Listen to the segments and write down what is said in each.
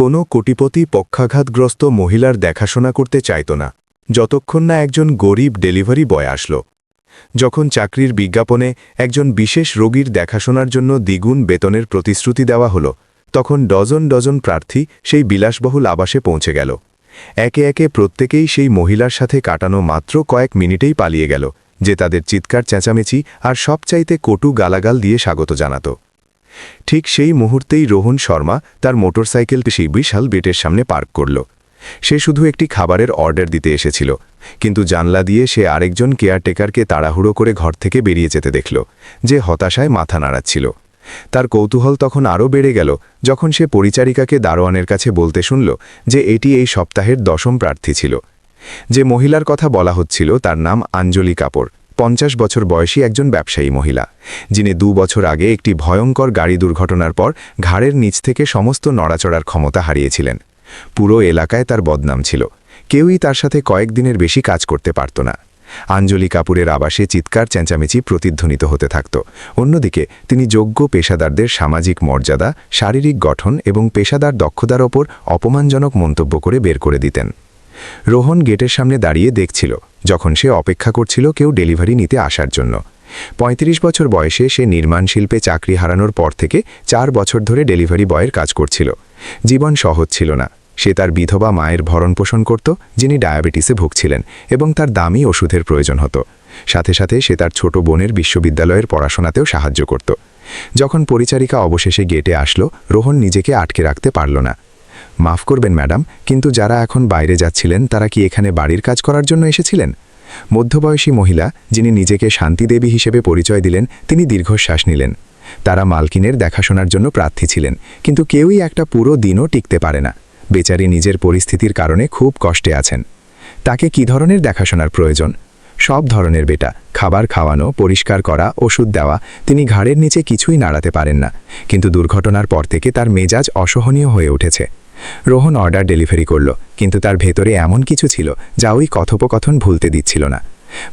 কোনো কোটিপতি পক্ষাঘাতগ্রস্ত মহিলার দেখাশোনা করতে চাইত না যতক্ষণ না একজন গরিব ডেলিভারি বয় আসল। যখন চাকরির বিজ্ঞাপনে একজন বিশেষ রোগীর দেখাশোনার জন্য দ্বিগুণ বেতনের প্রতিশ্রুতি দেওয়া হলো, তখন ডজন ডজন প্রার্থী সেই বিলাসবহুল আবাসে পৌঁছে গেল। একে একে প্রত্যেকেই সেই মহিলার সাথে কাটানো মাত্র কয়েক মিনিটেই পালিয়ে গেল, যে তাদের চিৎকার চেঁচামেচি আর সবচাইতে কটু গালাগাল দিয়ে স্বাগত জানাত। ঠিক সেই মুহূর্তেই রোহন শর্মা তার মোটরসাইকেলটি সেই বিশাল বেটের সামনে পার্ক করল। সে শুধু একটি খাবারের অর্ডার দিতে এসেছিল, কিন্তু জানলা দিয়ে সে আরেকজন কেয়ারটেকারকে তাড়াহুড়ো করে ঘর থেকে বেরিয়ে যেতে দেখল, যে হতাশায় মাথা নাড়াচ্ছিল। তার কৌতূহল তখন আরও বেড়ে গেল যখন সে পরিচারিকাকে দারোয়ানের কাছে বলতে শুনল যে এটি এই সপ্তাহের 10ম প্রার্থী ছিল। যে মহিলার কথা বলা হচ্ছিল তার নাম আঞ্জলি কাপুর, 50 বছর বয়সী একজন ব্যবসায়ী মহিলা, যিনি 2 বছর আগে একটি ভয়ঙ্কর গাড়ি দুর্ঘটনার পর ঘাড়ের নিচ থেকে সমস্ত নড়াচড়ার ক্ষমতা হারিয়েছিলেন। পুরো এলাকায় তার বদনাম ছিল, কেউই তার সাথে কয়েকদিনের বেশি কাজ করতে পারত না। আঞ্জলি কাপুরের আবাসে চিৎকার চেঁচামেচি প্রতিধ্বনিত হতে থাকত। অন্যদিকে তিনি যোগ্য পেশাদারদের সামাজিক মর্যাদা, শারীরিক গঠন এবং পেশাদার দক্ষতার ওপর অপমানজনক মন্তব্য করে বের করে দিতেন। রোহন গেটের সামনে দাঁড়িয়ে দেখছিল যখন সে অপেক্ষা করছিল কেউ ডেলিভারি নিতে আসার জন্য। 35 বছর বয়সে সে নির্মাণ শিল্পে চাকরি হারানোর পর থেকে 4 বছর ধরে ডেলিভারি বয়ের কাজ করছিল। জীবন সহজ ছিল না। সে তার বিধবা মায়ের ভরণপোষণ করত, যিনি ডায়াবেটিসে ভুগছিলেন, এবং তার দামি ওষুধের প্রয়োজন হতো। সাথে সাথে সে তার ছোট বোনের বিশ্ববিদ্যালয়ের পড়াশোনাতেও সাহায্য করত। যখন পরিচারিকা অবশেষে গেটে আসলো, রোহন নিজেকে আটকে রাখতে পারল না। মাফ করবেন ম্যাডাম, কিন্তু যারা এখন বাইরে যাচ্ছিলেন তারা কি এখানে বাড়ির কাজ করার জন্য এসেছিলেন? মধ্যবয়সী মহিলা, যিনি নিজেকে শান্তিদেবী হিসেবে পরিচয় দিলেন, তিনি দীর্ঘশ্বাস নিলেন। তারা মালকিনের দেখাশোনার জন্য প্রার্থী ছিলেন, কিন্তু কেউই একটা পুরো দিনও টিকতে পারে না। বেচারি নিজের পরিস্থিতির কারণে খুব কষ্টে আছেন। তাকে কি ধরনের দেখাশোনার প্রয়োজন? সব ধরনের বেটা, খাবার খাওয়ানো, পরিষ্কার করা, ওষুধ দেওয়া। তিনি ঘাড়ের নিচে কিছুই নাড়াতে পারেন না, কিন্তু দুর্ঘটনার পর থেকে তার মেজাজ অসহনীয় হয়ে উঠেছে। রোহন অর্ডার ডেলিভারি করল, কিন্তু তার ভেতরে এমন কিছু ছিল যা ওই কথোপকথন ভুলতে দিচ্ছিল না।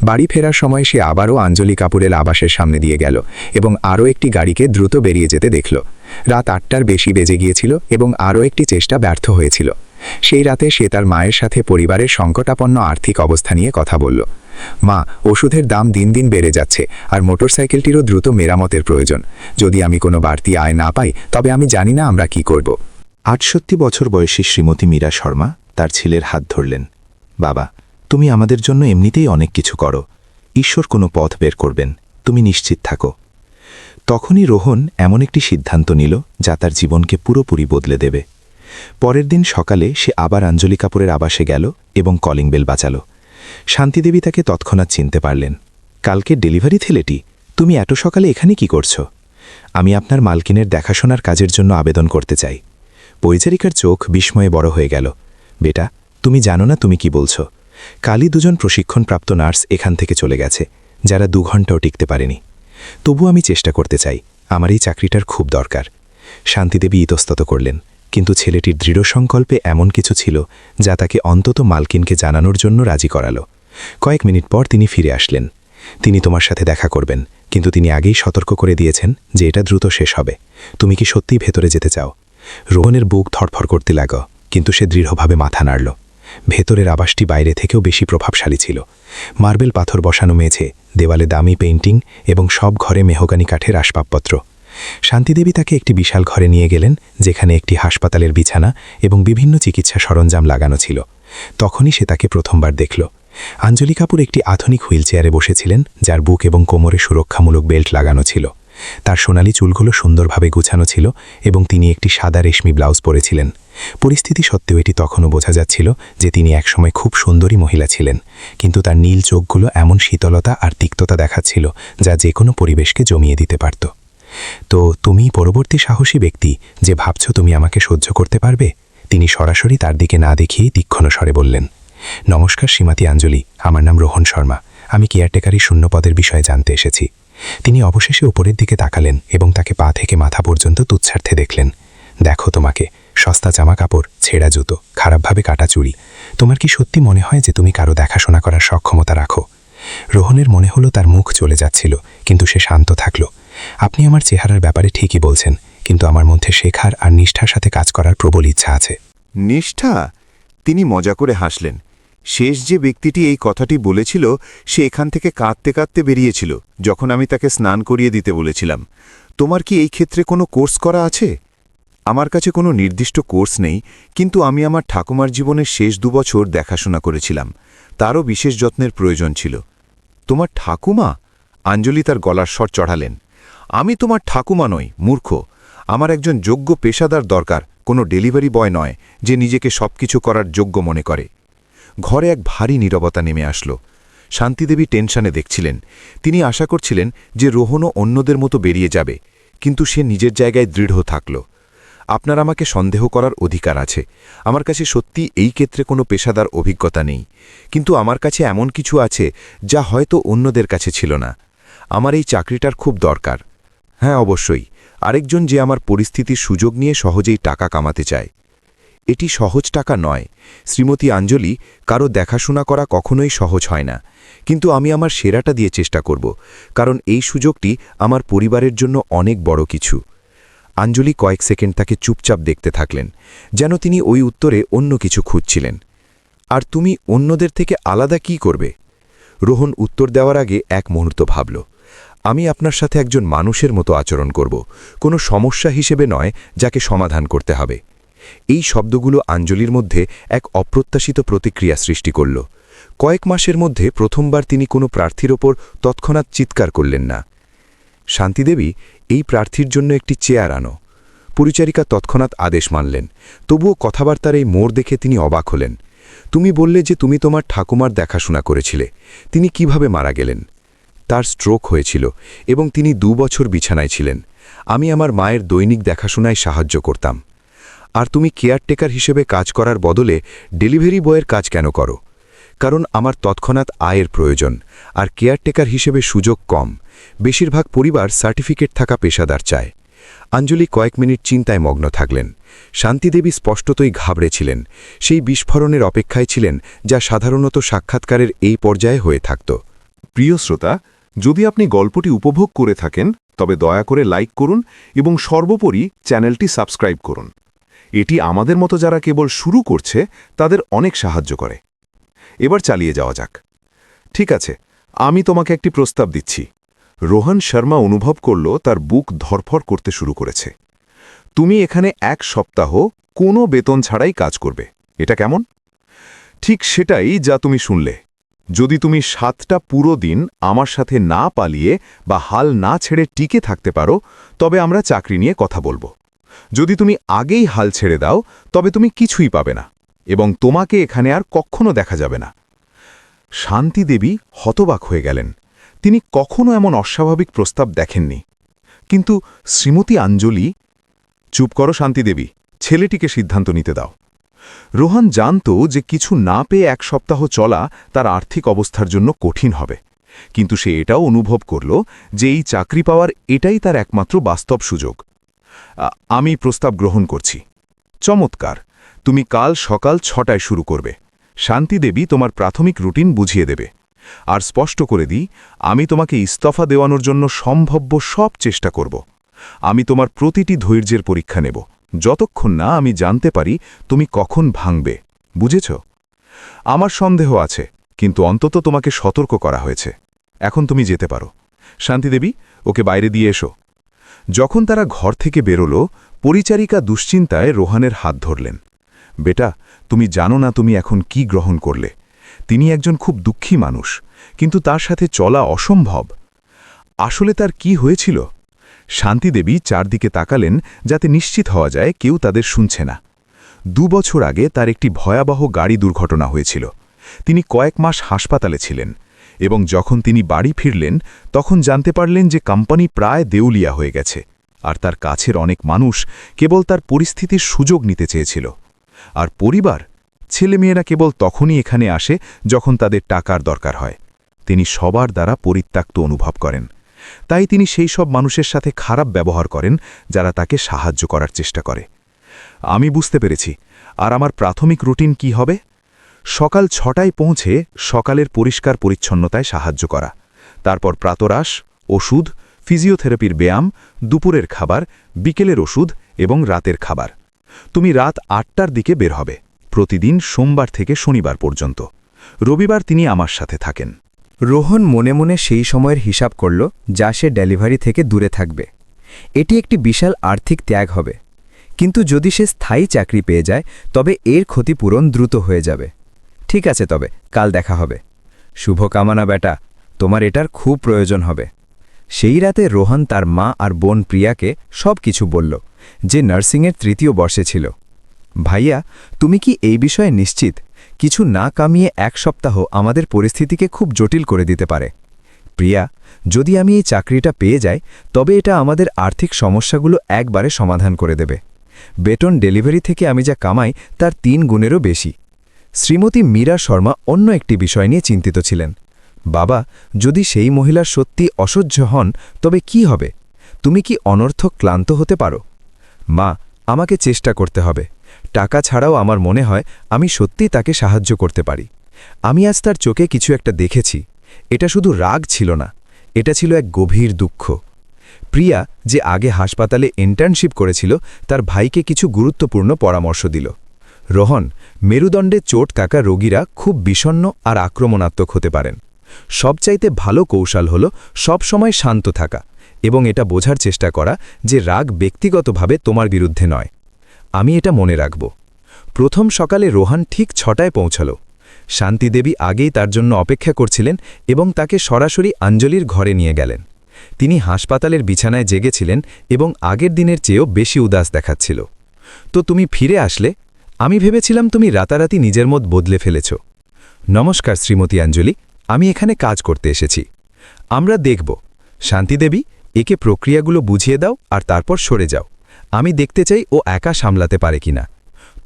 বাড়ি ফেরার সময় সে আবারও আঞ্জলি কাপুরের আবাসের সামনে দিয়ে গেল এবং আরও একটি গাড়িকে দ্রুত বেরিয়ে যেতে দেখল। রাত 8টার বেশি বেজে গিয়েছিল এবং আরও একটি চেষ্টা ব্যর্থ হয়েছিল। সেই রাতে সে তার মায়ের সাথে পরিবারের সংকটাপন্ন আর্থিক অবস্থা নিয়ে কথা বলল। মা, ওষুধের দাম দিন দিন বেড়ে যাচ্ছে আর মোটরসাইকেলটিরও দ্রুত মেরামতের প্রয়োজন। যদি আমি কোনো বাড়তি আয় না পাই তবে আমি জানি না আমরা কি করব। 68 বছর বয়সী শ্রীমতী মীরা শর্মা তার ছেলের হাত ধরলেন। বাবা, তুমি আমাদের জন্য এমনিতেই অনেক কিছু করো। ঈশ্বর কোনো পথ বের করবেন, তুমি নিশ্চিত থাকো। তখনই রোহন এমন একটি সিদ্ধান্ত নিল যা তার জীবনকে পুরোপুরি বদলে দেবে। পরের দিন সকালে সে আবার আঞ্জলি কাপুরের আবাসে গেল এবং কলিং বেল বাজাল। শান্তিদেবী তাকে তৎক্ষণাৎ চিনতে পারলেন। কালকে ডেলিভারি ছেলেটি, তুমি এত সকালে এখানে কি করছো? আমি আপনার মালকিনের দেখাশোনার কাজের জন্য আবেদন করতে চাই। পরিচারিকার চোখ বিস্ময়ে বড় হয়ে গেল। বেটা, তুমি জানো না তুমি কি বলছো? কালই 2জন প্রশিক্ষণপ্রাপ্ত নার্স এখান থেকে চলে গেছে, যারা 2 ঘন্টাও টিকতে পারেনি। তবু আমি চেষ্টা করতে চাই, আমার এই চাকরিটার খুব দরকার। শান্তিদেবী ইতস্তত করলেন, কিন্তু ছেলেটির দৃঢ় সংকল্পে এমন কিছু ছিল যা তাকে অন্তত মালকিনকে জানানোর জন্য রাজি করালো। কয়েক মিনিট পর তিনি ফিরে আসলেন। তিনি তোমার সাথে দেখা করবেন, কিন্তু তিনি আগেই সতর্ক করে দিয়েছেন যে এটা দ্রুত শেষ হবে। তুমি কি সত্যিই ভেতরে যেতে চাও? রোহনের বুক ধড়ফড় করতে লাগল, কিন্তু সে দৃঢ়ভাবে মাথা নাড়ল। ভেতরের আবাসটি বাইরে থেকেও বেশি প্রভাবশালী ছিল। মার্বেল পাথর বসানো মেঝে, দেওয়ালে দামি পেইন্টিং এবং সব ঘরে মেহগানি কাঠের আসবাবপত্র। শান্তিদেবী তাকে একটি বিশাল ঘরে নিয়ে গেলেন, যেখানে একটি হাসপাতালের বিছানা এবং বিভিন্ন চিকিৎসা সরঞ্জাম লাগানো ছিল। তখনই সে তাকে প্রথমবার দেখল। আঞ্জলি কাপুর একটি আধুনিক হুইলচেয়ারে বসেছিলেন, যার বুক এবং কোমরে সুরক্ষামূলক বেল্ট লাগানো ছিল। তার সোনালি চুলগুলো সুন্দরভাবে গুছানো ছিল এবং তিনি একটি সাদা রেশমি ব্লাউজ পরেছিলেন। পরিস্থিতি সত্ত্বেও এটি তখনও বোঝা যাচ্ছিল যে তিনি একসময় খুব সুন্দরী মহিলা ছিলেন, কিন্তু তার নীল চোখগুলো এমন শীতলতা আর তিক্ততা দেখাচ্ছিল যা যে কোনো পরিবেশকে জমিয়ে দিতে পারত। তো তুমি পরবর্তী সাহসী ব্যক্তি যে ভাবছ তুমি আমাকে সহ্য করতে পারবে? তিনি সরাসরি তার দিকে না দেখিয়েই তীক্ষ্ণ স্বরে বললেন। নমস্কার শ্রীমতী আঞ্জলি, আমার নাম রোহন শর্মা। আমি কেয়ারটেকারি শূন্যপদের বিষয়ে জানতে এসেছি। তিনি অবশেষে উপরের দিকে তাকালেন এবং তাকে পা থেকে মাথা পর্যন্ত তুচ্ছার্থে দেখলেন। দেখো তোমাকে, সস্তা জামা কাপড়, ছেঁড়া জুতো, খারাপভাবে কাটা চুড়ি। তোমার কি সত্যি মনে হয় যে তুমি কারো দেখাশোনা করার সক্ষমতা রাখো? রোহনের মনে হলো তার মুখ চলে যাচ্ছিল, কিন্তু সে শান্ত থাকল। আপনি আমার চেহারার ব্যাপারে ঠিকই বলছেন, কিন্তু আমার মধ্যে শেখার আর নিষ্ঠার সাথে কাজ করার প্রবল ইচ্ছা আছে। নিষ্ঠা? তিনি মজা করে হাসলেন। শেষ যে ব্যক্তিটি এই কথাটি বলেছিল সে এখান থেকে কাঁদতে কাঁদতে বেরিয়েছিল যখন আমি তাকে স্নান করিয়ে দিতে বলেছিলাম। তোমার কি এই ক্ষেত্রে কোনো কোর্স করা আছে? আমার কাছে কোনো নির্দিষ্ট কোর্স নেই, কিন্তু আমি আমার ঠাকুমার জীবনের শেষ 2 বছর দেখাশোনা করেছিলাম। তারও বিশেষ যত্নের প্রয়োজন ছিল। তোমার ঠাকুমা? আঞ্জলি তার গলার স্বর চড়ালেন। আমি তোমার ঠাকুমা নই, মূর্খ। আমার একজন যোগ্য পেশাদার দরকার, কোনো ডেলিভারি বয় নয় যে নিজেকে সবকিছু করার যোগ্য মনে করে। ঘরে এক ভারী নীরবতা নেমে আসলো। শান্তিদেবী টেনশনে দেখছিলেন। তিনি আশা করছিলেন যে রোহনও অন্যদের মতো বেরিয়ে যাবে, কিন্তু সে নিজের জায়গায় দৃঢ় থাকল। আপনার আমাকে সন্দেহ করার অধিকার আছে। আমার কাছে সত্যি এই ক্ষেত্রে কোনো পেশাদার অভিজ্ঞতা নেই, কিন্তু আমার কাছে এমন কিছু আছে যা হয়তো অন্যদের কাছে ছিল না। আমার এই চাকরিটার খুব দরকার। হ্যাঁ, অবশ্যই, আরেকজন যে আমার পরিস্থিতির সুযোগ নিয়ে সহজেই টাকা কামাতে চায়। এটি সহজ টাকা নয় শ্রীমতী আঞ্জলি, কারো দেখাশোনা করা কখনোই সহজ হয় না, কিন্তু আমি আমার সেরাটা দিয়ে চেষ্টা করব, কারণ এই সুযোগটি আমার পরিবারের জন্য অনেক বড় কিছু। আঞ্জলি কয়েক সেকেন্ড তাকে চুপচাপ দেখতে থাকলেন, যেন তিনি ওই উত্তরে অন্য কিছু খুঁজছিলেন। আর তুমি অন্যদের থেকে আলাদা কি করবে? রোহন উত্তর দেওয়ার আগে এক মুহূর্ত ভাবল। আমি আপনার সাথে একজন মানুষের মতো আচরণ করব, কোনো সমস্যা হিসেবে নয় যাকে সমাধান করতে হবে। এই শব্দগুলো আঞ্জলির মধ্যে এক অপ্রত্যাশিত প্রতিক্রিয়া সৃষ্টি করল। কয়েক মাসের মধ্যে প্রথমবার তিনি কোনো প্রার্থীর ওপর তৎক্ষণাৎ চিৎকার করলেন না। শান্তিদেবী, এই প্রার্থীর জন্য একটি চেয়ার আনো। পরিচারিকা তৎক্ষণাৎ আদেশ মানলেন। তবুও কথাবার্তার এই মোড় দেখে তিনি অবাক হলেন। তুমি বললে যে তুমি তোমার ঠাকুমার দেখাশোনা করেছিলে। তিনি কিভাবে মারা গেলেন? তার স্ট্রোক হয়েছিল এবং তিনি 2 বছর বিছানায় ছিলেন। আমি আমার মায়ের দৈনিক দেখাশোনায় সাহায্য করতাম। আর তুমি কেয়ারটেকার হিসেবে কাজ করার বদলে ডেলিভারি বয়ের কাজ কেন করো? কারণ আমার তৎক্ষণাৎ আয়ের প্রয়োজন, আর কেয়ারটেকার হিসেবে সুযোগ কম। বেশিরভাগ পরিবার সার্টিফিকেট থাকা পেশাদার চায়। আঞ্জলি কয়েক মিনিট চিন্তায় মগ্ন থাকলেন। শান্তিদেবী স্পষ্টতই ঘাবড়েছিলেন। সেই বিস্ফোরণের অপেক্ষায় ছিলেন যা সাধারণত সাক্ষাৎকারের এই পর্যায়ে হয়ে থাকত। প্রিয় শ্রোতা, যদি আপনি গল্পটি উপভোগ করে থাকেন তবে দয়া করে লাইক করুন এবং সর্বোপরি চ্যানেলটি সাবস্ক্রাইব করুন। এটি আমাদের মতো যারা কেবল শুরু করছে তাদের অনেক সাহায্য করে। এবার চালিয়ে যাওয়া যাক। ঠিক আছে, আমি তোমাকে একটি প্রস্তাব দিচ্ছি। রোহন শর্মা অনুভব করল তার বুক ধরফর করতে শুরু করেছে। তুমি এখানে 1 সপ্তাহ কোনো বেতন ছাড়াই কাজ করবে। এটা কেমন? ঠিক সেটাই যা তুমি শুনলে। যদি তুমি 7টা পুরো দিন আমার সাথে না পালিয়ে বা হাল না ছেড়ে টিকে থাকতে পারো তবে আমরা চাকরি নিয়ে কথা বলবো। যদি তুমি আগেই হাল ছেড়ে দাও তবে তুমি কিছুই পাবে না এবং তোমাকে এখানে আর কখনো দেখা যাবে না। শান্তিদেবী হতবাক হয়ে গেলেন। তিনি কখনো এমন অস্বাভাবিক প্রস্তাব দেখেননি। কিন্তু শ্রীমতী আঞ্জলি— চুপ করো শান্তিদেবী, ছেলেটিকে সিদ্ধান্ত নিতে দাও। রোহন জানত যে কিছু না পেয়ে 1 সপ্তাহ চলা তার আর্থিক অবস্থার জন্য কঠিন হবে, কিন্তু সে এটাও অনুভব করল যে এই চাকরি পাওয়ার এটাই তার একমাত্র বাস্তব সুযোগ। আমি প্রস্তাব গ্রহণ করছি। চমৎকার, তুমি কাল সকাল 6টায় শুরু করবে। শান্তিদেবী তোমার প্রাথমিক রুটিন বুঝিয়ে দেবে। আর স্পষ্ট করে দিই, আমি তোমাকে ইস্তফা দেওয়ানোর জন্য সম্ভাব্য সব চেষ্টা করব। আমি তোমার প্রতিটি ধৈর্যের পরীক্ষা নেব, যতক্ষণ না আমি জানতে পারি তুমি কখন ভাঙবে। বুঝেছ? আমার সন্দেহ আছে, কিন্তু অন্তত তোমাকে সতর্ক করা হয়েছে। এখন তুমি যেতে পারো। শান্তিদেবী, ওকে বাইরে দিয়ে এসো। যখন তারা ঘর থেকে বেরোল, পরিচারিকা দুশ্চিন্তায় রোহানের হাত ধরলেন। বেটা, তুমি জানো না তুমি এখন কি গ্রহণ করলে। তিনি একজন খুব দুঃখী মানুষ, কিন্তু তার সাথে চলা অসম্ভব। আসলে তার কি হয়েছিল? শান্তিদেবী চারদিকে তাকালেন যাতে নিশ্চিত হওয়া যায় কেউ তাদের শুনছে না। 2 বছর আগে তার একটি ভয়াবহ গাড়ি দুর্ঘটনা হয়েছিল। তিনি কয়েক মাস হাসপাতালে ছিলেন এবং যখন তিনি বাড়ি ফিরলেন তখন জানতে পারলেন যে কোম্পানি প্রায় দেউলিয়া হয়ে গেছে, আর তার কাছের অনেক মানুষ কেবল তার পরিস্থিতির সুযোগ নিতে চেয়েছিল। আর পরিবার, ছেলেমেয়েরা কেবল তখনই এখানে আসে যখন তাদের টাকার দরকার হয়। তিনি সবার দ্বারা পরিত্যক্ত অনুভব করেন। তাই তিনি সেই সব মানুষের সাথে খারাপ ব্যবহার করেন যারা তাকে সাহায্য করার চেষ্টা করে। আমি বুঝতে পেরেছি। আর আমার প্রাথমিক রুটিন কি হবে? সকাল 6টায় পৌঁছে সকালের পরিষ্কার পরিচ্ছন্নতায় সাহায্য করা, তারপর প্রাতরাশ, ওষুধ, ফিজিওথেরাপির ব্যায়াম, দুপুরের খাবার, বিকেলের ওষুধ এবং রাতের খাবার। তুমি রাত ৮টার দিকে বের হবে, প্রতিদিন সোমবার থেকে শনিবার পর্যন্ত। রবিবার তিনি আমার সাথে থাকেন। রোহন মনে মনে সেই সময়ের হিসাব করল যা সে ডেলিভারি থেকে দূরে থাকবে। এটি একটি বিশাল আর্থিক ত্যাগ হবে, কিন্তু যদি সে স্থায়ী চাকরি পেয়ে যায় তবে এর ক্ষতিপূরণ দ্রুত হয়ে যাবে। ঠিক আছে, তবে কাল দেখা হবে। শুভকামনা বেটা, তোমার এটার খুব প্রয়োজন হবে। সেই রাতে রোহন তার মা আর বোন প্রিয়াকে সব কিছু বলল, যে নার্সিংয়ের ৩য় বর্ষে ছিল। ভাইয়া, তুমি কি এই বিষয়ে নিশ্চিত? কিছু না কামিয়ে ১ সপ্তাহ আমাদের পরিস্থিতিকে খুব জটিল করে দিতে পারে। প্রিয়া, যদি আমি এই চাকরিটা পেয়ে যাই তবে এটা আমাদের আর্থিক সমস্যাগুলো একবারে সমাধান করে দেবে। বেতন ডেলিভারি থেকে আমি যা কামাই তার ৩ গুণেরও বেশি। শ্রীমতী মীরা শর্মা অন্য একটি বিষয় নিয়ে চিন্তিত ছিলেন। বাবা, যদি সেই মহিলার সত্যি অসহ্য হন তবে কি হবে? তুমি কি অনর্থক ক্লান্ত হতে পারো? মা, আমাকে চেষ্টা করতে হবে। টাকা ছাড়াও আমার মনে হয় আমি সত্যি তাকে সাহায্য করতে পারি। আমি আজ তার চোখে কিছু একটা দেখেছি। এটা শুধু রাগ ছিল না, এটা ছিল এক গভীর দুঃখ। প্রিয়া, যে আগে হাসপাতালে ইন্টার্নশিপ করেছিল, তার ভাইকে কিছু গুরুত্বপূর্ণ পরামর্শ দিল। রোহন, মেরুদণ্ডে চোট থাকা রোগীরা খুব বিষণ্ণ আর আক্রমণাত্মক হতে পারেন। সবচাইতে ভালো কৌশল হল সবসময় শান্ত থাকা এবং এটা বোঝার চেষ্টা করা যে রাগ ব্যক্তিগতভাবে তোমার বিরুদ্ধে নয়। আমি এটা মনে রাখব। প্রথম সকালে রোহান ঠিক ৬টায় পৌঁছাল। শান্তিদেবী আগেই তার জন্য অপেক্ষা করছিলেন এবং তাকে সরাসরি অঞ্জলির ঘরে নিয়ে গেলেন। তিনি হাসপাতালের বিছানায় জেগেছিলেন এবং আগের দিনের চেয়েও বেশি উদাস দেখাচ্ছিল। তো তুমি ফিরে আসলে? আমি ভেবেছিলাম তুমি রাতারাতি নিজের মত বদলে ফেলেছ। নমস্কার শ্রীমতী অঞ্জলি, আমি এখানে কাজ করতে এসেছি। আমরা দেখব। শান্তিদেবী, একে প্রক্রিয়াগুলো বুঝিয়ে দাও আর তারপর সরে যাও। আমি দেখতে চাই ও একা সামলাতে পারে কিনা।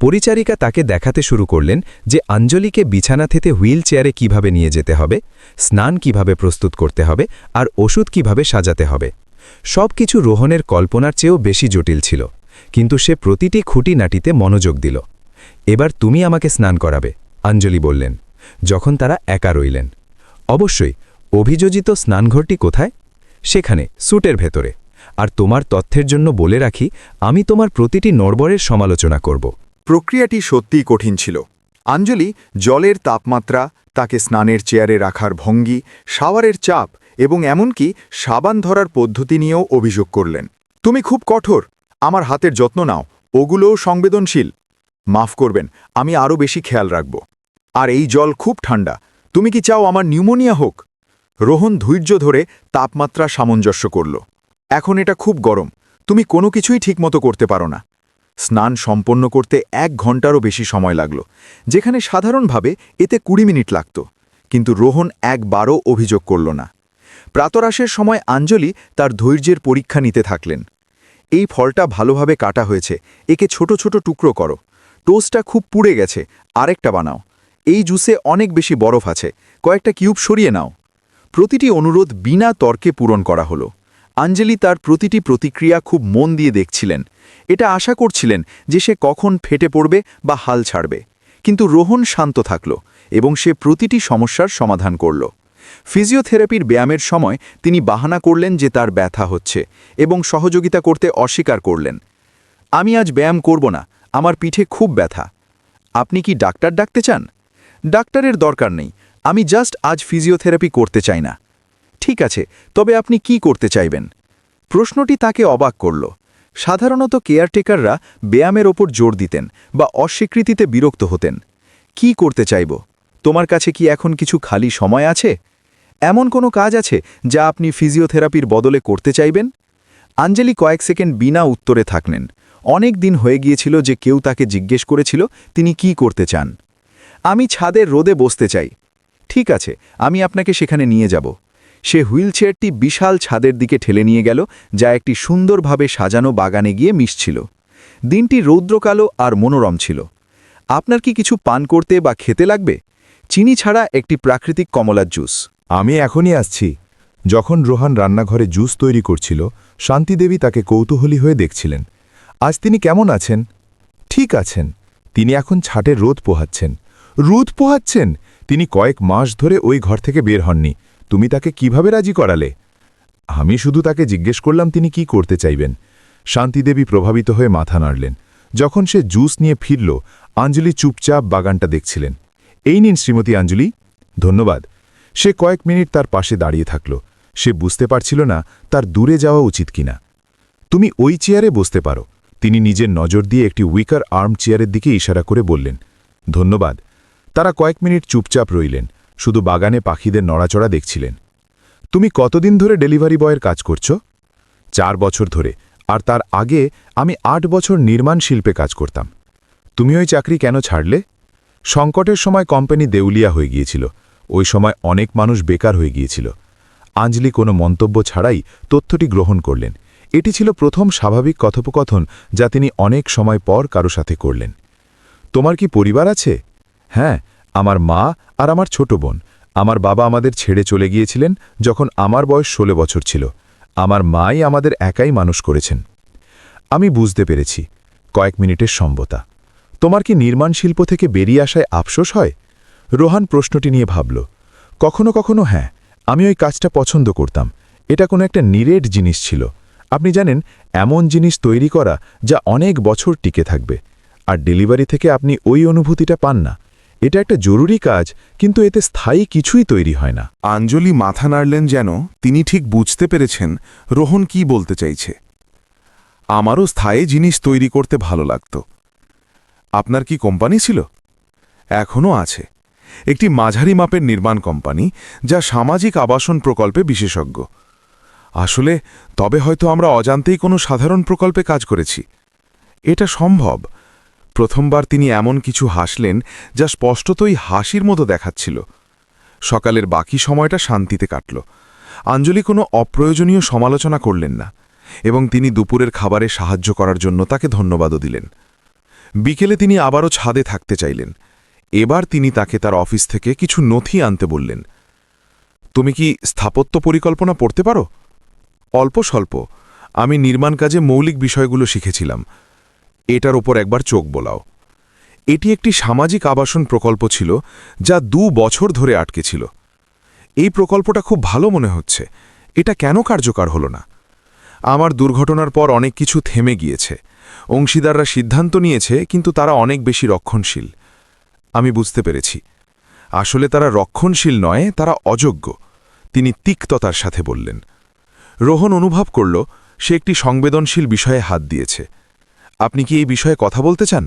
পরিচারিকা তাকে দেখাতে শুরু করলেন যে অঞ্জলিকে বিছানা থেকে হুইল চেয়ারে কীভাবে নিয়ে যেতে হবে, স্নান কিভাবে প্রস্তুত করতে হবে আর ওষুধ কিভাবে সাজাতে হবে। সব কিছু রোহনের কল্পনার চেয়েও বেশি জটিল ছিল, কিন্তু সে প্রতিটি খুঁটিনাটিতে মনোযোগ দিল। এবার তুমি আমাকে স্নান করাবে, অঞ্জলি বললেন, যখন তারা একা রইলেন। অবশ্যই। অভিযোজিত স্নানঘরটি কোথায়? সেখানে, স্যুটের ভেতরে। আর তোমার তথ্যের জন্য বলে রাখি, আমি তোমার প্রতিটি নড়বড়ের সমালোচনা করব। প্রক্রিয়াটি সত্যিই কঠিন ছিল। অঞ্জলি জলের তাপমাত্রা, তাকে স্নানের চেয়ারে রাখার ভঙ্গি, শাওয়ারের চাপ এবং এমনকি সাবান ধরার পদ্ধতি নিয়েও অভিযোগ করলেন। তুমি খুব কঠোর, আমার হাতের যত্ন নাও, ওগুলোও সংবেদনশীল। মাফ করবেন, আমি আরও বেশি খেয়াল রাখব। আর এই জল খুব ঠান্ডা, তুমি কি চাও আমার নিউমোনিয়া হোক? রোহন ধৈর্য ধরে তাপমাত্রা সামঞ্জস্য করল। এখন এটা খুব গরম, তুমি কোনো কিছুই ঠিকমতো করতে পারো না। স্নান সম্পন্ন করতে ১ ঘন্টারও বেশি সময় লাগল, যেখানে সাধারণভাবে এতে ২০ মিনিট লাগত। কিন্তু রোহন একবারও অভিযোগ করল না। প্রাতরাশের সময় অঞ্জলি তার ধৈর্যের পরীক্ষা নিতে থাকলেন। এই ফলটা ভালোভাবে কাটা হয়েছে, একে ছোট ছোট টুকরো করো। টোস্টটা খুব পুড়ে গেছে, আরেকটা বানাও। এই জুসে অনেক বেশি বরফ আছে, কয়েকটা কিউব সরিয়ে নাও। প্রতিটি অনুরোধ বিনা তর্কে পূরণ করা হলো। অঞ্জলি তার প্রতিটি প্রতিক্রিয়া খুব মন দিয়ে দেখছিলেন। এটা আশা করছিলেন যে সে কখন ফেটে পড়বে বা হাল ছাড়বে। কিন্তু রোহন শান্ত থাকল এবং সে প্রতিটি সমস্যার সমাধান করল। ফিজিওথেরাপির ব্যায়ামের সময় তিনি বাহানা করলেন যে তার ব্যথা হচ্ছে এবং সহযোগিতা করতে অস্বীকার করলেন। আমি আজ ব্যায়াম করব না, আমার পিঠে খুব ব্যথা। আপনি কি ডাক্তার ডাকতে চান? ডাক্তারের দরকার নেই, আমি জাস্ট আজ ফিজিওথেরাপি করতে চাই না। ঠিক আছে, তবে আপনি কি করতে চাইবেন? প্রশ্নটি তাকে অবাক করল। সাধারণত কেয়ারটেকাররা ব্যায়ামের ওপর জোর দিতেন বা অস্বীকৃতিতে বিরক্ত হতেন। কি করতে চাইব? তোমার কাছে কি এখন কিছু খালি সময় আছে? এমন কোনো কাজ আছে যা আপনি ফিজিওথেরাপির বদলে করতে চাইবেন? অঞ্জলি কয়েক সেকেন্ড বিনা উত্তরে থাকলেন। অনেক দিন হয়ে গিয়েছিল যে কেউ তাকে জিজ্ঞেস করেছিল তিনি কি করতে চান। আমি ছাদের রোদে বসতে চাই। ঠিক আছে, আমি আপনাকে সেখানে নিয়ে যাব। সে হুইলচেয়ারটি বিশাল ছাদের দিকে ঠেলে নিয়ে গেল, যা একটি সুন্দরভাবে সাজানো বাগানে গিয়ে মিশছিল। দিনটি রৌদ্রকালো আর মনোরম ছিল। আপনার কি কিছু পান করতে বা খেতে লাগবে? চিনি ছাড়া একটি প্রাকৃতিক কমলার জুস। আমি এখনই আসছি। যখন রোহান রান্নাঘরে জুস তৈরি করছিল, শান্তিদেবী তাকে কৌতূহলী হয়ে দেখছিলেন। আজ তিনি কেমন আছেন? ঠিক আছেন। তিনি এখন ছাটে রোদ পোহাচ্ছেন। রোদ পোহাচ্ছেন? তিনি কয়েক মাস ধরে ওই ঘর থেকে বের হননি। তুমি তাকে কিভাবে রাজি করালে? আমি শুধু তাকে জিজ্ঞেস করলাম তিনি কি করতে চাইবেন। শান্তিদেবী প্রভাবিত হয়ে মাথা নাড়লেন। যখন সে জুস নিয়ে ফিরল, অঞ্জলি চুপচাপ বাগানটা দেখছিলেন। এই নিন শ্রীমতী অঞ্জলি। ধন্যবাদ। সে কয়েক মিনিট তার পাশে দাঁড়িয়ে থাকল। সে বুঝতে পারছিল না তার দূরে যাওয়া উচিত কিনা। তুমি ওই চেয়ারে বসতে পারো। তিনি নিজের নজর দিয়ে একটি উইকার আর্ম চেয়ারের দিকে ইশারা করে বললেন। ধন্যবাদ। তারা কয়েক মিনিট চুপচাপ রইলেন, শুধু বাগানে পাখিদের নড়াচড়া দেখছিলেন। তুমি কতদিন ধরে ডেলিভারি বয়ের কাজ করছো? 4 বছর ধরে, আর তার আগে আমি 8 বছর নির্মাণ শিল্পে কাজ করতাম। তুমি ওই চাকরি কেন ছাড়লে? সংকটের সময় কোম্পানি দেউলিয়া হয়ে গিয়েছিল। ওই সময় অনেক মানুষ বেকার হয়ে গিয়েছিল। আঞ্জলি কোনো মন্তব্য ছাড়াই তথ্যটি গ্রহণ করলেন। এটি ছিল প্রথম স্বাভাবিক কথোপকথন যা তিনি অনেক সময় পর কারো সাথে করলেন। তোমার কি পরিবার আছে? হ্যাঁ, আমার মা আর আমার ছোট বোন। আমার বাবা আমাদের ছেড়ে চলে গিয়েছিলেন যখন আমার বয়স 16 বছর ছিল। আমার মাই আমাদের একাই মানুষ করেছেন। আমি বুঝতে পেরেছি। কয়েক মিনিটের সম্বতা। তোমার কি নির্মাণ শিল্প থেকে বেরিয়ে আসায় আফসোস হয়? রোহান প্রশ্নটি নিয়ে ভাবল। কখনো কখনো হ্যাঁ, আমি ওই কাজটা পছন্দ করতাম। এটা কোনো একটা নিরেট জিনিস ছিল। আপনি জানেন, এমন জিনিস তৈরি করা যা অনেক বছর টিকে থাকবে। আর ডেলিভারি থেকে আপনি ওই অনুভূতিটা পান না। এটা একটা জরুরি কাজ, কিন্তু এতে স্থায়ী কিছুই তৈরি হয় না। আঞ্জলি মাথা নাড়লেন, যেন তিনি ঠিক বুঝতে পেরেছেন রোহন কি বলতে চাইছে। আমারও স্থায়ী জিনিস তৈরি করতে ভালো লাগত। আপনার কি কোম্পানি ছিল? এখনও আছে। একটি মাঝারি মাপের নির্মাণ কোম্পানি, যা সামাজিক আবাসন প্রকল্পে বিশেষজ্ঞ। আসলে তবে হয়তো আমরা অজান্তেই কোনো সাধারণ প্রকল্পে কাজ করেছি। এটা সম্ভব। প্রথমবার তিনি এমন কিছু হাসলেন যা স্পষ্টতই হাসির মতো দেখাচ্ছিল। সকালের বাকি সময়টা শান্তিতে কাটল। আঞ্জলি কোনো অপ্রয়োজনীয় সমালোচনা করলেন না, এবং তিনি দুপুরের খাবারে সাহায্য করার জন্য তাকে ধন্যবাদও দিলেন। বিকেলে তিনি আবারও ছাদে থাকতে চাইলেন। এবার তিনি তাকে তার অফিস থেকে কিছু নথি আনতে বললেন। তুমি কি স্থাপত্য পরিকল্পনা পড়তে পারো? অল্প স্বল্প। আমি নির্মাণ কাজে মৌলিক বিষয়গুলো শিখেছিলাম। এটার ওপর একবার চোখ বোলাও। এটি একটি সামাজিক আবাসন প্রকল্প ছিল যা 2 বছর ধরে আটকে ছিল। এই প্রকল্পটা খুব ভালো মনে হচ্ছে। এটা কেন কার্যকর হলো না? আমার দুর্ঘটনার পর অনেক কিছু থেমে গিয়েছে। অংশীদাররা সিদ্ধান্ত নিয়েছে, কিন্তু তারা অনেক বেশি রক্ষণশীল। আমি বুঝতে পেরেছি। আসলে তারা রক্ষণশীল নয়, তারা অযোগ্য, তিনি তিক্ততার সাথে বললেন। রোহন অনুভব করল সে একটি সংবেদনশীল বিষয়ে হাত দিয়েছে। আপনি কি এই বিষয়ে কথা বলতে চান?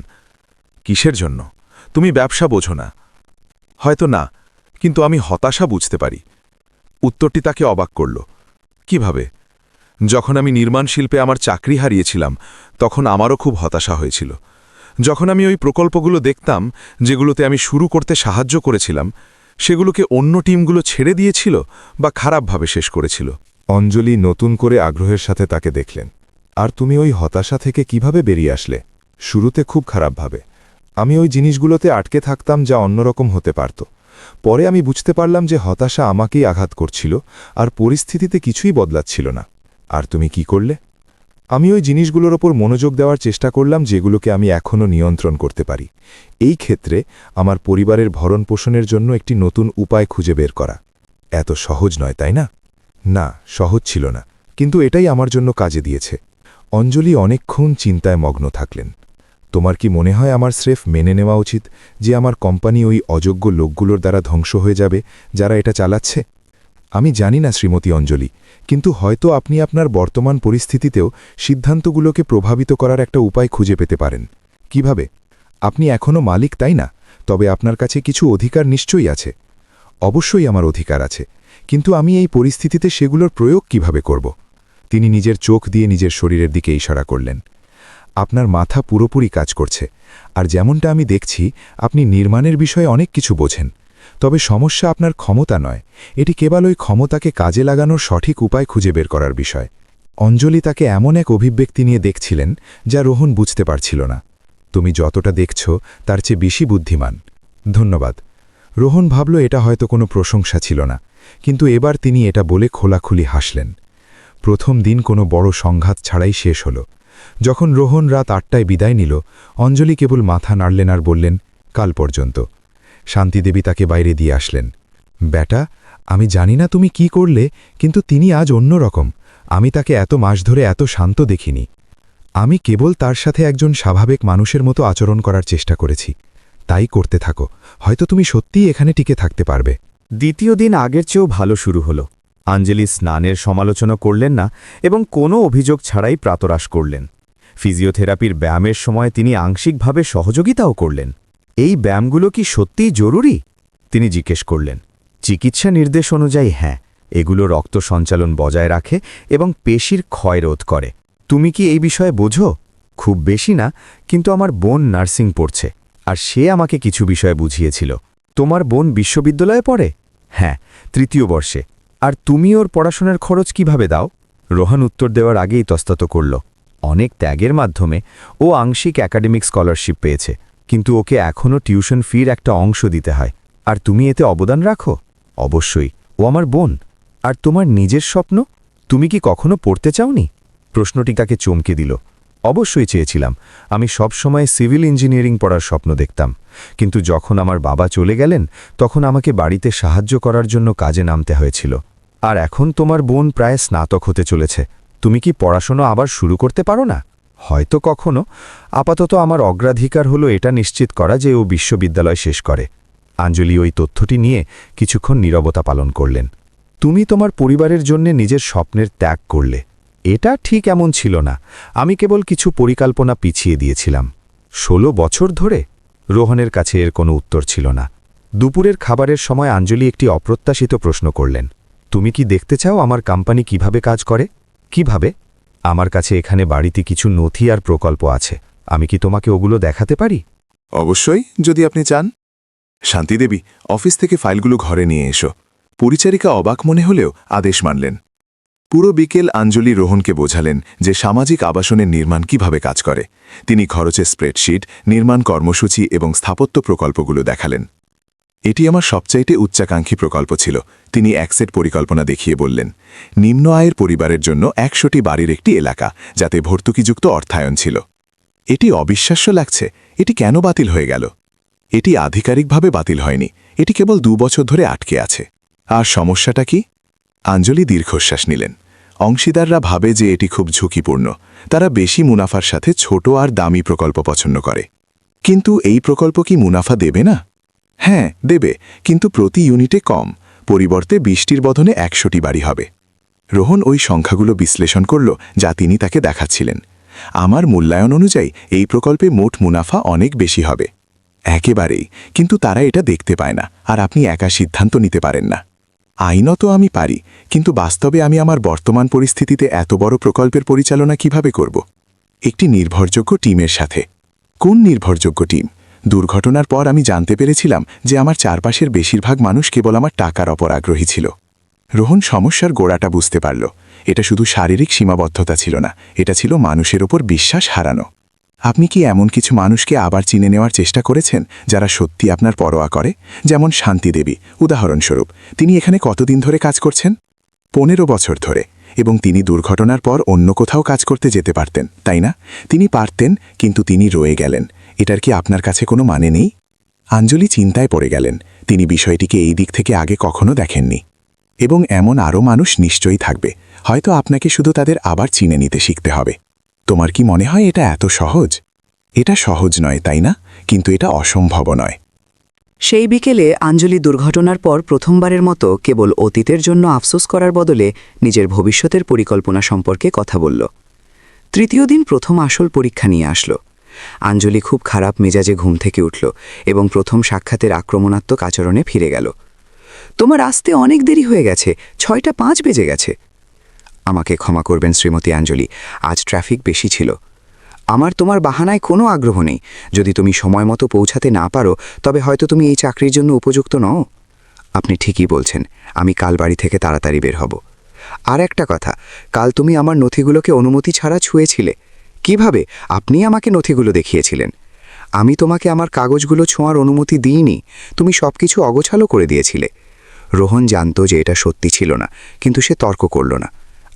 কিসের জন্য? তুমি ব্যবসা বোঝো না। হয়তো না, কিন্তু আমি হতাশা বুঝতে পারি। উত্তরটি তাকে অবাক করল। কিভাবে? যখন আমি নির্মাণ শিল্পে আমার চাকরি হারিয়েছিলাম, তখন আমারও খুব হতাশা হয়েছিল। যখন আমি ওই প্রকল্পগুলো দেখতাম যেগুলোতে আমি শুরু করতে সাহায্য করেছিলাম, সেগুলোকে অন্য টিমগুলো ছেড়ে দিয়েছিল বা খারাপভাবে শেষ করেছিল। অঞ্জলি নতুন করে আগ্রহের সাথে তাকে দেখলেন। আর তুমি ওই হতাশা থেকে কিভাবে বেরিয়ে আসলে? শুরুতে খুব খারাপভাবে। আমি ওই জিনিসগুলোতে আটকে থাকতাম যা অন্যরকম হতে পারত। পরে আমি বুঝতে পারলাম যে হতাশা আমাকেই আঘাত করছিল, আর পরিস্থিতিতে কিছুই বদলাচ্ছিল না। আর তুমি কি করলে? আমি ওই জিনিসগুলোর ওপর মনোযোগ দেওয়ার চেষ্টা করলাম যেগুলোকে আমি এখনও নিয়ন্ত্রণ করতে পারি। এই ক্ষেত্রে আমার পরিবারের ভরণ পোষণের জন্য একটি নতুন উপায় খুঁজে বের করা। এত সহজ নয়, তাই না? না, সহজ ছিল না, কিন্তু এটাই আমার জন্য কাজে দিয়েছে। অঞ্জলি অনেকক্ষণ চিন্তায় মগ্ন থাকলেন। তোমার কি মনে হয় আমার স্রেফ মেনে নেওয়া উচিত যে আমার কোম্পানি ওই অযোগ্য লোকগুলোর দ্বারা ধ্বংস হয়ে যাবে যারা এটা চালাচ্ছে? আমি জানি না শ্রীমতী অঞ্জলি, কিন্তু হয়তো আপনি আপনার বর্তমান পরিস্থিতিতেও সিদ্ধান্তগুলোকে প্রভাবিত করার একটা উপায় খুঁজে পেতে পারেন। কিভাবে? আপনি এখনও মালিক, তাই না? তবে আপনার কাছে কিছু অধিকার নিশ্চয়ই আছে। অবশ্যই আমার অধিকার আছে, কিন্তু আমি এই পরিস্থিতিতে সেগুলোর প্রয়োগ কিভাবে করব? তিনি নিজের চোখ দিয়ে নিজের শরীরের দিকে ইশারা করলেন। আপনার মাথা পুরোপুরি কাজ করছে, আর যেমনটা আমি দেখছি আপনি নির্মাণের বিষয়ে অনেক কিছু বোঝেন। তবে সমস্যা আপনার ক্ষমতা নয়, এটি কেবল ওই ক্ষমতাকে কাজে লাগানোর সঠিক উপায় খুঁজে বের করার বিষয়। অঞ্জলি তাকে এমন এক অভিব্যক্তি নিয়ে দেখছিলেন যা রোহন বুঝতে পারছিল না। তুমি যতটা দেখছ তার চেয়ে বেশি বুদ্ধিমান। ধন্যবাদ। রোহন ভাবল এটা হয়তো কোনো প্রশংসা ছিল না, কিন্তু এবার তিনি এটা বলে খোলাখুলি হাসলেন। প্রথম দিন কোনো বড় সংঘাত ছাড়াই শেষ হল। যখন রোহন রাত 8টায় বিদায় নিল, অঞ্জলি কেবল মাথা নাড়লেন আর বললেন, কাল পর্যন্ত। শান্তিদেবী তাকে বাইরে দিয়ে আসলেন। বেটা, আমি জানি না তুমি কি করলে, কিন্তু তিনি আজ অন্যরকম। আমি তাকে এত মাস ধরে এত শান্ত দেখিনি। আমি কেবল তার সাথে একজন স্বাভাবিক মানুষের মতো আচরণ করার চেষ্টা করেছি। তাই করতে থাকো, হয়তো তুমি সত্যিই এখানে টিকে থাকতে পারবে। দ্বিতীয় দিন আগের চেয়েও ভালো শুরু হলো। আঞ্জলি স্নানের সমালোচনা করলেন না এবং কোনো অভিযোগ ছাড়াই প্রাতরাশ করলেন। ফিজিওথেরাপির ব্যায়ামের সময় তিনি আংশিকভাবে সহযোগিতাও করলেন। এই ব্যায়ামগুলো কি সত্যিই জরুরি? তিনি জিজ্ঞেস করলেন। চিকিৎসা নির্দেশ অনুযায়ী হ্যাঁ, এগুলো রক্ত সঞ্চালন বজায় রাখে এবং পেশির ক্ষয় রোধ করে। তুমি কি এই বিষয়ে বোঝো? খুব বেশি না, কিন্তু আমার বোন নার্সিং পড়ছে, আর সে আমাকে কিছু বিষয়ে বুঝিয়েছিল। তোমার বোন বিশ্ববিদ্যালয়ে পড়ে? হ্যাঁ, 3য় বর্ষে। আর তুমি ওর পড়াশোনার খরচ কিভাবে দাও? রোহান উত্তর দেওয়ার আগেই তস্তত করল। অনেক ত্যাগের মাধ্যমে ও আংশিক একাডেমিক স্কলারশিপ পেয়েছে, কিন্তু ওকে এখনও টিউশন ফির একটা অংশ দিতে হয়। আর তুমি এতে অবদান রাখো? অবশ্যই, ও আমার বোন। আর তোমার নিজের স্বপ্ন? তুমি কি কখনো পড়তে চাওনি? প্রশ্নটি তাকে চমকে দিল। অবশ্যই চেয়েছিলাম। আমি সব সময় সিভিল ইঞ্জিনিয়ারিং পড়ার স্বপ্ন দেখতাম, কিন্তু যখন আমার বাবা চলে গেলেন তখন আমাকে বাড়িতে সাহায্য করার জন্য কাজে নামতে হয়েছিল। আর এখন তোমার বোন প্রায় স্নাতক হতে চলেছে। তুমি কি পড়াশোনা আবার শুরু করতে পারো না? হয়তো কখনো। আপাতত আমার অগ্রাধিকার হলো এটা নিশ্চিত করা যে ও বিশ্ববিদ্যালয় শেষ করে। আঞ্জলি ওই তথ্যটি নিয়ে কিছুক্ষণ নীরবতা পালন করলেন। তুমি তোমার পরিবারের জন্য নিজের স্বপ্নের ত্যাগ করলে। এটা ঠিক এমন ছিল না। আমি কেবল কিছু পরিকল্পনা পিছিয়ে দিয়েছিলাম। 16 বছর ধরে? রোহনের কাছে এর কোনো উত্তর ছিল না। দুপুরের খাবারের সময় আঞ্জলি একটি অপ্রত্যাশিত প্রশ্ন করলেন। তুমি কি দেখতে চাও আমার কোম্পানি কিভাবে কাজ করে? কিভাবে? আমার কাছে এখানে বাড়িতে কিছু নথি আর প্রকল্প আছে। আমি কি তোমাকে ওগুলো দেখাতে পারি? অবশ্যই, যদি আপনি চান। শান্তিদেবী, অফিস থেকে ফাইলগুলো ঘরে নিয়ে এসো। পরিচারিকা অবাক মনে হলেও আদেশ মানলেন। পুরো বিকেল আঞ্জলি রোহনকে বোঝালেন যে সামাজিক আবাসনের নির্মাণ কিভাবে কাজ করে। তিনি খরচের স্প্রেডশিট, নির্মাণ কর্মসূচি এবং স্থাপত্য প্রকল্পগুলো দেখালেন। এটি আমার সবচাইতে উচ্চাকাঙ্ক্ষী প্রকল্প ছিল, তিনি এক সেট পরিকল্পনা দেখিয়ে বললেন। নিম্ন আয়ের পরিবারের জন্য 100টি বাড়ির একটি এলাকা, যাতে ভর্তুকিযুক্ত অর্থায়ন ছিল। এটি অবিশ্বাস্য লাগছে। এটি কেন বাতিল হয়ে গেল? এটি আধিকারিকভাবে বাতিল হয়নি, এটি কেবল 2 বছর ধরে আটকে আছে। আর সমস্যাটা কি? আঞ্জলি দীর্ঘশ্বাস নিলেন। অংশীদাররা ভাবে যে এটি খুব ঝুঁকিপূর্ণ। তারা বেশি মুনাফার সাথে ছোট আর দামি প্রকল্প পছন্দ করে। কিন্তু এই প্রকল্প কি মুনাফা দেবে না? হ্যাঁ, দেবে, কিন্তু প্রতি ইউনিটে কম। পরিবর্তে 20টির বদলে 100টি বাড়ি হবে। রোহন ওই সংখ্যাগুলো বিশ্লেষণ করল যা তিনি তাকে দেখাচ্ছিলেন। আমার মূল্যায়ন অনুযায়ী এই প্রকল্পে মোট মুনাফা অনেক বেশি হবে। একেবারেই, কিন্তু তারা এটা দেখতে পায় না, আর আপনি একা সিদ্ধান্ত নিতে পারেন না। আইনত আমি পারি, কিন্তু বাস্তবে আমি আমার বর্তমান পরিস্থিতিতে এত বড় প্রকল্পের পরিচালনা কিভাবে করব? একটি নির্ভরযোগ্য টিমের সাথে। কোন নির্ভরযোগ্য টিম? দুর্ঘটনার পর আমি জানতে পেরেছিলাম যে আমার চারপাশের বেশিরভাগ মানুষ কেবল আমার টাকার অপর আগ্রহী ছিল। রোহন সমস্যার গোড়াটা বুঝতে পারল। এটা শুধু শারীরিক সীমাবদ্ধতা ছিল না, এটা ছিল মানুষের ওপর বিশ্বাস হারানো। আপনি কি এমন কিছু মানুষকে আবার চিনে নেওয়ার চেষ্টা করেছেন যারা সত্যি আপনার পরোয়া করে? যেমন শান্তিদেবী, উদাহরণস্বরূপ। তিনি এখানে কতদিন ধরে কাজ করছেন? 15 বছর ধরে। এবং তিনি দুর্ঘটনার পর অন্য কোথাও কাজ করতে যেতে পারতেন, তাই না? তিনি পারতেন, কিন্তু তিনি রয়ে গেলেন। এটার কি আপনার কাছে কোনো মানে নেই? আঞ্জলি চিন্তায় পড়ে গেলেন। তিনি বিষয়টিকে এই দিক থেকে আগে কখনো দেখেননি। এবং এমন আরও মানুষ নিশ্চয়ই থাকবে। হয়তো আপনাকে শুধু তাদের আবার চিনে নিতে শিখতে হবে। তোমার কি মনে হয় এটা এত সহজ? এটা সহজ নয়, তাই না? কিন্তু এটা অসম্ভব নয়। সেই বিকেলে আঞ্জলি দুর্ঘটনার পর প্রথমবারের মতো কেবল অতীতের জন্য আফসোস করার বদলে নিজের ভবিষ্যতের পরিকল্পনা সম্পর্কে কথা বলল। 3য় দিন প্রথম আসল পরীক্ষা নিয়ে আসলো। আঞ্জলি খুব খারাপ মেজাজে ঘুম থেকে উঠল এবং প্রথম সাক্ষাতের আক্রমণাত্মক আচরণে ফিরে গেল। তোমার আসতে অনেক দেরি হয়ে গেছে, 6:05 বেজে গেছে। আমাকে ক্ষমা করবেন শ্রীমতী আঞ্জলি, আজ ট্রাফিক বেশি ছিল। আমার তোমার বাহানায় কোনো আগ্রহ নেই। যদি তুমি সময় মতো পৌঁছাতে না পারো, তবে হয়তো তুমি এই চাকরির জন্য উপযুক্ত নও। আপনি ঠিকই বলছেন, আমি কাল বাড়ি থেকে তাড়াতাড়ি বের হব। আর একটা কথা, কাল তুমি আমার নথিগুলোকে অনুমতি ছাড়া ছুঁয়েছিলে। কিভাবে? আপনি আমাকে নথিগুলো দেখিয়েছিলেন। আমি তোমাকে আমার কাগজগুলো ছোঁয়ার অনুমতি দিইনি। তুমি সবকিছু অগোছালো করে দিয়েছিলে। রোহন জানত যে এটা সত্যি ছিল না, কিন্তু সে তর্ক করল না।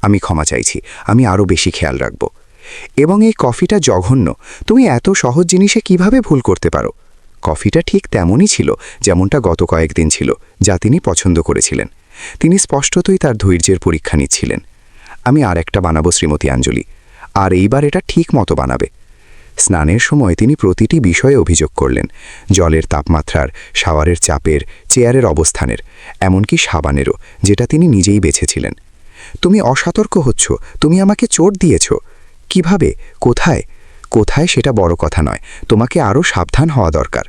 আমি ক্ষমা চাইছি, আমি আরও বেশি খেয়াল রাখব। এবং এই কফিটা জঘন্য। তুমি এত সহজ জিনিসে কিভাবে ভুল করতে পারো? কফিটা ঠিক তেমনই ছিল যেমনটা গত কয়েকদিন ছিল, যা তিনি পছন্দ করেছিলেন। তিনি স্পষ্টতই তার ধৈর্যের পরীক্ষা নিচ্ছিলেন। আমি আর একটা বানাবো শ্রীমতী আঞ্জলি, আর এইবার এটা ঠিক মতো বানাবে। স্নানের সময় তিনি প্রতিটি বিষয়ে অভিযোগ করলেন, জলের তাপমাত্রার, শাওয়ারের চাপের, চেয়ারের অবস্থানের, এমনকি সাবানেরও, যেটা তিনি নিজেই বেছেছিলেন। তুমি অসতর্ক হচ্ছ, তুমি আমাকে চোট দিয়েছ। কিভাবে, কোথায় কোথায় সেটা বড় কথা নয়, তোমাকে আরও সাবধান হওয়া দরকার।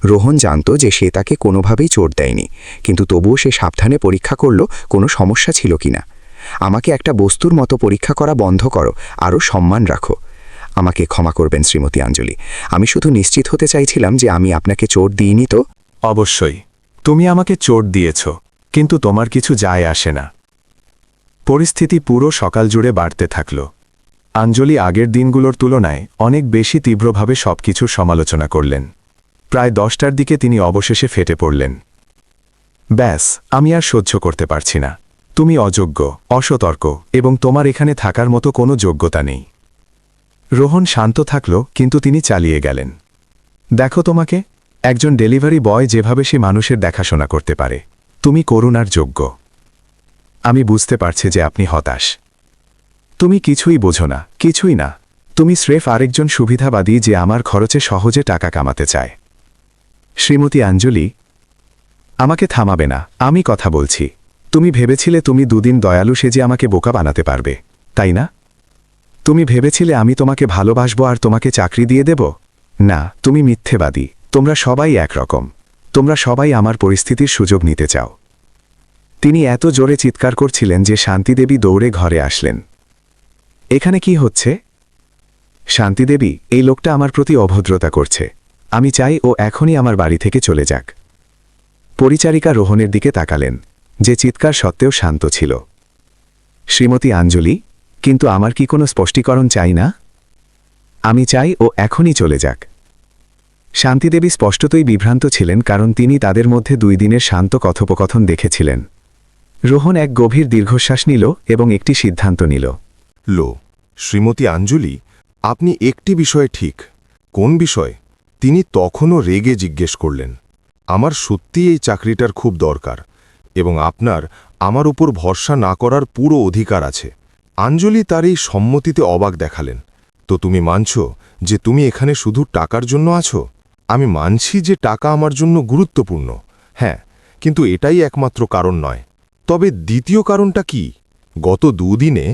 রোহন জানত যে সে তাকে কোনোভাবেই চোট দেয়নি, কিন্তু তবুও সে সাবধানে পরীক্ষা করল কোনো সমস্যা ছিল কিনা। আমাকে একটা বস্তুর মতো পরীক্ষা করা বন্ধ করো, আরও সম্মান রাখো। আমাকে ক্ষমা করবেন শ্রীমতী আঞ্জলি, আমি শুধু নিশ্চিত হতে চাইছিলাম যে আমি আপনাকে চোট দিইনি তো। অবশ্যই তুমি আমাকে চোট দিয়েছ, কিন্তু তোমার কিছু যায় আসে না। পরিস্থিতি পুরো সকাল জুড়ে বাড়তে থাকল। আঞ্জলি আগের দিনগুলোর তুলনায় অনেক বেশি তীব্রভাবে সবকিছুর সমালোচনা করলেন। প্রায় 10টার দিকে তিনি অবশেষে ফেটে পড়লেন। ব্যাস, আমি আর সহ্য করতে পারছি না। তুমি অযোগ্য, অসতর্ক এবং তোমার এখানে থাকার মতো কোনো যোগ্যতা নেই। রোহন শান্ত থাকল, কিন্তু তিনি চালিয়ে গেলেন। দেখো তোমাকে, একজন ডেলিভারি বয় যেভাবে সে মানুষের দেখাশোনা করতে পারে, তুমি করুণার যোগ্য। আমি বুঝতে পারছি যে আপনি হতাশ। তুমি কিছুই বোঝো না, কিছুই না। তুমি স্রেফ আরেকজন সুবিধাবাদী যে আমার খরচে সহজে টাকা কামাতে চায়। শ্রীমতী আঞ্জলি, আমাকে থামাবে না, আমি কথা বলছি। তুমি ভেবেছিলে তুমি দুদিন দয়ালু সেজে আমাকে বোকা বানাতে পারবে, তাই না? তুমি ভেবেছিলে আমি তোমাকে ভালোবাসবো আর তোমাকে চাকরি দিয়ে দেব? না, তুমি মিথ্যেবাদী। তোমরা সবাই একরকম। তোমরা সবাই আমার পরিস্থিতির সুযোগ নিতে চাও। তিনি এত জোরে চিৎকার করছিলেন যে শান্তিদেবী দৌড়ে ঘরে আসলেন। এখানে কি হচ্ছে? শান্তিদেবী, এই লোকটা আমার প্রতি অভদ্রতা করছে। আমি চাই ও এখনই আমার বাড়ি থেকে চলে যাক। পরিচারিকা রোহনের দিকে তাকালেন, যে চিৎকার সত্ত্বেও শান্ত ছিল। শ্রীমতী আঞ্জলি, কিন্তু আমার কি কোনো স্পষ্টীকরণ চাই না? আমি চাই ও এখনই চলে যাক। শান্তিদেবী স্পষ্টতই বিভ্রান্ত ছিলেন, কারণ তিনি তাদের মধ্যে 2 দিনের শান্ত কথোপকথন দেখেছিলেন। রোহন এক গভীর দীর্ঘশ্বাস নিল এবং একটি সিদ্ধান্ত নিল। শ্রীমতী আঞ্জলি, আপনি একটি বিষয়ে ঠিক। কোন বিষয়? তিনি তখনও রেগে জিজ্ঞেস করলেন। আমার সত্যিই এই চাকরিটার খুব দরকার, এবং আপনার আমার উপর ভরসা না করার পুরো অধিকার আছে। আঞ্জলি তার এই সম্মতিতে অবাক দেখালেন। তো তুমি মানছ যে তুমি এখানে শুধু টাকার জন্য আছো? আমি মানছি যে টাকা আমার জন্য গুরুত্বপূর্ণ, হ্যাঁ, কিন্তু এটাই একমাত্র কারণ নয়। তবে দ্বিতীয় কারণটা কি? গত 2 দিনে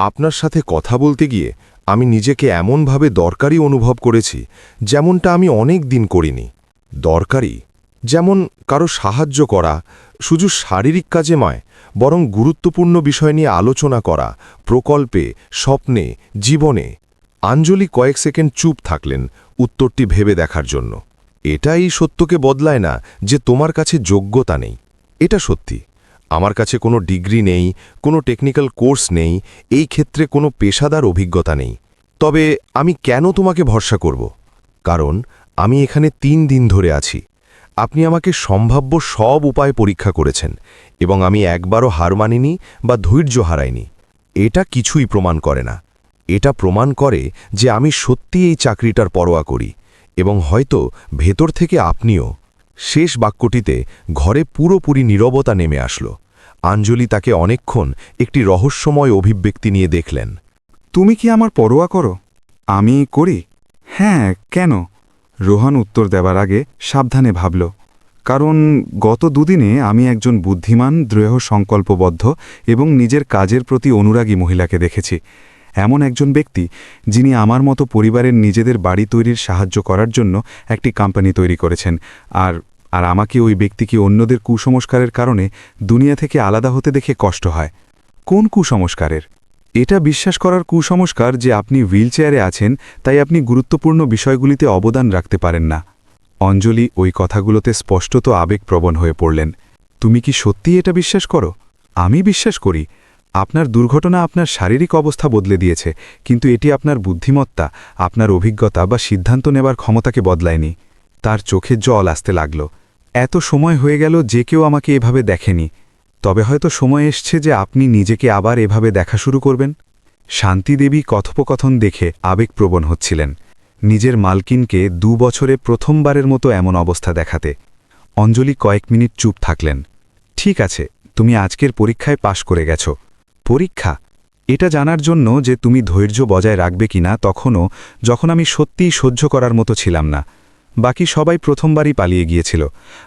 আপনার সাথে কথা বলতে গিয়ে আমি নিজেকে এমনভাবে দরকারি অনুভব করেছি, যেমনটা আমি অনেক দিন করিনি। দরকারি, যেমন কারো সাহায্য করা, শুধু শারীরিক কাজে নয়, বরং গুরুত্বপূর্ণ বিষয় নিয়ে আলোচনা করা, প্রকল্পে, স্বপ্নে, জীবনে। আঞ্জলি কয়েক সেকেন্ড চুপ থাকলেন, উত্তরটি ভেবে দেখার জন্য। এটা এই সত্যকে বদলায় না যে তোমার কাছে যোগ্যতা নেই। এটা সত্যি। আমার কাছে কোনো ডিগ্রি নেই, কোনো টেকনিক্যাল কোর্স নেই, এই ক্ষেত্রে কোনো পেশাদার অভিজ্ঞতা নেই। তবে আমি কেন তোমাকে ভরসা করব? কারণ আমি এখানে 3 দিন ধরে আছি। আপনি আমাকে সম্ভাব্য সব উপায় পরীক্ষা করেছেন, এবং আমি একবারও হার মানিনি বা ধৈর্য হারাইনি। এটা কিছুই প্রমাণ করে না। এটা প্রমাণ করে যে আমি সত্যি এই চাকরিটার পরোয়া করি, এবং হয়তো ভেতর থেকে আপনিও। শেষ বাক্যটিতে ঘরে পুরোপুরি নীরবতা নেমে আসলো। আঞ্জলি তাকে অনেকক্ষণ একটি রহস্যময় অভিব্যক্তি নিয়ে দেখলেন। তুমি কি আমার পরোয়া করো? আমি করি। হ্যাঁ, কেন? রোহন উত্তর দেবার আগে সাবধানে ভাবল। কারণ গত 2 দিনে আমি একজন বুদ্ধিমান, দৃঢ় সংকল্পবদ্ধ এবং নিজের কাজের প্রতি অনুরাগী মহিলাকে দেখেছি। এমন একজন ব্যক্তি যিনি আমার মতো পরিবারের নিজেদের বাড়ি তৈরির সাহায্য করার জন্য একটি কোম্পানি তৈরি করেছেন, আর আমাকে ওই ব্যক্তিকে অন্যদের কুসংস্কারের কারণে দুনিয়া থেকে আলাদা হতে দেখে কষ্ট হয়। কোন কুসংস্কারের? এটা বিশ্বাস করার কুসংস্কার যে আপনি হুইলচেয়ারে আছেন, তাই আপনি গুরুত্বপূর্ণ বিষয়গুলিতে অবদান রাখতে পারেন না। অঞ্জলি ওই কথাগুলোতে স্পষ্টত আবেগপ্রবণ হয়ে পড়লেন। তুমি কি সত্যি এটা বিশ্বাস করো? আমি বিশ্বাস করি। আপনার দুর্ঘটনা আপনার শারীরিক অবস্থা বদলে দিয়েছে, কিন্তু এটি আপনার বুদ্ধিমত্তা, আপনার অভিজ্ঞতা বা সিদ্ধান্ত নেবার ক্ষমতাকে বদলায়নি। তার চোখে জল আসতে লাগল। এত সময় হয়ে গেল যে কেউ আমাকে এভাবে দেখেনি। তবে হয়তো সময় এসছে যে আপনি নিজেকে আবার এভাবে দেখা শুরু করবেন। শান্তিদেবী কথোপকথন দেখে আবেগপ্রবণ হচ্ছিলেন, নিজের মালকিনকে 2 বছরে প্রথমবারের মতো এমন অবস্থা দেখাতে। অঞ্জলি কয়েক মিনিট চুপ থাকলেন। ঠিক আছে, তুমি আজকের পরীক্ষায় পাশ করে গেছ। পরীক্ষা, এটা জানার জন্য যে তুমি ধৈর্য বজায় রাখবে কিনা তখনও, যখন আমি সত্যিই সহ্য করার মতো ছিলাম না। বাকি সবাই প্রথমবারই পালিয়ে গিয়েছিল,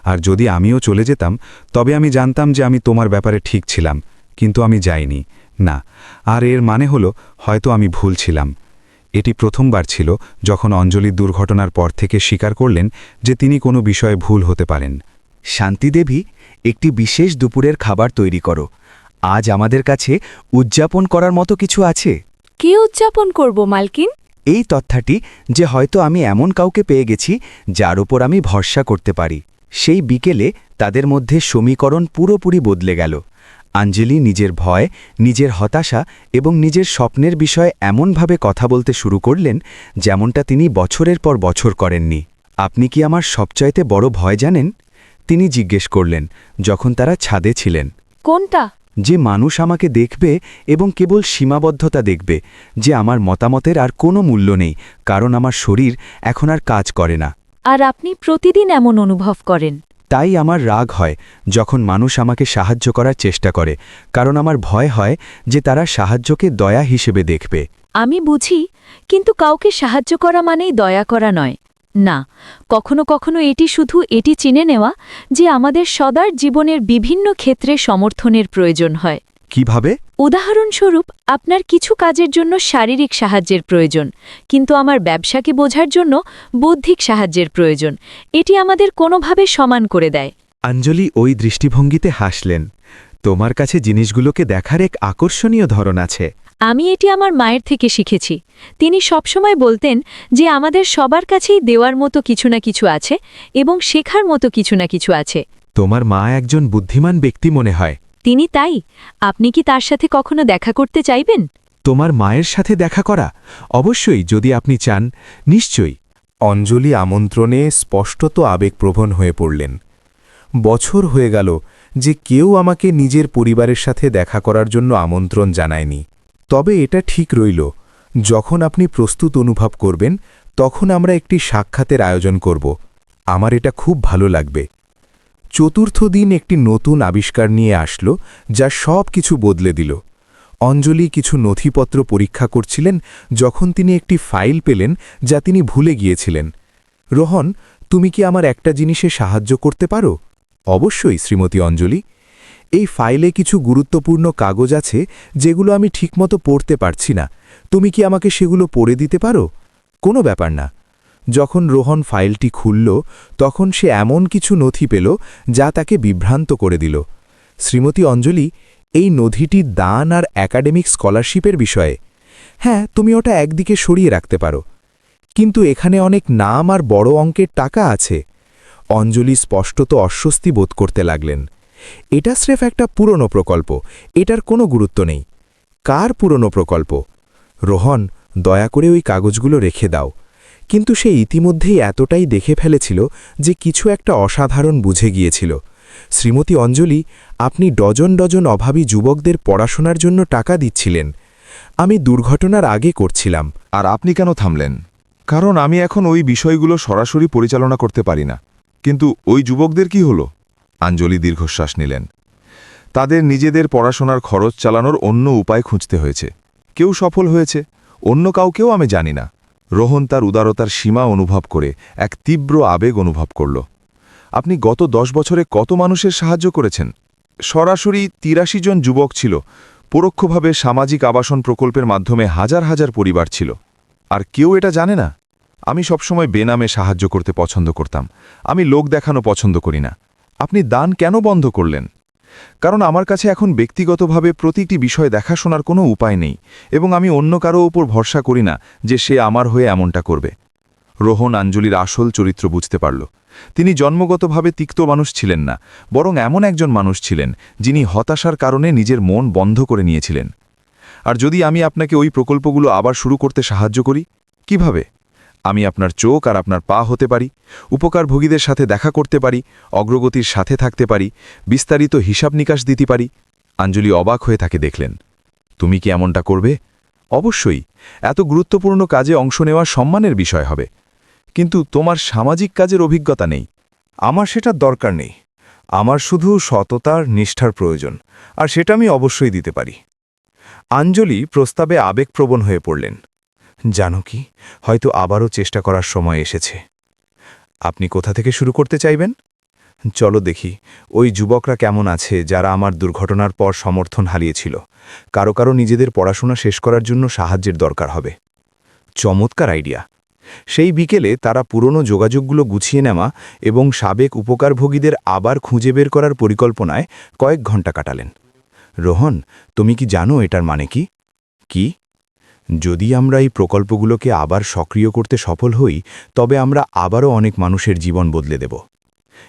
আর যদি আমিও চলে যেতাম তবে আমি জানতাম যে আমি তোমার ব্যাপারে ঠিক ছিলাম, কিন্তু আমি যাইনি। না, আর এর মানে হলো হয়তো আমি ভুল ছিলাম। এটি প্রথমবার ছিল যখন অঞ্জলি দুর্ঘটনার পর থেকে স্বীকার করলেন যে তিনি কোনো বিষয়ে ভুল হতে পারেন। শান্তিদেবী, একটি বিশেষ দুপুরের খাবার তৈরি করো। আজ আমাদের কাছে উদযাপন করার মতো কিছু আছে। কি উদযাপন করব মালকিন? এই তথ্যটি যে হয়তো আমি এমন কাউকে পেয়ে গেছি যার উপর আমি ভরসা করতে পারি। সেই বিকেলে তাদের মধ্যে সমীকরণ পুরোপুরি বদলে গেল। আঞ্জলি নিজের ভয়, নিজের হতাশা এবং নিজের স্বপ্নের বিষয়ে এমনভাবে কথা বলতে শুরু করলেন যেমনটা তিনি বছরের পর বছর করেননি। আপনি কি আমার সবচাইতে বড় ভয় জানেন? তিনি জিজ্ঞেস করলেন যখন তারা ছাদে ছিলেন। কোনটা? যে মানুষ আমাকে দেখবে এবং কেবল সীমাবদ্ধতা দেখবে, যে আমার মতামতের আর কোনো মূল্য নেই কারণ আমার শরীর এখন আর কাজ করে না। আর আপনি প্রতিদিন এমন অনুভব করেন? তাই আমার রাগ হয় যখন মানুষ আমাকে সাহায্য করার চেষ্টা করে, কারণ আমার ভয় হয় যে তারা সাহায্যকে দয়া হিসেবে দেখবে। আমি বুঝি, কিন্তু কাউকে সাহায্য করা মানেই দয়া করা নয়। না, কখনো কখনো এটি শুধু এটি চিনে নেওয়া যে আমাদের সদার জীবনের বিভিন্ন ক্ষেত্রে সমর্থনের প্রয়োজন হয়। কিভাবে? উদাহরণস্বরূপ, আপনার কিছু কাজের জন্য শারীরিক সাহায্যের প্রয়োজন, কিন্তু আমার ব্যবসাকে বোঝার জন্য বৌদ্ধিক সাহায্যের প্রয়োজন। এটি আমাদের কোনোভাবে সমান করে দেয়। আঞ্জলি ওই দৃষ্টিভঙ্গিতে হাসলেন। তোমার কাছে জিনিসগুলোকে দেখার এক আকর্ষণীয় ধরন আছে। আমি এটি আমার মায়ের থেকে শিখেছি। তিনি সবসময় বলতেন যে আমাদের সবার কাছেই দেওয়ার মতো কিছু না কিছু আছে এবং শেখার মতো কিছু না কিছু আছে। তোমার মা একজন বুদ্ধিমান ব্যক্তি মনে হয়। তিনি তাই। আপনি কি তার সাথে কখনো দেখা করতে চাইবেন? তোমার মায়ের সাথে দেখা করা? অবশ্যই, যদি আপনি চান। নিশ্চয়ই। অঞ্জলি আমন্ত্রণে স্পষ্টত আবেগপ্রবণ হয়ে পড়লেন। বছর হয়ে গেল যে কেউ আমাকে নিজের পরিবারের সাথে দেখা করার জন্য আমন্ত্রণ জানায়নি। তবে এটা ঠিক রইল, যখন আপনি প্রস্তুত অনুভব করবেন তখন আমরা একটি সাক্ষাতের আয়োজন করব। আমার এটা খুব ভালো লাগবে। চতুর্থ দিন একটি নতুন আবিষ্কার নিয়ে আসলো যা সব কিছু বদলে দিল। অঞ্জলি কিছু নথিপত্র পরীক্ষা করছিলেন যখন তিনি একটি ফাইল পেলেন যা তিনি ভুলে গিয়েছিলেন। রোহন, তুমি কি আমার একটা জিনিসে সাহায্য করতে পারো? অবশ্যই শ্রীমতী অঞ্জলি। এই ফাইলে কিছু গুরুত্বপূর্ণ কাগজ আছে যেগুলো আমি ঠিকমতো পড়তে পারছি না। তুমি কি আমাকে সেগুলো পড়ে দিতে পারো? কোনো ব্যাপার না। যখন রোহন ফাইলটি খুলল তখন সে এমন কিছু নথি পেল যা তাকে বিভ্রান্ত করে দিল। শ্রীমতী অঞ্জলি, এই নথিটি দান আর একাডেমিক স্কলারশিপের বিষয়ে। হ্যাঁ, তুমি ওটা একদিকে সরিয়ে রাখতে পারো, কিন্তু এখানে অনেক নাম আর বড় অঙ্কের টাকা আছে। অঞ্জলি স্পষ্টত অস্বস্তি বোধ করতে লাগলেন। এটা স্রেফ একটা পুরনো প্রকল্প, এটার কোনো গুরুত্ব নেই। কার পুরনো প্রকল্প? রোহন, দয়া করে ওই কাগজগুলো রেখে দাও। কিন্তু সে ইতিমধ্যেই এতটাই দেখে ফেলেছিল যে কিছু একটা অসাধারণ বুঝে গিয়েছিল। শ্রীমতী অঞ্জলি, আপনি ডজন ডজন অভাবী যুবকদের পড়াশোনার জন্য টাকা দিচ্ছিলেন। আমি দুর্ঘটনার আগে করছিলাম। আর আপনি কেন থামলেন? কারণ আমি এখন ওই বিষয়গুলো সরাসরি পরিচালনা করতে পারি না। কিন্তু ওই যুবকদের কি হলো? আঞ্জলি দীর্ঘশ্বাস নিলেন। তাদের নিজেদের পড়াশোনার খরচ চালানোর অন্য উপায় খুঁজতে হয়েছে। কেউ সফল হয়েছে, অন্য কাউকেও আমি জানি না। রোহন তার উদারতার সীমা অনুভব করে এক তীব্র আবেগ অনুভব করল। আপনি গত 10 বছরে কত মানুষের সাহায্য করেছেন? সরাসরি 83 জন যুবক ছিল। পরোক্ষভাবে সামাজিক আবাসন প্রকল্পের মাধ্যমে হাজার হাজার পরিবার ছিল। আর কেউ এটা জানে না। আমি সবসময় বেনামে সাহায্য করতে পছন্দ করতাম। আমি লোক দেখানো পছন্দ করি না। আপনি দান কেন বন্ধ করলেন? কারণ আমার কাছে এখন ব্যক্তিগতভাবে প্রতিটি বিষয় দেখাশোনার কোনো উপায় নেই এবং আমি অন্য কারো উপর ভরসা করি না যে সে আমার হয়ে এমনটা করবে। রোহন আঞ্জলির আসল চরিত্র বুঝতে পারল। তিনি জন্মগতভাবে তিক্ত মানুষ ছিলেন না, বরং এমন একজন মানুষ ছিলেন যিনি হতাশার কারণে নিজের মন বন্ধ করে নিয়েছিলেন। আর যদি আমি আপনাকে ওই প্রকল্পগুলো আবার শুরু করতে সাহায্য করি, কিভাবে? আমি আপনার চোখ আর আপনার পা হতে পারি, উপকারভোগীদের সাথে দেখা করতে পারি, অগ্রগতির সাথে থাকতে পারি, বিস্তারিত হিসাব নিকাশ দিতে পারি। আঞ্জলি অবাক হয়ে তাকে দেখলেন। তুমি কি এমনটা করবে? অবশ্যই। এত গুরুত্বপূর্ণ কাজে অংশ নেওয়া সম্মানের বিষয় হবে। কিন্তু তোমার সামাজিক কাজের অভিজ্ঞতা নেই। আমার সেটার দরকার নেই। আমার শুধু সততার নিষ্ঠার প্রয়োজন, আর সেটা আমি অবশ্যই দিতে পারি। আঞ্জলি প্রস্তাবে আবেগপ্রবণ হয়ে পড়লেন। জানো কি, হয়তো আবারও চেষ্টা করার সময় এসেছে। আপনি কোথা থেকে শুরু করতে চাইবেন? চলো দেখি ওই যুবকরা কেমন আছে যারা আমার দুর্ঘটনার পর সমর্থন হারিয়েছিল। কারো কারো নিজেদের পড়াশোনা শেষ করার জন্য সাহায্যের দরকার হবে। চমৎকার আইডিয়া। সেই বিকেলে তারা পুরনো যোগাযোগগুলো গুছিয়ে নেওয়া এবং সাবেক উপকারভোগীদের আবার খুঁজে বের করার পরিকল্পনায় কয়েক ঘন্টা কাটালেন। রোহন, তুমি কি জানো এটার মানে কি? কি? যদি আমরা এই প্রকল্পগুলোকে আবার সক্রিয় করতে সফল হই, তবে আমরা আবারও অনেক মানুষের জীবন বদলে দেব।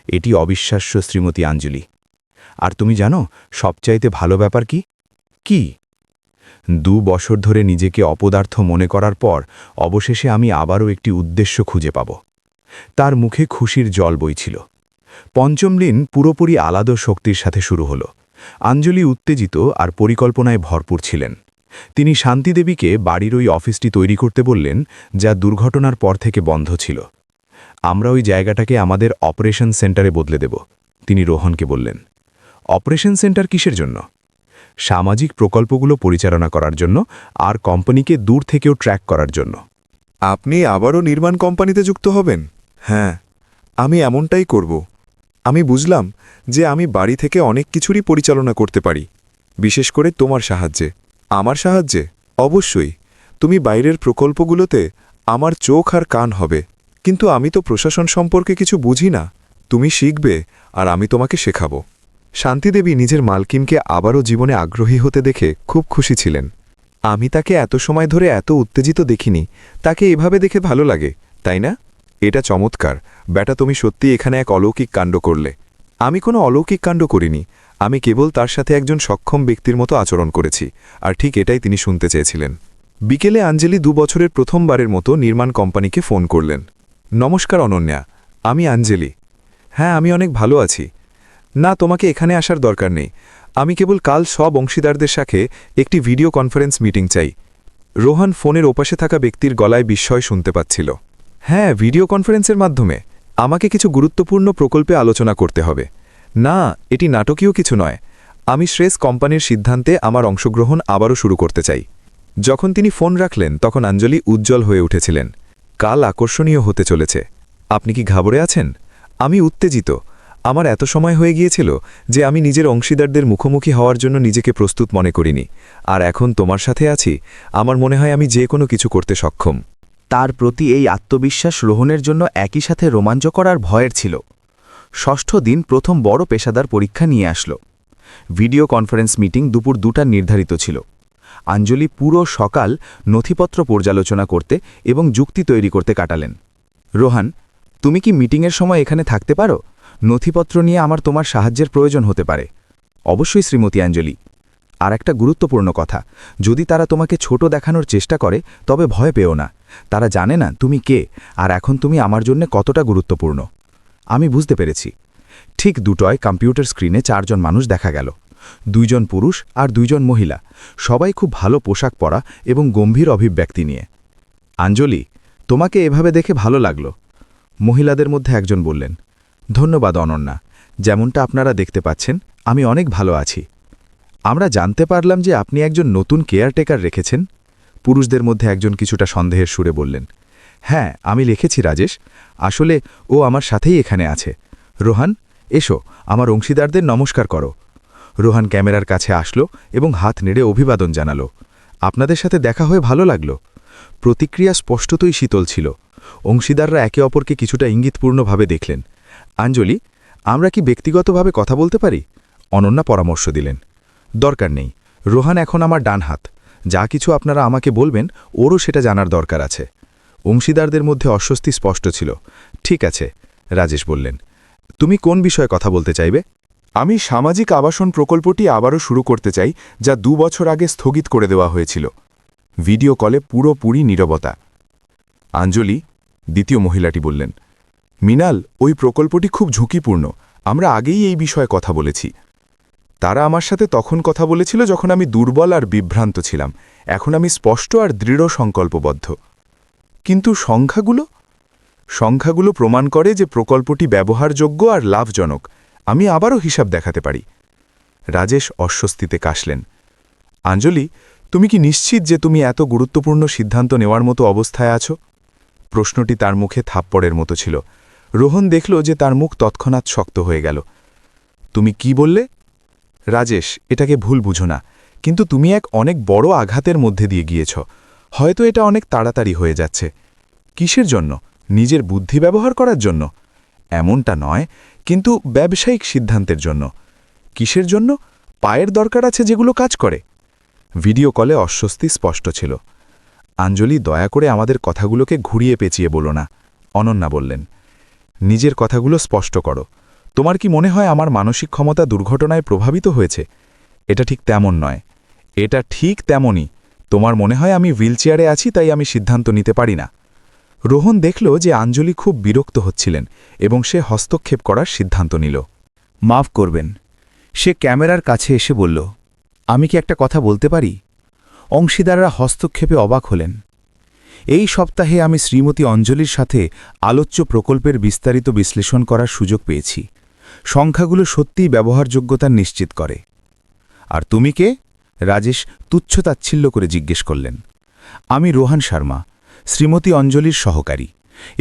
এটি অবিশ্বাস্য, শ্রীমতী আঞ্জলি। আর তুমি জানো সবচাইতে ভালো ব্যাপার কি? কি? 2 বছর ধরে নিজেকে অপদার্থ মনে করার পর অবশেষে আমি আবারও একটি উদ্দেশ্য খুঁজে পাব। তার মুখে খুশির জল বইছিল। পঞ্চম দিন পুরোপুরি আলাদা শক্তির সাথে শুরু হল। আঞ্জলি উত্তেজিত আর পরিকল্পনায় ভরপুর ছিলেন। তিনি শান্তিদেবীকে বাড়ির ওই অফিসটি তৈরি করতে বললেন, যা দুর্ঘটনার পর থেকে বন্ধ ছিল। আমরা ওই জায়গাটাকে আমাদের অপারেশন সেন্টারে বদলে দেব, তিনি রোহনকে বললেন। অপারেশন সেন্টার কিসের জন্য? সামাজিক প্রকল্পগুলো পরিচালনা করার জন্য, আর কোম্পানিকে দূর থেকেও ট্র্যাক করার জন্য। আপনি আবারও নির্মাণ কোম্পানিতে যুক্ত হবেন? হ্যাঁ, আমি এমনটাই করব। আমি বুঝলাম যে আমি বাড়ি থেকে অনেক কিছুরই পরিচালনা করতে পারি, বিশেষ করে তোমার সাহায্যে। আমার সাহায্যে? অবশ্যই। তুমি বাইরের প্রকল্পগুলোতে আমার চোখ আর কান হবে, কিন্তু আমি তো প্রশাসন সম্পর্কে কিছু বুঝি না। তুমি শিখবে আর আমি তোমাকে শেখাবো। শান্তিদেবী নিজের মালকিনকে আবারও জীবনে আগ্রহী হতে দেখে খুব খুশি ছিলেন। আমি তাকে এত সময় ধরে এত উত্তেজিত দেখিনি। তাকে এভাবে দেখে ভালো লাগে, তাই না? এটা চমৎকার। বেটা, তুমি সত্যি এখানে এক অলৌকিক কাণ্ড করলে। আমি কোনো অলৌকিক কাণ্ড করিনি। আমি কেবল তার সাথে একজন সক্ষম ব্যক্তির মতো আচরণ করেছি, আর ঠিক এটাই তিনি শুনতে চেয়েছিলেন। বিকেলে আঞ্জলি 2 বছরের প্রথমবারের মতো নির্মাণ কোম্পানিকে ফোন করলেন। নমস্কার অনন্যা, আমি আঞ্জলি। হ্যাঁ, আমি অনেক ভালো আছি। না, তোমাকে এখানে আসার দরকার নেই। আমি কেবল কাল সব অংশীদারদের সাথে একটি ভিডিও কনফারেন্স মিটিং চাই। রোহন ফোনের ওপাশে থাকা ব্যক্তির গলায় বিস্ময় শুনতে পাচ্ছিল। হ্যাঁ, ভিডিও কনফারেন্সের মাধ্যমে আমাকে কিছু গুরুত্বপূর্ণ প্রকল্পে আলোচনা করতে হবে। না, এটি নাটকীয় কিছু নয়। আমি শ্রেস কোম্পানির সিদ্ধান্তে আমার অংশগ্রহণ আবারও শুরু করতে চাই। যখন তিনি ফোন রাখলেন তখন আঞ্জলি উজ্জ্বল হয়ে উঠেছিলেন। কাল আকর্ষণীয় হতে চলেছে। আপনি কি ঘাবড়ে আছেন? আমি উত্তেজিত। আমার এত সময় হয়ে গিয়েছিল যে আমি নিজের অংশীদারদের মুখোমুখি হওয়ার জন্য নিজেকে প্রস্তুত মনে করিনি। আর এখন তোমার সাথে আছি, আমার মনে হয় আমি যে কোনো কিছু করতে সক্ষম। তার প্রতি এই আত্মবিশ্বাস রোহনের জন্য একই সাথে রোমাঞ্চকর আর ভয়ের ছিল। 6ষ্ঠ দিন প্রথম বড় পেশাদার পরীক্ষা নিয়ে আসলো। ভিডিও কনফারেন্স মিটিং দুপুর 2টা নির্ধারিত ছিল। আঞ্জলি পুরো সকাল নথিপত্র পর্যালোচনা করতে এবং যুক্তি তৈরি করতে কাটালেন। রোহান, তুমি কি মিটিংয়ের সময় এখানে থাকতে পারো? নথিপত্র নিয়ে আমার তোমার সাহায্যের প্রয়োজন হতে পারে। অবশ্যই শ্রীমতী আঞ্জলি। আর একটা গুরুত্বপূর্ণ কথা, যদি তারা তোমাকে ছোট দেখানোর চেষ্টা করে তবে ভয় পেও না। তারা জানে না তুমি কে, আর এখন তুমি আমার জন্য কতটা গুরুত্বপূর্ণ। আমি বুঝতে পেরেছি। ঠিক 2টায় কম্পিউটার স্ক্রিনে 4 জন মানুষ দেখা গেল। 2 জন পুরুষ আর 2 জন মহিলা, সবাই খুব ভালো পোশাক পরা এবং গম্ভীর অভিব্যক্তি নিয়ে। আঞ্জলি, তোমাকে এভাবে দেখে ভালো লাগলো। মহিলাদের মধ্যে একজন বললেন, ধন্যবাদ অনন্যা। যেমনটা আপনারা দেখতে পাচ্ছেন, আমি অনেক ভালো আছি। আমরা জানতে পারলাম যে আপনি একজন নতুন কেয়ারটেকার রেখেছেন। পুরুষদের মধ্যে একজন কিছুটা সন্দেহের সুরে বললেন, হ্যাঁ, আমি লিখেছি রাজেশ। আসলে ও আমার সাথেই এখানে আছে। রোহান, এসো, আমার অংশীদারদের নমস্কার করো। রোহান ক্যামেরার কাছে আসলো এবং হাত নেড়ে অভিবাদন জানালো। আপনাদের সাথে দেখা হয়ে ভালো লাগলো। প্রতিক্রিয়া স্পষ্টতই শীতল ছিল। অংশীদাররা একে অপরকে কিছুটা ইঙ্গিতপূর্ণভাবে দেখলেন। আঞ্জলি, আমরা কি ব্যক্তিগতভাবে কথা বলতে পারি? অনন্যা পরামর্শ দিলেন। দরকার নেই। রোহান এখন আমার ডান হাত। যা কিছু আপনারা আমাকে বলবেন, ওরও সেটা জানার দরকার আছে। অংশীদারদের মধ্যে অস্বস্তি স্পষ্ট ছিল। ঠিক আছে, রাজেশ বললেন। তুমি কোন বিষয়ে কথা বলতে চাইবে? আমি সামাজিক আবাসন প্রকল্পটি আবারও শুরু করতে চাই, যা 2 বছর আগে স্থগিত করে দেওয়া হয়েছিল। ভিডিও কলে পুরোপুরি নীরবতা। আঞ্জলি, দ্বিতীয় মহিলাটি বললেন, মিনাল, ওই প্রকল্পটি খুব ঝুঁকিপূর্ণ। আমরা আগেই এই বিষয়ে কথা বলেছি। তারা আমার সাথে তখন কথা বলেছিল যখন আমি দুর্বল আর বিভ্রান্ত ছিলাম। এখন আমি স্পষ্ট আর দৃঢ় সংকল্পবদ্ধ। কিন্তু সংখ্যাগুলো প্রমাণ করে যে প্রকল্পটি ব্যবহারযোগ্য আর লাভজনক। আমি আবারও হিসাব দেখাতে পারি। রাজেশ অস্বস্তিতে কাশলেন। আঞ্জলি, তুমি কি নিশ্চিত যে তুমি এত গুরুত্বপূর্ণ সিদ্ধান্ত নেওয়ার মতো অবস্থায় আছো? প্রশ্নটি তার মুখে থাপ্পড়ের মতো ছিল। রোহন দেখল যে তার মুখ তৎক্ষণাৎ শক্ত হয়ে গেল। তুমি কি বললে? রাজেশ, এটাকে ভুল বুঝো না, কিন্তু তুমি এক অনেক বড় আঘাতের মধ্যে দিয়ে গিয়েছ। হয়তো এটা অনেক তাড়াতাড়ি হয়ে যাচ্ছে। কিসের জন্য? নিজের বুদ্ধি ব্যবহার করার জন্য? এমনটা নয়, কিন্তু ব্যবসায়িক সিদ্ধান্তের জন্য। কিসের জন্য? পায়ের দরকার আছে যেগুলো কাজ করে। ভিডিও কলে অস্বস্তি স্পষ্ট ছিল। আঞ্জলি, দয়া করে আমাদের কথাগুলোকে ঘুরিয়ে পেঁচিয়ে বলো না, অনন্যা বললেন। নিজের কথাগুলো স্পষ্ট করো। তোমার কি মনে হয় আমার মানসিক ক্ষমতা দুর্ঘটনায় প্রভাবিত হয়েছে? এটা ঠিক তেমন নয়। এটা ঠিক তেমনই। তোমার মনে হয় আমি হুইলচেয়ারে আছি তাই আমি সিদ্ধান্ত নিতে পারি না। রোহন দেখল যে আঞ্জলি খুব বিরক্ত হচ্ছিলেন এবং সে হস্তক্ষেপ করার সিদ্ধান্ত নিল। মাফ করবেন। সে ক্যামেরার কাছে এসে বলল, আমি কি একটা কথা বলতে পারি? অংশীদাররা হস্তক্ষেপে অবাক হলেন। এই সপ্তাহে আমি শ্রীমতী অঞ্জলির সাথে আলোচ্য প্রকল্পের বিস্তারিত বিশ্লেষণ করার সুযোগ পেয়েছি। সংখ্যাগুলো সত্যিই ব্যবহারযোগ্যতা নিশ্চিত করে। আর তুমি কে? রাজেশ তুচ্ছতাচ্ছিল্য করে জিজ্ঞেস করলেন। আমি রোহান শর্মা, শ্রীমতী অঞ্জলির সহকারী,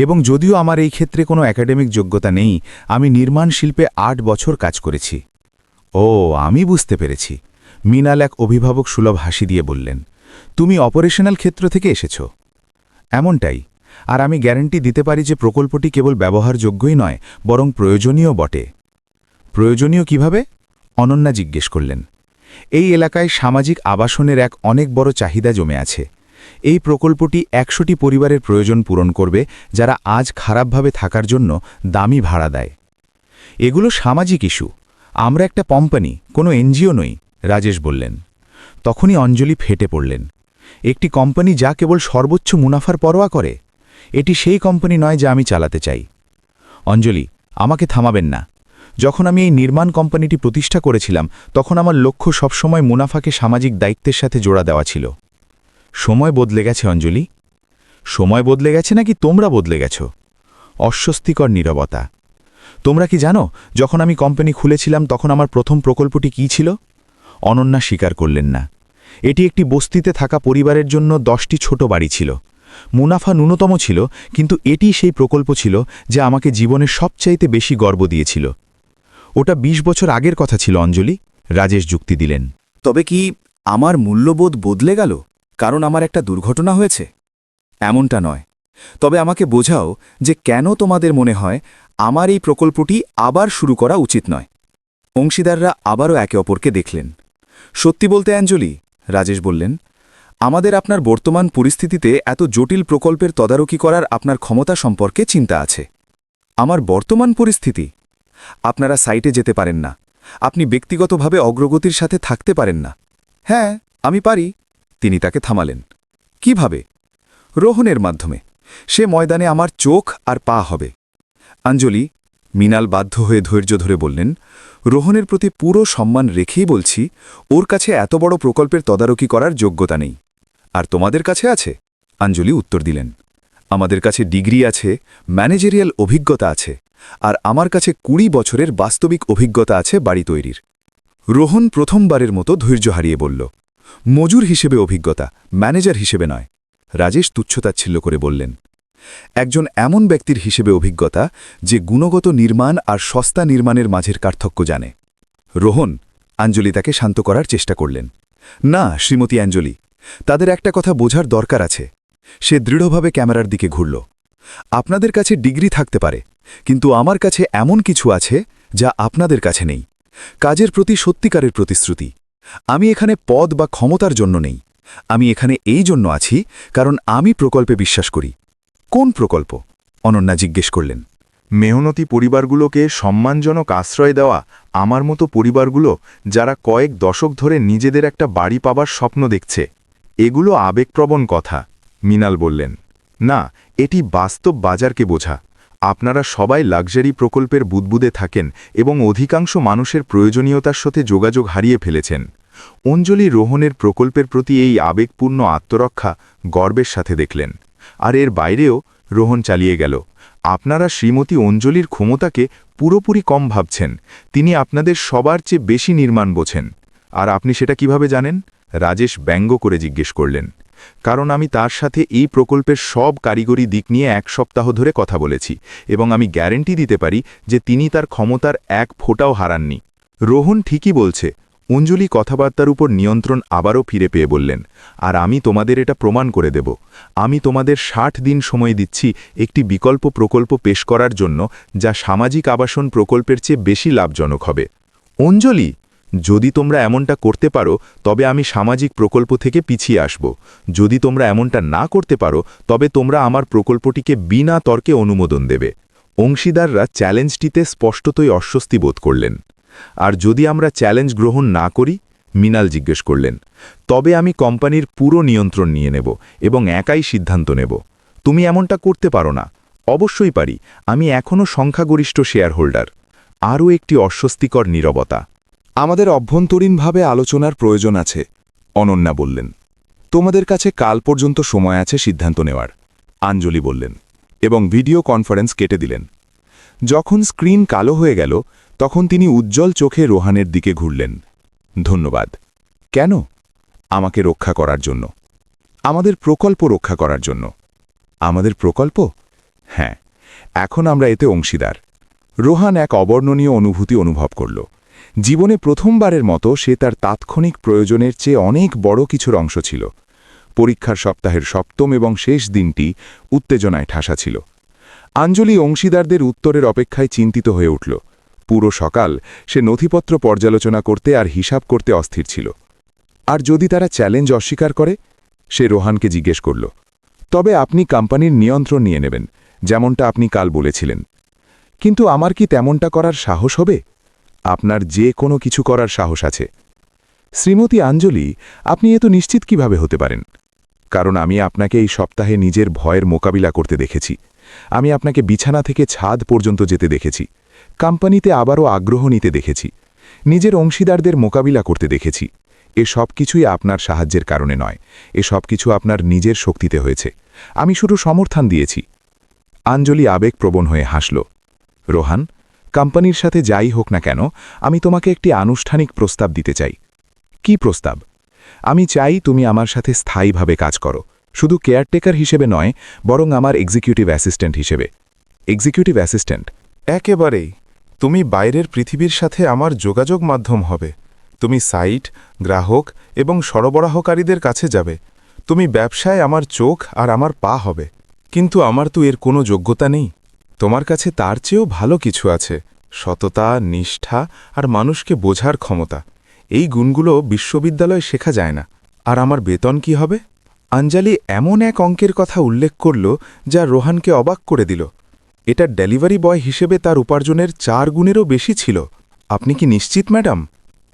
এবং যদিও আমার এই ক্ষেত্রে কোনো একাডেমিক যোগ্যতা নেই, আমি নির্মাণ শিল্পে ৮ বছর কাজ করেছি। ও, আমি বুঝতে পেরেছি। মিনাল এক অভিভাবক সুলভ হাসি দিয়ে বললেন, তুমি অপারেশনাল ক্ষেত্র থেকে এসেছ। এমনটাই। আর আমি গ্যারান্টি দিতে পারি যে প্রকল্পটি কেবল ব্যবহারযোগ্যই নয়, বরং প্রয়োজনীয় বটে। প্রয়োজনীয় কিভাবে? অনন্যা জিজ্ঞেস করলেন। এই এলাকায় সামাজিক আবাসনের এক অনেক বড় চাহিদা জমে আছে। এই প্রকল্পটি ১০০টি পরিবারের প্রয়োজন পূরণ করবে যারা আজ খারাপভাবে থাকার জন্য দামি ভাড়া দেয়। এগুলো সামাজিক ইস্যু। আমরা একটা কোম্পানি, কোনো এনজিও নই, রাজেশ বললেন। তখনই অঞ্জলি ফেটে পড়লেন। একটি কোম্পানি যা কেবল সর্বোচ্চ মুনাফার পরোয়া করে? এটি সেই কোম্পানি নয় যা আমি চালাতে চাই। অঞ্জলি, আমাকে থামাবেন না। যখন আমি এই নির্মাণ কোম্পানিটি প্রতিষ্ঠা করেছিলাম তখন আমার লক্ষ্য সবসময় মুনাফাকে সামাজিক দায়িত্বের সাথে জোড়া দেওয়া ছিল। সময় বদলে গেছে অঞ্জলি। সময় বদলে গেছে নাকি তোমরা বদলে গেছ? অস্বস্তিকর নীরবতা। তোমরা কি জানো, যখন আমি কোম্পানি খুলেছিলাম তখন আমার প্রথম প্রকল্পটি কী ছিল? অনন্যা স্বীকার করলেন না। এটি একটি বস্তিতে থাকা পরিবারের জন্য 10টি ছোট বাড়ি ছিল। মুনাফা ন্যূনতম ছিল, কিন্তু এটি সেই প্রকল্প ছিল যা আমাকে জীবনে সবচাইতে বেশি গর্ব দিয়েছিল। ওটা 20 বছর আগের কথা ছিল অঞ্জলি, রাজেশ যুক্তি দিলেন। তবে কি আমার মূল্যবোধ বদলে গেল কারণ আমার একটা দুর্ঘটনা হয়েছে? এমনটা নয়। তবে আমাকে বোঝাও যে কেন তোমাদের মনে হয় আমার এই প্রকল্পটি আবার শুরু করা উচিত নয়। অংশীদাররা আবারও একে অপরকে দেখলেন। সত্যি বলতে অঞ্জলি, রাজেশ বললেন, আমাদের আপনার বর্তমান পরিস্থিতিতে এত জটিল প্রকল্পের তদারকি করার আপনার ক্ষমতা সম্পর্কে চিন্তা আছে। আমার বর্তমান পরিস্থিতি? আপনারা সাইটে যেতে পারেন না। আপনি ব্যক্তিগতভাবে অগ্রগতির সাথে থাকতে পারেন না। হ্যাঁ, আমি পারি। তিনি তাকে থামালেন। কিভাবে? রোহনের মাধ্যমে। সে ময়দানে আমার চোখ আর পা হবে। অঞ্জলি, মিনাল বাধ্য হয়ে ধৈর্য ধরে বললেন, রোহনের প্রতি পুরো সম্মান রেখেই বলছি, ওর কাছে এত বড় প্রকল্পের তদারকি করার যোগ্যতা নেই। আর তোমাদের কাছে আছে? অঞ্জলি উত্তর দিলেন, আমাদের কাছে ডিগ্রি আছে, ম্যানেজেরিয়াল অভিজ্ঞতা আছে, আর আমার কাছে 20 বছরের বাস্তবিক অভিজ্ঞতা আছে বাড়ি তৈরির। রোহন প্রথমবারের মতো ধৈর্য হারিয়ে বলল, মজুর হিসেবে অভিজ্ঞতা, ম্যানেজার হিসেবে নয়। রাজেশ তুচ্ছতাচ্ছিল্য করে বললেন, একজন এমন ব্যক্তির হিসেবে অভিজ্ঞতা যে গুণগত নির্মাণ আর সস্তা নির্মাণের মাঝের পার্থক্য জানে। রোহন, অঞ্জলি তাকে শান্ত করার চেষ্টা করলেন। না শ্রীমতী অঞ্জলি, তাদের একটা কথা বোঝার দরকার আছে। সে দৃঢ়ভাবে ক্যামেরার দিকে ঘুরল। আপনাদের কাছে ডিগ্রি থাকতে পারে, কিন্তু আমার কাছে এমন কিছু আছে যা আপনাদের কাছে নেই। কাজের প্রতি সত্যিকারের প্রতিশ্রুতি। আমি এখানে পদ বা ক্ষমতার জন্য নেই। আমি এখানে এই জন্য আছি কারণ আমি প্রকল্পে বিশ্বাস করি। কোন প্রকল্প? অনন্যা জিজ্ঞেস করলেন। মেহনতি পরিবারগুলোকে সম্মানজনক আশ্রয় দেওয়া, আমার মতো পরিবারগুলো যারা কয়েক দশক ধরে নিজেদের একটা বাড়ি পাবার স্বপ্ন দেখছে। এগুলো আবেগপ্রবণ কথা, মিনাল বললেন। না, এটি বাস্তব বাজারকে বোঝা। আপনারা সবাই লাক্সারি প্রকল্পের বুদবুদে থাকেন এবং অধিকাংশ মানুষের প্রয়োজনীয়তার সাথে যোগাযোগ হারিয়ে ফেলেছেন। অঞ্জলি রোহনের প্রকল্পের প্রতি এই আবেগপূর্ণ আত্মরক্ষা গর্বের সাথে দেখলেন। আর এর বাইরেও রোহন চালিয়ে গেল, আপনারা শ্রীমতী অঞ্জলির ক্ষমতাকে পুরোপুরি কম ভাবছেন। তিনি আপনাদের সবার চেয়ে বেশি নির্মাণ বোঝেন। আর আপনি সেটা কিভাবে জানেন? রাজেশ ব্যঙ্গ করে জিজ্ঞেস করলেন। কারণ আমি তার সাথে এই প্রকল্পের সব কারিগরি দিক নিয়ে 1 সপ্তাহ ধরে কথা বলেছি, এবং আমি গ্যারেন্টি দিতে পারি যে তিনি তার ক্ষমতার 1 ফোঁটাও হারাননি। রোহন ঠিকই বলছে। অঞ্জলি কথাবার্তার উপর নিয়ন্ত্রণ আবারও ফিরে পেয়ে বললেন, আর আমি তোমাদের এটা প্রমাণ করে দেব। আমি তোমাদের 60 দিন সময় দিচ্ছি একটি বিকল্প প্রকল্প পেশ করার জন্য, যা সামাজিক আবাসন প্রকল্পের চেয়ে বেশি লাভজনক হবে। অঞ্জলি, যদি তোমরা এমনটা করতে পারো তবে আমি সামাজিক প্রকল্প থেকে পিছিয়ে আসব। যদি তোমরা এমনটা না করতে পারো তবে তোমরা আমার প্রকল্পটিকে বিনা তর্কে অনুমোদন দেবে। অংশীদাররা চ্যালেঞ্জটিতে স্পষ্টতই অস্বস্তি বোধ করলেন। আর যদি আমরা চ্যালেঞ্জ গ্রহণ না করি? মৃণাল জিজ্ঞেস করলেন। তবে আমি কোম্পানির পুরো নিয়ন্ত্রণ নিয়ে নেব এবং একাই সিদ্ধান্ত নেব। তুমি এমনটা করতে পারো না। অবশ্যই পারি, আমি এখনও সংখ্যাগরিষ্ঠ শেয়ার হোল্ডার। আরও একটি অস্বস্তিকর নীরবতা। আমাদের অভ্যন্তরীণভাবে আলোচনার প্রয়োজন আছে, অনন্যা বললেন। তোমাদের কাছে কাল পর্যন্ত সময় আছে সিদ্ধান্ত নেওয়ার, আঞ্জলি বললেন, এবং ভিডিও কনফারেন্স কেটে দিলেন। যখন স্ক্রিন কালো হয়ে গেল তখন তিনি উজ্জ্বল চোখে রোহানের দিকে ঘুরলেন। ধন্যবাদ। কেন? আমাকে রক্ষা করার জন্য, আমাদের প্রকল্প রক্ষা করার জন্য। আমাদের প্রকল্প? হ্যাঁ, এখন আমরা এতে অংশীদার। রোহান এক অবর্ণনীয় অনুভূতি অনুভব করল। জীবনে প্রথমবারের মতো সে তার তাৎক্ষণিক প্রয়োজনের চেয়ে অনেক বড় কিছুর অংশ ছিল। পরীক্ষার সপ্তাহের 7ম এবং শেষ দিনটি উত্তেজনায় ঠাসা ছিল। আঞ্জলি অংশীদারদের উত্তরের অপেক্ষায় চিন্তিত হয়ে উঠল। পুরো সকাল সে নথিপত্র পর্যালোচনা করতে আর হিসাব করতে অস্থির ছিল। আর যদি তারা চ্যালেঞ্জ অস্বীকার করে? সে রোহানকে জিজ্ঞেস করল। তবে আপনি কোম্পানির নিয়ন্ত্রণ নিয়ে নেবেন, যেমনটা আপনি কাল বলেছিলেন। কিন্তু আমার কি তেমনটা করার সাহস হবে? আপনার যে কোনো কিছু করার সাহস আছে। শ্রীমতী আঞ্জলি, আপনি এত নিশ্চিত কিভাবে হতে পারেন? কারণ আমি আপনাকে এই সপ্তাহে নিজের ভয়ের মোকাবিলা করতে দেখেছি। আমি আপনাকে বিছানা থেকে ছাদ পর্যন্ত যেতে দেখেছি। কোম্পানিতে আবারও আগ্রহ নিতে দেখেছি। নিজের অংশীদারদের মোকাবিলা করতে দেখেছি। এ সব কিছুই আপনার সাহায্যের কারণে নয়, এ সব কিছু আপনার নিজের শক্তিতে হয়েছে। আমি শুধু সমর্থন দিয়েছি। আঞ্জলি আবেগপ্রবণ হয়ে হাসল। রোহান, কোম্পানির সাথে যাই হোক না কেন, আমি তোমাকে একটি আনুষ্ঠানিক প্রস্তাব দিতে চাই। কি প্রস্তাব? আমি চাই তুমি আমার সাথে স্থায়ীভাবে কাজ করো, শুধু কেয়ারটেকার হিসেবে নয়, বরং আমার এক্সিকিউটিভ অ্যাসিস্ট্যান্ট হিসেবে। Executive assistant? একেবারেই। তুমি বাইরের পৃথিবীর সাথে আমার যোগাযোগ মাধ্যম হবে। তুমি সাইট, গ্রাহক এবং সরবরাহকারীদের কাছে যাবে। তুমি ব্যবসায় আমার চোখ আর আমার পা হবে। কিন্তু আমার তো এর কোনো যোগ্যতা নেই। তোমার কাছে তার চেয়েও ভালো কিছু আছে, সততা, নিষ্ঠা আর মানুষকে বোঝার ক্ষমতা। এই গুণগুলো বিশ্ববিদ্যালয়ে শেখা যায় না। আর আমার বেতন কি হবে? আঞ্জলি এমন এক অঙ্কের কথা উল্লেখ করল যা রোহানকে অবাক করে দিল। এটা ডেলিভারি বয় হিসেবে তার উপার্জনের 4 গুণেরও বেশি ছিল। আপনি কি নিশ্চিত, ম্যাডাম?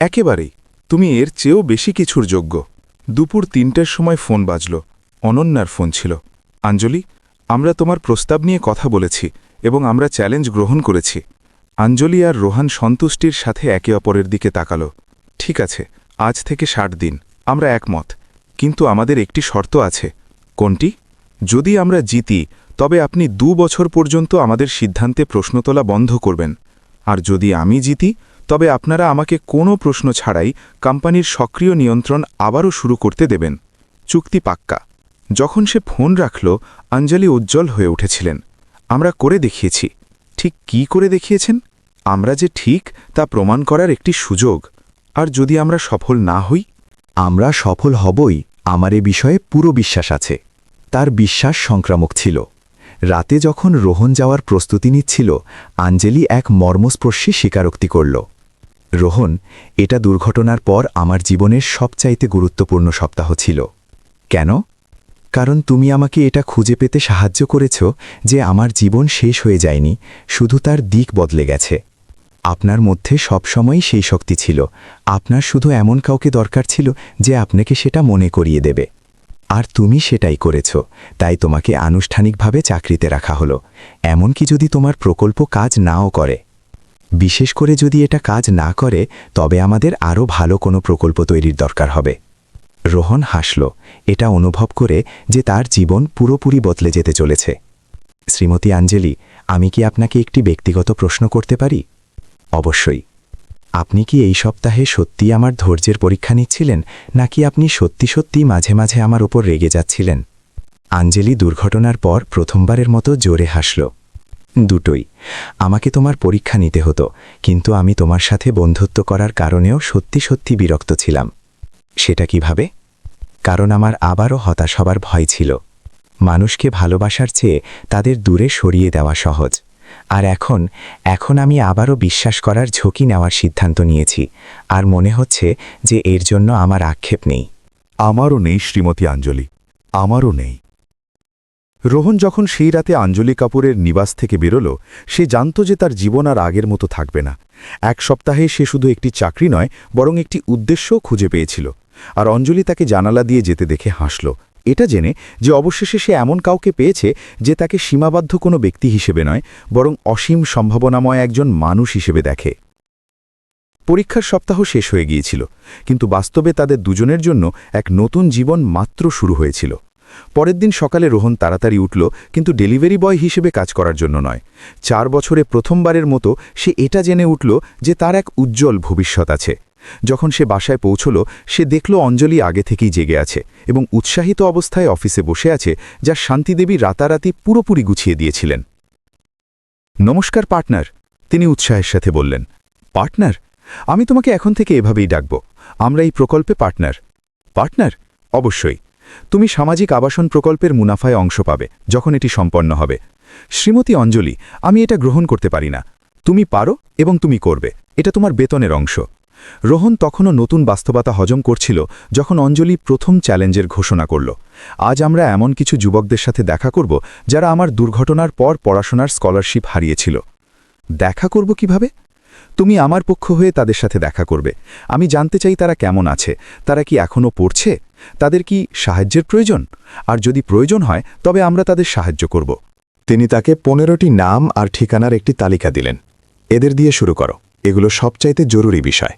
একেবারেই। তুমি এর চেয়েও বেশি কিছুর যোগ্য। দুপুর 3টের সময় ফোন বাজল। অনন্যার ফোন ছিল। আঞ্জলি, আমরা তোমার প্রস্তাব নিয়ে কথা বলেছি এবং আমরা চ্যালেঞ্জ গ্রহণ করেছি। আঞ্জলি আর রোহান সন্তুষ্টির সাথে একে অপরের দিকে তাকাল। ঠিক আছে, আজ থেকে 60 দিন, আমরা একমত। কিন্তু আমাদের একটি শর্ত আছে। কোনটি? যদি আমরা জিতি তবে আপনি 2 বছর পর্যন্ত আমাদের সিদ্ধান্তে প্রশ্ন তোলা বন্ধ করবেন। আর যদি আমি জিতি তবে আপনারা আমাকে কোনো প্রশ্ন ছাড়াই কোম্পানির সক্রিয় নিয়ন্ত্রণ আবারও শুরু করতে দেবেন। চুক্তি পাক্কা। যখন সে ফোন রাখল, আঞ্জলি উজ্জ্বল হয়ে উঠেছিলেন। আমরা করে দেখিয়েছি। ঠিক কি করে দেখিয়েছেন? আমরা যে ঠিক তা প্রমাণ করার একটি সুযোগ। আর যদি আমরা সফল না হই? আমরা সফল হবই, আমার এ বিষয়ে পুরো বিশ্বাস আছে। তার বিশ্বাস সংক্রামক ছিল। রাতে যখন রোহন যাওয়ার প্রস্তুতি নিচ্ছিল, আঞ্জলি এক মর্মস্পর্শী স্বীকারোক্তি করল। রোহন, এটা দুর্ঘটনার পর আমার জীবনের সবচাইতে গুরুত্বপূর্ণ সপ্তাহ ছিল। কেন? কারণ তুমি আমাকে এটা খুঁজে পেতে সাহায্য করেছ যে আমার জীবন শেষ হয়ে যায়নি, শুধু তার দিক বদলে গেছে। আপনার মধ্যে সবসময়ই সেই শক্তি ছিল। আপনার শুধু এমন কাউকে দরকার ছিল যে আপনাকে সেটা মনে করিয়ে দেবে। আর তুমি সেটাই করেছ, তাই তোমাকে আনুষ্ঠানিকভাবে চাকরিতে রাখা হলো, এমনকি যদি তোমার প্রকল্প কাজ নাও করে। বিশেষ করে যদি এটা কাজ না করে, তবে আমাদের আরও ভালো কোনো প্রকল্প তৈরির দরকার হবে। রোহন হাসল, এটা অনুভব করে যে তার জীবন পুরোপুরি বদলে যেতে চলেছে। শ্রীমতী আঞ্জলি, আমি কি আপনাকে একটি ব্যক্তিগত প্রশ্ন করতে পারি? অবশ্যই। আপনি কি এই সপ্তাহে সত্যি আমার ধৈর্যের পরীক্ষা নিচ্ছিলেন, নাকি আপনি সত্যি সত্যি মাঝে মাঝে আমার ওপর রেগে যাচ্ছিলেন? আঞ্জলি দুর্ঘটনার পর প্রথমবারের মতো জোরে হাসল। দুটোই। আমাকে তোমার পরীক্ষা নিতে হতো, কিন্তু আমি তোমার সাথে বন্ধুত্ব করার কারণেও সত্যি সত্যি বিরক্ত ছিলাম। সেটা কিভাবে? কারণ আমার আবারও হতাশ হবার ভয় ছিল। মানুষকে ভালোবাসার চেয়ে তাদের দূরে সরিয়ে দেওয়া সহজ। আর এখন আমি আবারও বিশ্বাস করার ঝুঁকি নেওয়ার সিদ্ধান্ত নিয়েছি, আর মনে হচ্ছে যে এর জন্য আমার আক্ষেপ নেই। আমারও নেই শ্রীমতী আঞ্জলি, আমারও নেই। রোহন যখন সেই রাতে আঞ্জলি কাপুরের নিবাস থেকে বেরোল, সে জানত যে তার জীবন আর আগের মতো থাকবে না। এক সপ্তাহে সে শুধু একটি চাকরি নয়, বরং একটি উদ্দেশ্যও খুঁজে পেয়েছিল। আর অঞ্জলি তাকে জানালা দিয়ে যেতে দেখে হাসল, এটা জেনে যে অবশেষে সে এমন কাউকে পেয়েছে যে তাকে সীমাবদ্ধ কোনো ব্যক্তি হিসেবে নয়, বরং অসীম সম্ভাবনাময় একজন মানুষ হিসেবে দেখে। পরীক্ষার সপ্তাহ শেষ হয়ে গিয়েছিল, কিন্তু বাস্তবে তাদের দুজনের জন্য এক নতুন জীবন মাত্র শুরু হয়েছিল। পরের দিন সকালে রোহন তাড়াতাড়ি উঠল, কিন্তু ডেলিভারি বয় হিসেবে কাজ করার জন্য নয়। 4 বছরে প্রথমবারের মতো সে এটা জেনে উঠল যে তার এক উজ্জ্বল ভবিষ্যৎ আছে। যখন সে বাসায় পৌঁছল, সে দেখল অঞ্জলি আগে থেকেই জেগে আছে এবং উৎসাহিত অবস্থায় অফিসে বসে আছে, যা শান্তিদেবী রাতারাতি পুরোপুরি গুছিয়ে দিয়েছিলেন। নমস্কার পার্টনার, তিনি উৎসাহের সাথে বললেন। পার্টনার? আমি তোমাকে এখন থেকে এভাবেই ডাকব। আমরা এই প্রকল্পে পার্টনার। পার্টনার? অবশ্যই। তুমি সামাজিক আবাসন প্রকল্পের মুনাফায় অংশ পাবে যখন এটি সম্পন্ন হবে। শ্রীমতী অঞ্জলি, আমি এটা গ্রহণ করতে পারি না। তুমি পারো এবং তুমি করবে, এটা তোমার বেতনের অংশ। রোহন তখনও নতুন বাস্তবতা হজম করছিল যখন অঞ্জলি প্রথম চ্যালেঞ্জের ঘোষণা করল। আজ আমরা এমন কিছু যুবকদের সাথে দেখা করব যারা আমার দুর্ঘটনার পর পড়াশোনার স্কলারশিপ হারিয়েছিল। দেখা করব কিভাবে? তুমি আমার পক্ষ হয়ে তাদের সাথে দেখা করবে। আমি জানতে চাই তারা কেমন আছে, তারা কি এখনও পড়ছে, তাদের কি সাহায্যের প্রয়োজন, আর যদি প্রয়োজন হয় তবে আমরা তাদের সাহায্য করব। তিনি তাকে 15টি নাম আর ঠিকানার একটি তালিকা দিলেন। এদের দিয়ে শুরু করো, এগুলো সবচাইতে জরুরি বিষয়।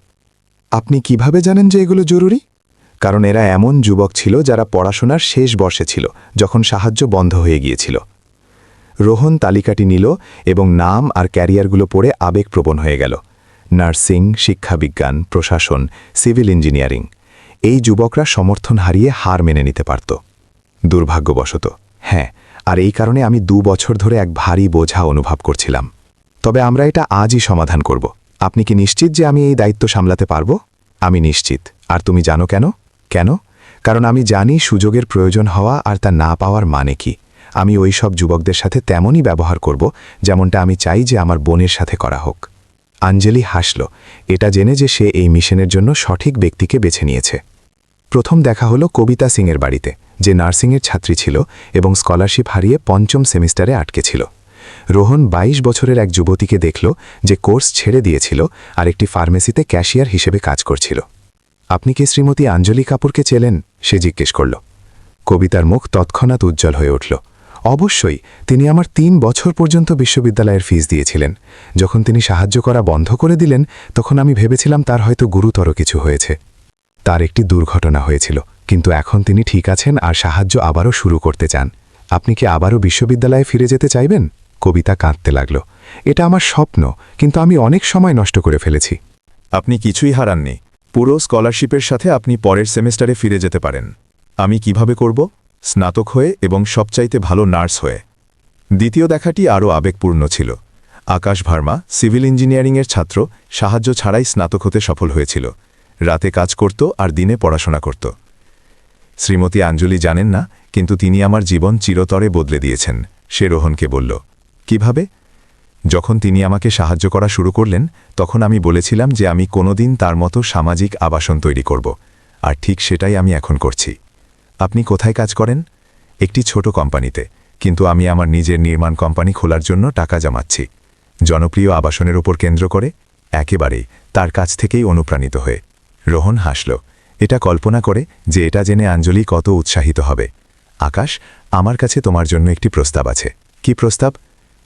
আপনি কিভাবে জানেন যে এগুলো জরুরি? কারণ এরা এমন যুবক ছিল যারা পড়াশোনার শেষ বর্ষে ছিল যখন সাহায্য বন্ধ হয়ে গিয়েছিল। রোহন তালিকাটি নিল এবং নাম আর ক্যারিয়ারগুলো পড়ে আবেগপ্রবণ হয়ে গেল। নার্সিং, শিক্ষাবিজ্ঞান, প্রশাসন, সিভিল ইঞ্জিনিয়ারিং। এই যুবকরা সমর্থন হারিয়ে হার মেনে নিতে পারত। দুর্ভাগ্যবশত হ্যাঁ, আর এই কারণে আমি 2 বছর ধরে এক ভারী বোঝা অনুভব করছিলাম। তবে আমরা এটা আজই সমাধান করব। আপনি কি নিশ্চিত যে আমি এই দায়িত্ব সামলাতে পারব? আমি নিশ্চিত। আর তুমি জানো কেন? কেন? কারণ আমি জানি সুযোগের প্রয়োজন হওয়া আর তা না পাওয়ার মানে কি। আমি ওই সব যুবকদের সাথে তেমনই ব্যবহার করব যেমনটা আমি চাই যে আমার বোনের সাথে করা হোক। আঞ্জলি হাসল, এটা জেনে যে সে এই মিশনের জন্য সঠিক ব্যক্তিকে বেছে নিয়েছে। প্রথম দেখা হলো কবিতা সিংয়ের বাড়িতে, যে নার্সিংয়ের ছাত্রী ছিল এবং স্কলারশিপ হারিয়ে 5ম সেমিস্টারে আটকে ছিল। রোহন 22 বছরের এক যুবতীকে দেখল যে কোর্স ছেড়ে দিয়েছিল আর একটি ফার্মেসিতে ক্যাশিয়ার হিসেবে কাজ করছিল। আপনি কি শ্রীমতী আঞ্জলি কাপুরকে চেনেন? সে জিজ্ঞেস করল। কবিতার মুখ তৎক্ষণাৎ উজ্জ্বল হয়ে উঠল। অবশ্যই, তিনি আমার 3 বছর পর্যন্ত বিশ্ববিদ্যালয়ের ফিস দিয়েছিলেন। যখন তিনি সাহায্য করা বন্ধ করে দিলেন, তখন আমি ভেবেছিলাম তার হয়তো গুরুতর কিছু হয়েছে। তার একটি দুর্ঘটনা হয়েছিল, কিন্তু এখন তিনি ঠিক আছেন আর সাহায্য আবারও শুরু করতে চান। আপনি কি আবারও বিশ্ববিদ্যালয়ে ফিরে যেতে চাইবেন? কবিতা কাঁদতে লাগল। এটা আমার স্বপ্ন, কিন্তু আমি অনেক সময় নষ্ট করে ফেলেছি। আপনি কিছুই হারাননি। পুরো স্কলারশিপের সাথে আপনি পরের সেমেস্টারে ফিরে যেতে পারেন। আমি কিভাবে করব? স্নাতক হয়ে এবং সবচাইতে ভালো নার্স হয়ে। দ্বিতীয় দেখাটি আরও আবেগপূর্ণ ছিল। আকাশ ভার্মা, সিভিল ইঞ্জিনিয়ারিংয়ের ছাত্র, সাহায্য ছাড়াই স্নাতক হতে সফল হয়েছিল। রাতে কাজ করত আর দিনে পড়াশোনা করত। শ্রীমতী আঞ্জলি জানেন না, কিন্তু তিনি আমার জীবন চিরতরে বদলে দিয়েছেন, সে রোহনকে বলল। কিভাবে? যখন তিনি আমাকে সাহায্য করা শুরু করলেন, তখন আমি বলেছিলাম যে আমি কোনোদিন তার মতো সামাজিক আবাসন তৈরি করব, আর ঠিক সেটাই আমি এখন করছি। আপনি কোথায় কাজ করেন? একটি ছোট কোম্পানিতে, কিন্তু আমি আমার নিজের নির্মাণ কোম্পানি খোলার জন্য টাকা জমাচ্ছি। জনপ্রিয় আবাসনের উপর কেন্দ্র করে, একেবারেই তার কাছ থেকেই অনুপ্রাণিত হয়ে। রোহন হাসল, এটা কল্পনা করে যে এটা জেনে আঞ্জলি কত উৎসাহিত হবে। আকাশ, আমার কাছে তোমার জন্য একটি প্রস্তাব আছে। কি প্রস্তাব?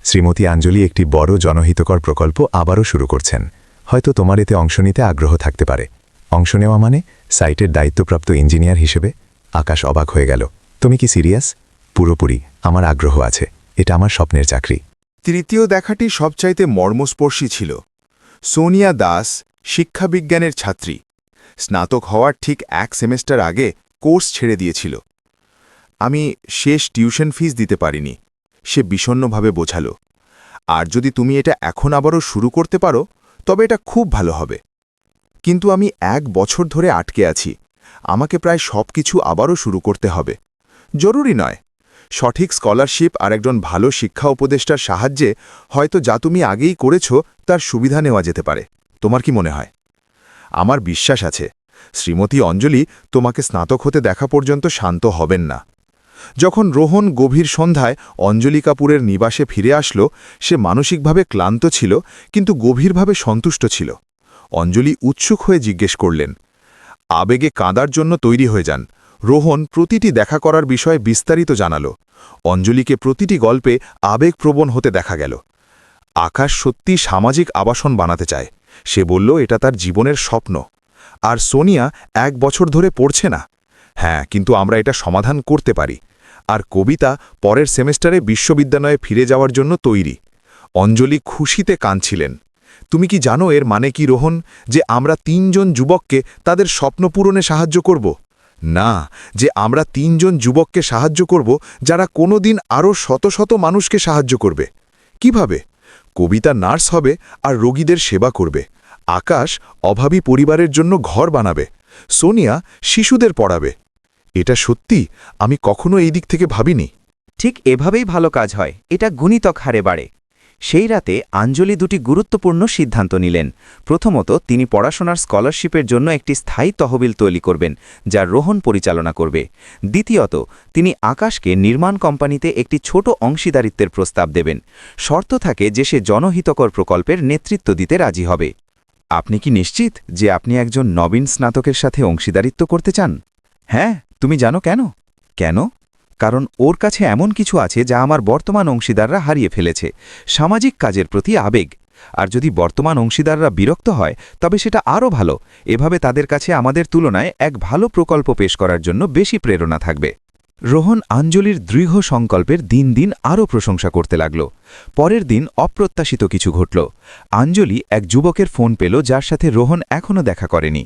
শ্রীমতী আঞ্জলি একটি বড় জনহিতকর প্রকল্প আবারও শুরু করছেন। হয়তো তোমার এতে অংশ নিতে আগ্রহ থাকতে পারে। অংশ নেওয়া মানে সাইটের দায়িত্বপ্রাপ্ত ইঞ্জিনিয়ার হিসেবে? আকাশ অবাক হয়ে গেল। তুমি কি সিরিয়াস? পুরোপুরি, আমার আগ্রহ আছে। এটা আমার স্বপ্নের চাকরি। তৃতীয় দেখাটি সবচাইতে মর্মস্পর্শী ছিল। সোনিয়া দাস শিক্ষাবিজ্ঞানের ছাত্রী, স্নাতক হওয়ার ঠিক 1 সেমেস্টার আগে কোর্স ছেড়ে দিয়েছিল। আমি শেষ টিউশন ফিস দিতে পারিনি, সে বিষণ্ণভাবে বোঝালো। আর যদি তুমি এটা এখন আবারও শুরু করতে পারো তবে এটা খুব ভালো হবে। কিন্তু আমি 1 বছর ধরে আটকে আছি, আমাকে প্রায় সবকিছু আবারও শুরু করতে হবে। জরুরি নয়, সঠিক স্কলারশিপ আর একজন ভালো শিক্ষা উপদেষ্টার সাহায্যে হয়তো যা তুমি আগেই করেছ তার সুবিধা নেওয়া যেতে পারে। তোমার কি মনে হয়? আমার বিশ্বাস আছে শ্রীমতী অঞ্জলি তোমাকে স্নাতক হতে দেখা পর্যন্ত শান্ত হবেন না। যখন রোহন গভীর সন্ধ্যায় অঞ্জলি কাপুরের নিবাসে ফিরে আসলো, সে মানসিকভাবে ক্লান্ত ছিল কিন্তু গভীরভাবে সন্তুষ্ট ছিল। অঞ্জলি উৎসুক হয়ে জিজ্ঞেস করলেন, আবেগে কাঁদার জন্য তৈরি হয়ে যান। রোহন প্রতিটি দেখা করার বিষয়ে বিস্তারিত জানালো। অঞ্জলিকে প্রতিটি গল্পে আবেগপ্রবণ হতে দেখা গেল। আকাশ সত্যি সামাজিক আবাসন বানাতে চায়, সে বলল এটা তার জীবনের স্বপ্ন। আর সোনিয়া 1 বছর ধরে পড়ছে না। হ্যাঁ, কিন্তু আমরা এটা সমাধান করতে পারি। আর কবিতা পরের সেমেস্টারে বিশ্ববিদ্যালয়ে ফিরে যাওয়ার জন্য তৈরি। অঞ্জলি খুশিতে কাঁদছিলেন। তুমি কি জানো এর মানে কি রোহন, যে আমরা 3 জন যুবককে তাদের স্বপ্ন পূরণে সাহায্য করব? না, যে আমরা 3 জন যুবককে সাহায্য করব যারা কোনোদিন আরও শত শত মানুষকে সাহায্য করবে। কিভাবে? কবিতা নার্স হবে আর রোগীদের সেবা করবে। আকাশ অভাবী পরিবারের জন্য ঘর বানাবে। সোনিয়া শিশুদের পড়াবে। এটা সত্যি, আমি কখনো এই দিক থেকে ভাবিনি। ঠিক এভাবেই ভালো কাজ হয়, এটা গুণিতক হারে বাড়ে। সেই রাতে আঞ্জলি 2টি গুরুত্বপূর্ণ সিদ্ধান্ত নিলেন। প্রথমত, তিনি পড়াশোনার স্কলারশিপের জন্য একটি স্থায়ী তহবিল তৈরি করবেন, যা রোহন পরিচালনা করবে। দ্বিতীয়ত, তিনি আকাশকে নির্মাণ কোম্পানিতে একটি ছোট অংশীদারিত্বের প্রস্তাব দেবেন। শর্ত থাকে যে সে জনহিতকর প্রকল্পের নেতৃত্ব দিতে রাজি হবে। আপনি কি নিশ্চিত যে আপনি একজন নবীন স্নাতকের সাথে অংশীদারিত্ব করতে চান? হ্যাঁ, তুমি জানো কেন? কেন? কারণ ওর কাছে এমন কিছু আছে যা আমার বর্তমান অংশীদাররা হারিয়ে ফেলেছে, সামাজিক কাজের প্রতি আবেগ। আর যদি বর্তমান অংশীদাররা বিরক্ত হয় তবে সেটা আরও ভালো। এভাবে তাদের কাছে আমাদের তুলনায় এক ভালো প্রকল্প পেশ করার জন্য বেশি প্রেরণা থাকবে। রোহন আঞ্জলির দৃঢ় সংকল্পের দিন দিন আরও প্রশংসা করতে লাগল। পরের দিন অপ্রত্যাশিত কিছু ঘটল। আঞ্জলি এক যুবকের ফোন পেল যার সাথে রোহন এখনও দেখা করেনি।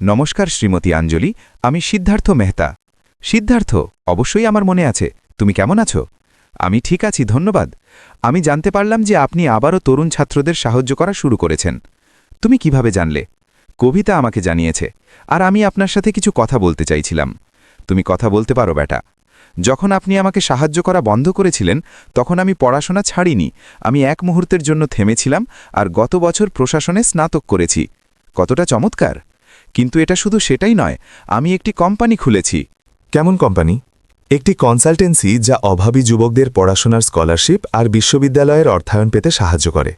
নমস্কার শ্রীমতী আঞ্জলি, আমি সিদ্ধার্থ মেহতা। সিদ্ধার্থ, অবশ্যই আমার মনে আছে। তুমি কেমন আছো? আমি ঠিক আছি, ধন্যবাদ। আমি জানতে পারলাম যে আপনি আবারও তরুণ ছাত্রদের সাহায্য করা শুরু করেছেন। তুমি কিভাবে জানলে? কবিতা আমাকে জানিয়েছে। আর আমি আপনার সাথে কিছু কথা বলতে চাইছিলাম। তুমি কথা বলতে পারো বেটা। যখন আপনি আমাকে সাহায্য করা বন্ধ করেছিলেন তখন আমি পড়াশোনা ছাড়িনি। আমি 1 মুহূর্তের জন্য থেমেছিলাম আর গত বছর প্রশাসনে স্নাতক করেছি। কতটা চমৎকার! কিন্তু এটা শুধু সেটাই নয়, আমি একটি কোম্পানি খুলেছি। কেমন কোম্পানি? একটি কনসালটেন্সি যা অভাবী যুবকদের পড়াশোনার স্কলারশিপ আর বিশ্ববিদ্যালয়ের অর্থায়ন পেতে সাহায্য করে।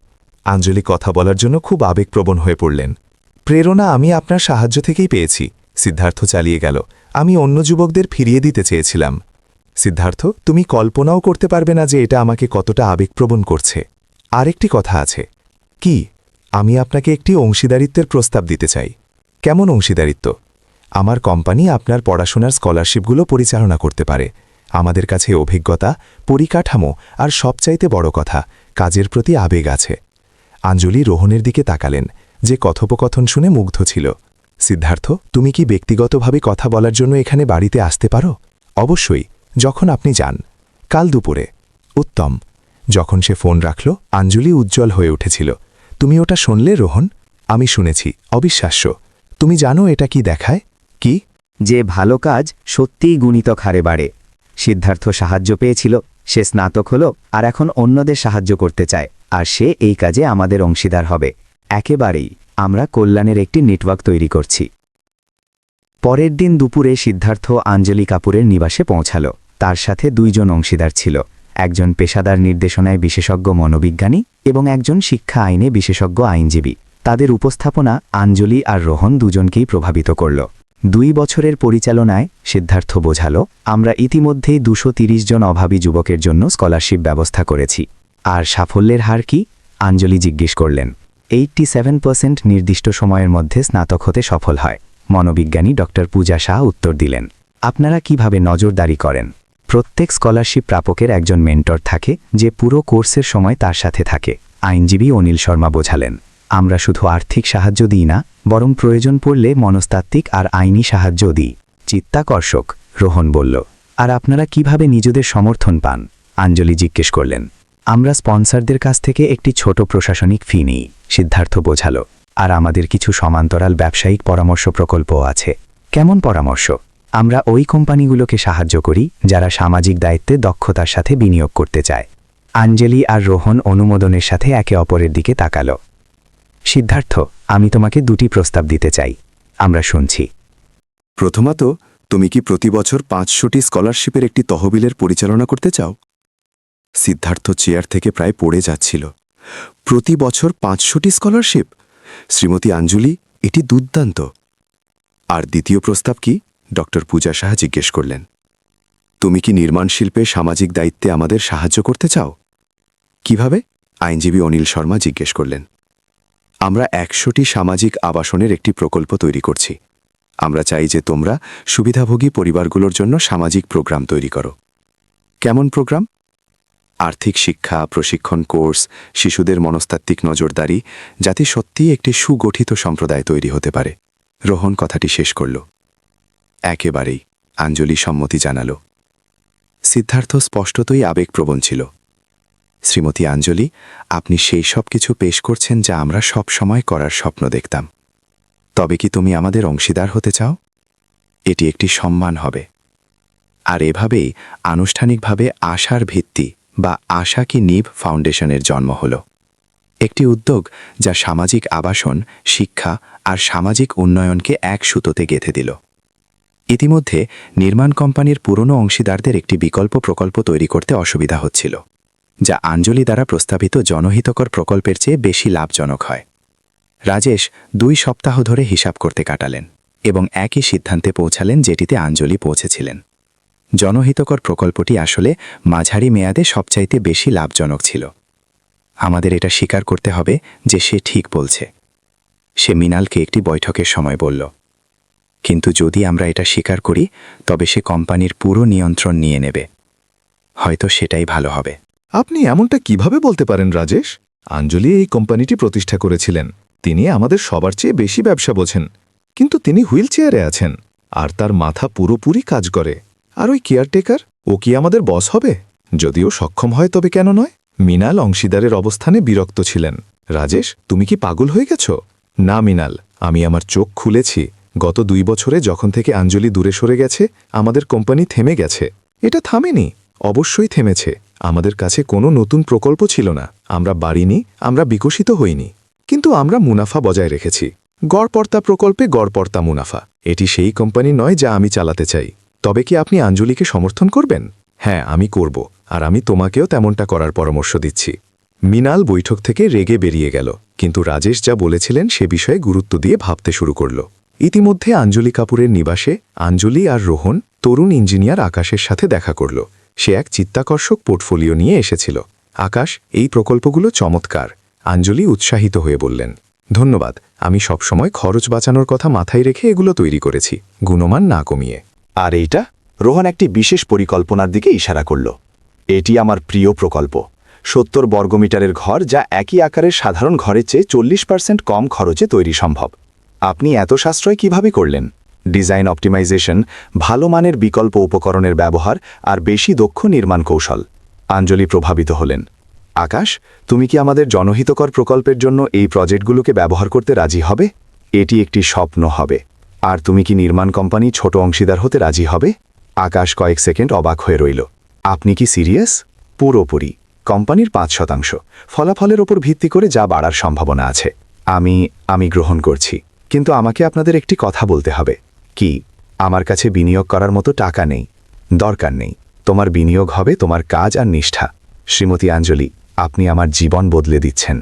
আঞ্জলি কথা বলার জন্য খুব আবেগপ্রবণ হয়ে পড়লেন। প্রেরণা আমি আপনার সাহায্য থেকেই পেয়েছি, সিদ্ধার্থ চালিয়ে গেল। আমি অন্য যুবকদের ফিরিয়ে দিতে চেয়েছিলাম। সিদ্ধার্থ, তুমি কল্পনাও করতে পারবে না যে এটা আমাকে কতটা আবেগপ্রবণ করছে। আরেকটি কথা আছে। কি? আমি আপনাকে একটি অংশীদারিত্বের প্রস্তাব দিতে চাই। কেমন অংশীদারিত্ব? আমার কোম্পানি আপনার পড়াশোনার স্কলারশিপগুলো পরিচালনা করতে পারে। আমাদের কাছে অভিজ্ঞতা, পরিকাঠামো আর সবচাইতে বড় কথা, কাজের প্রতি আবেগ আছে। আঞ্জলি রোহনের দিকে তাকালেন, যে কথোপকথন শুনে মুগ্ধ ছিল। সিদ্ধার্থ, তুমি কি ব্যক্তিগতভাবে কথা বলার জন্য এখানে বাড়িতে আসতে পারো? অবশ্যই, যখন আপনি যান। কাল দুপুরে। উত্তম। যখন সে ফোন রাখল, আঞ্জলি উজ্জ্বল হয়ে উঠেছিল। তুমি ওটা শুনলে রোহন? আমি শুনেছি, অবিশ্বাস্য। তুমি জানো এটা কি দেখায়? কি? যে ভালো কাজ সত্যিই গুণিতক হারে বাড়ে। সিদ্ধার্থ সাহায্য পেয়েছিল, সে স্নাতক হল আর এখন অন্যদের সাহায্য করতে চায়, আর সে এই কাজে আমাদের অংশীদার হবে। একেবারেই, আমরা কল্যাণের একটি নেটওয়ার্ক তৈরি করছি। পরের দিন দুপুরে সিদ্ধার্থ আঞ্জলি কাপুরের নিবাসে পৌঁছাল। তার সাথে 2 জন অংশীদার ছিল, একজন পেশাদার নির্দেশনায় বিশেষজ্ঞ মনোবিজ্ঞানী এবং একজন শিক্ষা আইনে বিশেষজ্ঞ আইনজীবী। তাদের উপস্থাপনা আঞ্জলি আর রোহন দুজনকেই প্রভাবিত করল। 2 বছরের পরিচালনায় সিদ্ধার্থ বোঝালো, আমরা ইতিমধ্যেই 230 জন অভাবী যুবকের জন্য স্কলারশিপ ব্যবস্থা করেছি। আর সাফল্যের হার কি? আঞ্জলি জিজ্ঞেস করলেন। 87% নির্দিষ্ট সময়ের মধ্যে স্নাতক হতে সফল হয়। মনোবিজ্ঞানী ডক্টর পূজা শাহ উত্তর দিলেন। আপনারা কিভাবে নজরদারি করেন? প্রত্যেক স্কলারশিপ প্রাপকের একজন মেন্টর থাকে যে পুরো কোর্সের সময় তার সাথে থাকে। আইনজীবী অনিল শর্মা বোঝালেন, আমরা শুধু আর্থিক সাহায্য দিই না, বরং প্রয়োজন পড়লে মনস্তাত্ত্বিক আর আইনি সাহায্য দিই। চিত্তাকর্ষক, রোহন বলল। আর আপনারা কিভাবে নিজেদের সমর্থন পান? আঞ্জলি জিজ্ঞেস করলেন। আমরা স্পন্সরদের কাছ থেকে একটি ছোট প্রশাসনিক ফি নিই, সিদ্ধার্থ বোঝালো। আর আমাদের কিছু সমান্তরাল ব্যবসায়িক পরামর্শ প্রকল্পও আছে। কেমন পরামর্শ? আমরা ওই কোম্পানিগুলোকে সাহায্য করি যারা সামাজিক দায়িত্বে দক্ষতার সাথে বিনিয়োগ করতে চায়। আঞ্জলি আর রোহন অনুমোদনের সাথে একে অপরের দিকে তাকালো। সিদ্ধার্থ, আমি তোমাকে দুটি প্রস্তাব দিতে চাই। আমরা শুনছি। প্রথমত, তুমি কি প্রতি বছর 500টি স্কলারশিপের একটি তহবিলের পরিচালনা করতে চাও? সিদ্ধার্থ চেয়ার থেকে প্রায় পড়ে যাচ্ছিল। প্রতি বছর 500টি স্কলারশিপ? শ্রীমতী আঞ্জলি, এটি দুর্দান্ত। আর দ্বিতীয় প্রস্তাব কি? ডক্টর পূজা সাহা জিজ্ঞেস করলেন। তুমি কি নির্মাণ শিল্পে সামাজিক দায়িত্বে আমাদের সাহায্য করতে চাও? কিভাবে? আইনজীবী অনিল শর্মা জিজ্ঞেস করলেন। আমরা 100টি সামাজিক আবাসনের একটি প্রকল্প তৈরি করছি। আমরা চাই যে তোমরা সুবিধাভোগী পরিবারগুলোর জন্য সামাজিক প্রোগ্রাম তৈরি করো। কেমন প্রোগ্রাম? আর্থিক শিক্ষা, প্রশিক্ষণ কোর্স, শিশুদের মনস্তাত্ত্বিক নজরদারি, যাতে সত্যিই একটি সুগঠিত সম্প্রদায় তৈরি হতে পারে। রোহন কথাটি শেষ করল। একেবারেই, আঞ্জলি সম্মতি জানাল। সিদ্ধার্থ স্পষ্টতই আবেগপ্রবণ ছিল। শ্রীমতী আঞ্জলি, আপনি সেই সব কিছু পেশ করছেন যা আমরা সব সময় করার স্বপ্ন দেখতাম। তবে কি তুমি আমাদের অংশীদার হতে চাও? এটি একটি সম্মান হবে। আর এভাবেই আনুষ্ঠানিকভাবে আশার ভিত্তি বা আশা কি নিভ ফাউন্ডেশনের জন্ম হল। একটি উদ্যোগ যা সামাজিক আবাসন, শিক্ষা আর সামাজিক উন্নয়নকে এক সুতোতে গেঁথে দিল। ইতিমধ্যে নির্মাণ কোম্পানির পুরনো অংশীদারদের একটি বিকল্প প্রকল্প তৈরি করতে অসুবিধা হচ্ছিল, যা আঞ্জলি দ্বারা প্রস্তাবিত জনহিতকর প্রকল্পের চেয়ে বেশি লাভজনক হয়। রাজেশ 2 সপ্তাহ ধরে হিসাব করতে কাটালেন এবং একই সিদ্ধান্তে পৌঁছালেন যেটিতে আঞ্জলি পৌঁছেছিলেন। জনহিতকর প্রকল্পটি আসলে মাঝারি মেয়াদে সবচাইতে বেশি লাভজনক ছিল। আমাদের এটা স্বীকার করতে হবে যে সে ঠিক বলছে, সে মৃণালকে একটি বৈঠকের সময় বলল। কিন্তু যদি আমরা এটা স্বীকার করি, তবে সে কোম্পানির পুরো নিয়ন্ত্রণ নিয়ে নেবে। হয়তো সেটাই ভালো হবে। আপনি এমনটা কিভাবে বলতে পারেন রাজেশ? আঞ্জলি এই কোম্পানিটি প্রতিষ্ঠা করেছিলেন। তিনি আমাদের সবার চেয়ে বেশি ব্যবসা বোঝেন। কিন্তু তিনি হুইল চেয়ারে আছেন, আর তার মাথা পুরোপুরি কাজ করে। আর ওই কেয়ারটেকার, ও কি আমাদের বস হবে? যদিও সক্ষম হয় তবে কেন নয়? মৃণাল অংশীদারের অবস্থানে বিরক্ত ছিলেন। রাজেশ, তুমি কি পাগল হয়ে গেছ? না মৃণাল, আমি আমার চোখ খুলেছি। গত 2 বছরে যখন থেকে আঞ্জলি দূরে সরে গেছে, আমাদের কোম্পানি থেমে গেছে। এটা থামেনি, অবশ্যই থেমেছে। আমাদের কাছে কোনো নতুন প্রকল্প ছিল না, আমরা বাড়িনি, আমরা বিকশিত হইনি। কিন্তু আমরা মুনাফা বজায় রেখেছি। গড়পর্তা প্রকল্পে গড়পর্তা মুনাফা। এটি সেই কোম্পানি নয় যা আমি চালাতে চাই। তবে কি আপনি আঞ্জলিকে সমর্থন করবেন? হ্যাঁ, আমি করব, আর আমি তোমাকেও তেমনটা করার পরামর্শ দিচ্ছি। মৃণাল বৈঠক থেকে রেগে বেরিয়ে গেল, কিন্তু রাজেশ যা বলেছিলেন সে বিষয়ে গুরুত্ব দিয়ে ভাবতে শুরু করল। ইতিমধ্যে আঞ্জলি কাপুরের নিবাসে আঞ্জলি আর রোহন তরুণ ইঞ্জিনিয়ার আকাশের সাথে দেখা করল। সে এক চিত্তাকর্ষক পোর্টফোলিও নিয়ে এসেছিল। আকাশ, এই প্রকল্পগুলো চমৎকার। আঞ্জলি উৎসাহিত হয়ে বললেন। ধন্যবাদ, আমি সবসময় খরচ বাঁচানোর কথা মাথায় রেখে এগুলো তৈরি করেছি, গুণমান না কমিয়ে। আর এইটা? রোহন একটি বিশেষ পরিকল্পনার দিকে ইশারা করল। এটি আমার প্রিয় প্রকল্প। 70 বর্গমিটারের ঘর, যা একই আকারের সাধারণ ঘরের চেয়ে 40% কম খরচে তৈরি সম্ভব। আপনি এত সাশ্রয় কিভাবে করলেন? ডিজাইন অপটিমাইজেশন, ভালো মানের বিকল্প উপকরণের ব্যবহার আর বেশি দক্ষ নির্মাণ কৌশল। আঞ্জলি প্রভাবিত হলেন। আকাশ, তুমি কি আমাদের জনহিতকর প্রকল্পের জন্য এই প্রজেক্টগুলোকে ব্যবহার করতে রাজি হবে? এটি একটি স্বপ্ন হবে। আর তুমি কি নির্মাণ কোম্পানি ছোট অংশীদার হতে রাজি হবে? আকাশ কয়েক সেকেন্ড অবাক হয়ে রইল। আপনি কি সিরিয়াস? পুরোপুরি। কোম্পানির 5%, ফলাফলের ওপর ভিত্তি করে যা বাড়ার সম্ভাবনা আছে। আমি গ্রহণ করছি, কিন্তু আমাকে আপনাদের একটি কথা বলতে হবে। কি? আমার কাছে বিনিয়োগ করার মতো টাকা নেই। দরকার নেই। তোমার বিনিয়োগ হবে তোমার কাজ আর নিষ্ঠা। শ্রীমতী আঞ্জলি, আপনি আমার জীবন বদলে দিচ্ছেন।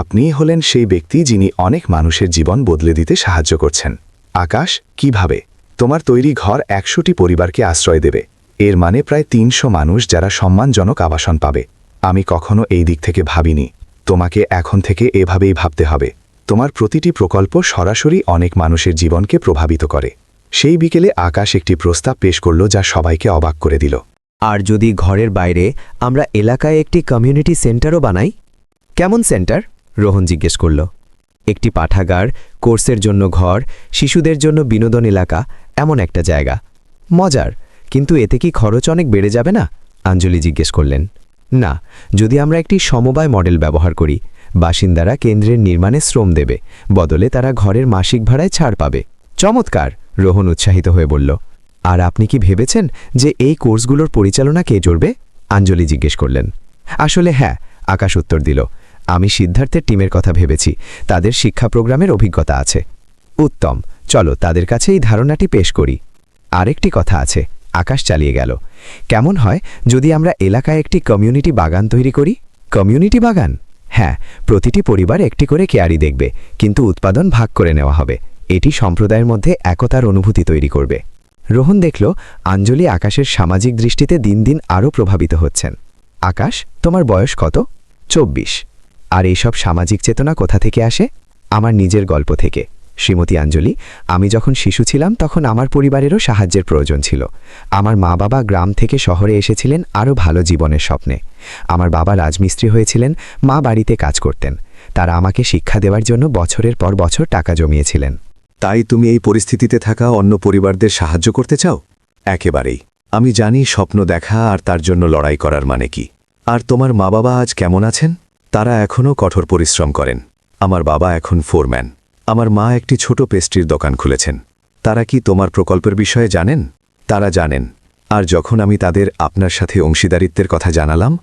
আপনিই হলেন সেই ব্যক্তি যিনি অনেক মানুষের জীবন বদলে দিতে সাহায্য করছেন। আকাশ, কিভাবে? তোমার তৈরি ঘর 100টি পরিবারকে আশ্রয় দেবে। এর মানে প্রায় 300 মানুষ যারা সম্মানজনক আবাসন পাবে। আমি কখনো এই দিক থেকে ভাবিনি। তোমাকে এখন থেকে এভাবেই ভাবতে হবে। তোমার প্রতিটি প্রকল্প সরাসরি অনেক মানুষের জীবনকে প্রভাবিত করে। সেই বিকেলে আকাশ একটি প্রস্তাব পেশ করল যা সবাইকে অবাক করে দিল। আর যদি ঘরের বাইরে আমরা এলাকায় একটি কমিউনিটি সেন্টারও বানাই? কেমন সেন্টার? রোহন জিজ্ঞেস করল। একটি পাঠাগার, কোর্সের জন্য ঘর, শিশুদের জন্য বিনোদন এলাকা, এমন একটা জায়গা। মজার, কিন্তু এতে কি খরচ অনেক বেড়ে যাবে না? আঞ্জলি জিজ্ঞেস করলেন। না, যদি আমরা একটি সমবায় মডেল ব্যবহার করি, বাসিন্দারা কেন্দ্রের নির্মাণে শ্রম দেবে, বদলে তারা ঘরের মাসিক ভাড়ায় ছাড় পাবে। চমৎকার, রোহন উৎসাহিত হয়ে বলল। আর আপনি কি ভেবেছেন যে এই কোর্সগুলোর পরিচালনা কে করবে? আঞ্জলি জিজ্ঞেস করলেন। আসলে হ্যাঁ, আকাশ উত্তর দিল। আমি সিদ্ধার্থের টিমের কথা ভেবেছি, তাদের শিক্ষা প্রোগ্রামের অভিজ্ঞতা আছে। উত্তম, চলো তাদের কাছে এই ধারণাটি পেশ করি। আরেকটি কথা আছে, আকাশ চালিয়ে গেল। কেমন হয় যদি আমরা এলাকায় একটি কমিউনিটি বাগান তৈরি করি? কমিউনিটি বাগান? হ্যাঁ, প্রতিটি পরিবার একটি করে কেয়ারি দেখবে, কিন্তু উৎপাদন ভাগ করে নেওয়া হবে। এটি সম্প্রদায়ের মধ্যে একতার অনুভূতি তৈরি করবে। রোহন দেখল আঞ্জলি আকাশের সামাজিক দৃষ্টিতে দিন দিন আরও প্রভাবিত হচ্ছেন। আকাশ, তোমার বয়স কত? 24। আর এইসব সামাজিক চেতনা কোথা থেকে আসে? আমার নিজের গল্প থেকে। শ্রীমতী আঞ্জলি, আমি যখন শিশু ছিলাম তখন আমার পরিবারেরও সাহায্যের প্রয়োজন ছিল। আমার মা বাবা গ্রাম থেকে শহরে এসেছিলেন আরও ভালো জীবনের স্বপ্নে। আমার বাবা রাজমিস্ত্রি হয়েছিলেন, মা বাড়িতে কাজ করতেন। তারা আমাকে শিক্ষা দেওয়ার জন্য বছরের পর বছর টাকা জমিয়েছিলেন। তাই তুমি এই পরিস্থিতিতে থাকা অন্য পরিবারদের সাহায্য করতে চাও? একেবারেই। আমি জানি স্বপ্ন দেখা আর তার জন্য লড়াই করার মানে কি। আর তোমার মা বাবা আজ কেমন আছেন? তারা এখনও কঠোর পরিশ্রম করেন। আমার বাবা এখন ফোরম্যান। আমার মা একটি ছোট পেস্ট্রির দোকান খুলেছেন। তারা কি তোমার প্রকল্পের বিষয়ে জানেন? তারা জানেন। আর যখন আমি তাদের আপনার সাথে অংশীদারিত্বের কথা জানালাম,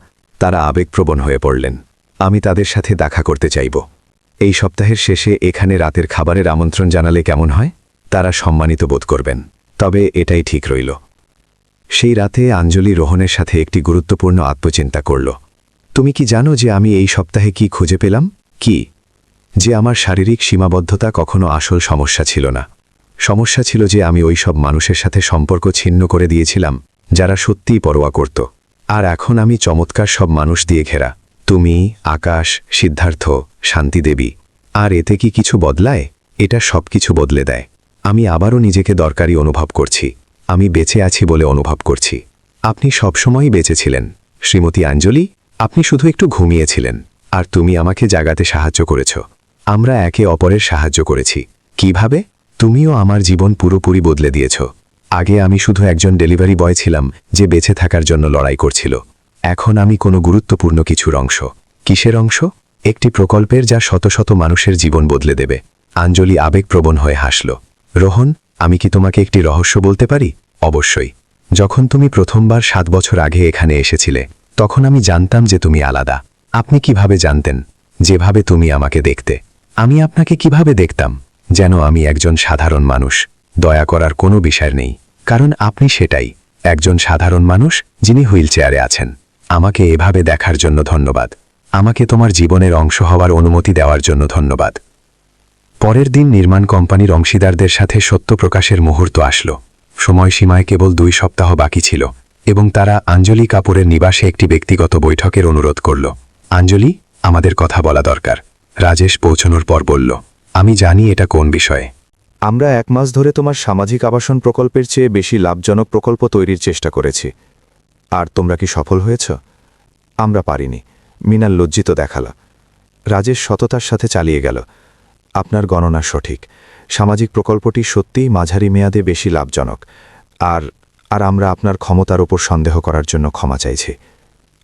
তারা আবেগপ্রবণ হয়ে পড়লেন। আমি তাদের সাথে দেখা করতে চাইব। এই সপ্তাহের শেষে এখানে রাতের খাবারের আমন্ত্রণ জানালে কেমন হয়? তারা সম্মানিত বোধ করবেন। তবে এটাই ঠিক রইল। সেই রাতে আঞ্জলি রোহনের সাথে একটি গুরুত্বপূর্ণ আত্মচিন্তা করল। তুমি কি জানো যে আমি এই সপ্তাহে কি খুঁজে পেলাম? কি? যে আমার শারীরিক সীমাবদ্ধতা কখনো আসল সমস্যা ছিল না। সমস্যা ছিল যে আমি ওই সব মানুষের সাথে সম্পর্ক ছিন্ন করে দিয়েছিলাম যারা সত্যিই পরোয়া করত। আর এখন আমি চমৎকার সব মানুষ দিয়ে ঘেরা। তুমি, আকাশ, সিদ্ধার্থ, শান্তি দেবী। আর এতে কি কিছু বদলায়? এটা সব কিছু বদলে দেয়। আমি আবারও নিজেকে দরকারি অনুভব করছি। আমি বেঁচে আছি বলে অনুভব করছি। আপনি সবসময়ই বেঁচে ছিলেন শ্রীমতী আঞ্জলি। আপনি শুধু একটু ঘুমিয়েছিলেন, আর তুমি আমাকে জাগাতে সাহায্য করেছ। আমরা একে অপরের সাহায্য করেছি। কিভাবে? তুমিও আমার জীবন পুরোপুরি বদলে দিয়েছ। আগে আমি শুধু একজন ডেলিভারি বয় ছিলাম যে বেঁচে থাকার জন্য লড়াই করছিল। এখন আমি কোনো গুরুত্বপূর্ণ কিছুর অংশ। কিসের অংশ? একটি প্রকল্পের যা শত শত মানুষের জীবন বদলে দেবে। আঞ্জলি আবেগপ্রবণ হয়ে হাসল। রোহন, আমি কি তোমাকে একটি রহস্য বলতে পারি? অবশ্যই। যখন তুমি প্রথমবার 7 বছর আগে এখানে এসেছিলে, তখন আমি জানতাম যে তুমি আলাদা। আপনি কিভাবে জানতেন? যেভাবে তুমি আমাকে দেখতে। আমি আপনাকে কিভাবে দেখতাম? যেন আমি একজন সাধারণ মানুষ। দয়া করার কোনো বিষয় নেই, কারণ আপনি সেটাই, একজন সাধারণ মানুষ যিনি হুইলচেয়ারে আছেন। আমাকে এভাবে দেখার জন্য ধন্যবাদ। আমাকে তোমার জীবনের অংশ হওয়ার অনুমতি দেওয়ার জন্য ধন্যবাদ। পরের দিন নির্মাণ কোম্পানির অংশীদারদের সাথে সত্য প্রকাশের মুহূর্ত আসলো। সময়সীমায় কেবল 2 সপ্তাহ বাকি ছিল এবং তারা আঞ্জলি কাপুরের নিবাসে একটি ব্যক্তিগত বৈঠকের অনুরোধ করল। আঞ্জলি, আমাদের কথা বলা দরকার। রাজেশ পৌঁছানোর পর বলল, আমি জানি এটা কোন বিষয়ে। আমরা 1 মাস ধরে তোমার সামাজিক আবাসন প্রকল্পের চেয়ে বেশি লাভজনক প্রকল্প তৈরির চেষ্টা করেছি। আর তোমরা কি সফল হয়েছ? আমরা পারিনি। মিনাল লজ্জিত দেখালো। রাজেশ সততার সাথে চালিয়ে গেল। আপনার গণনা সঠিক। সামাজিক প্রকল্পটি সত্যিই মাঝারি মেয়াদে বেশি লাভজনক। আর আমরা আপনার ক্ষমতার ওপর সন্দেহ করার জন্য ক্ষমা চাইছি।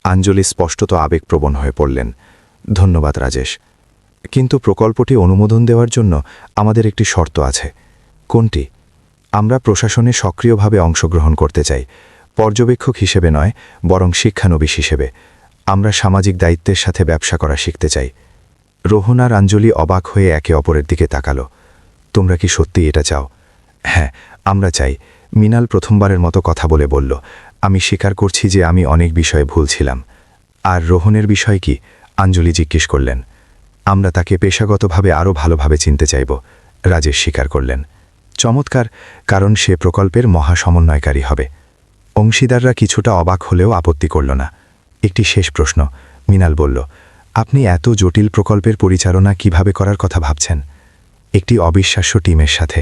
আঞ্জলি স্পষ্টত আবেগপ্রবণ হয়ে পড়লেন। ধন্যবাদ রাজেশ, কিন্তু প্রকল্পটি অনুমোদন দেওয়ার জন্য আমাদের একটি শর্ত আছে। কোনটি? আমরা প্রশাসনে সক্রিয়ভাবে অংশগ্রহণ করতে চাই, পর্যবেক্ষক হিসেবে নয়, বরং শিক্ষানবিশ হিসেবে। আমরা সামাজিক দায়িত্বের সাথে ব্যবসা করা শিখতে চাই। রোহন আর আঞ্জলি অবাক হয়ে একে অপরের দিকে তাকালো। তোমরা কি সত্যি এটা চাও? হ্যাঁ, আমরা চাই। মিনাল প্রথমবারের মতো কথা বলে বলল, আমি স্বীকার করছি যে আমি অনেক বিষয়ে ভুল ছিলাম। আর রোহনের বিষয় কি? আঞ্জলি জিজ্ঞেস করলেন। আমরা তাকে পেশাগতভাবে আরও ভালোভাবে চিনতে চাইব, রাজেশ স্বীকার করলেন। চমৎকার, কারণ সে প্রকল্পের মহাসমন্বয়কারী হবে। অংশীদাররা কিছুটা অবাক হলেও আপত্তি করল না। একটি শেষ প্রশ্ন, মিনাল বলল, আপনি এত জটিল প্রকল্পের পরিচালনা কিভাবে করার কথা ভাবছেন? একটি অবিশ্বাস্য টিমের সাথে,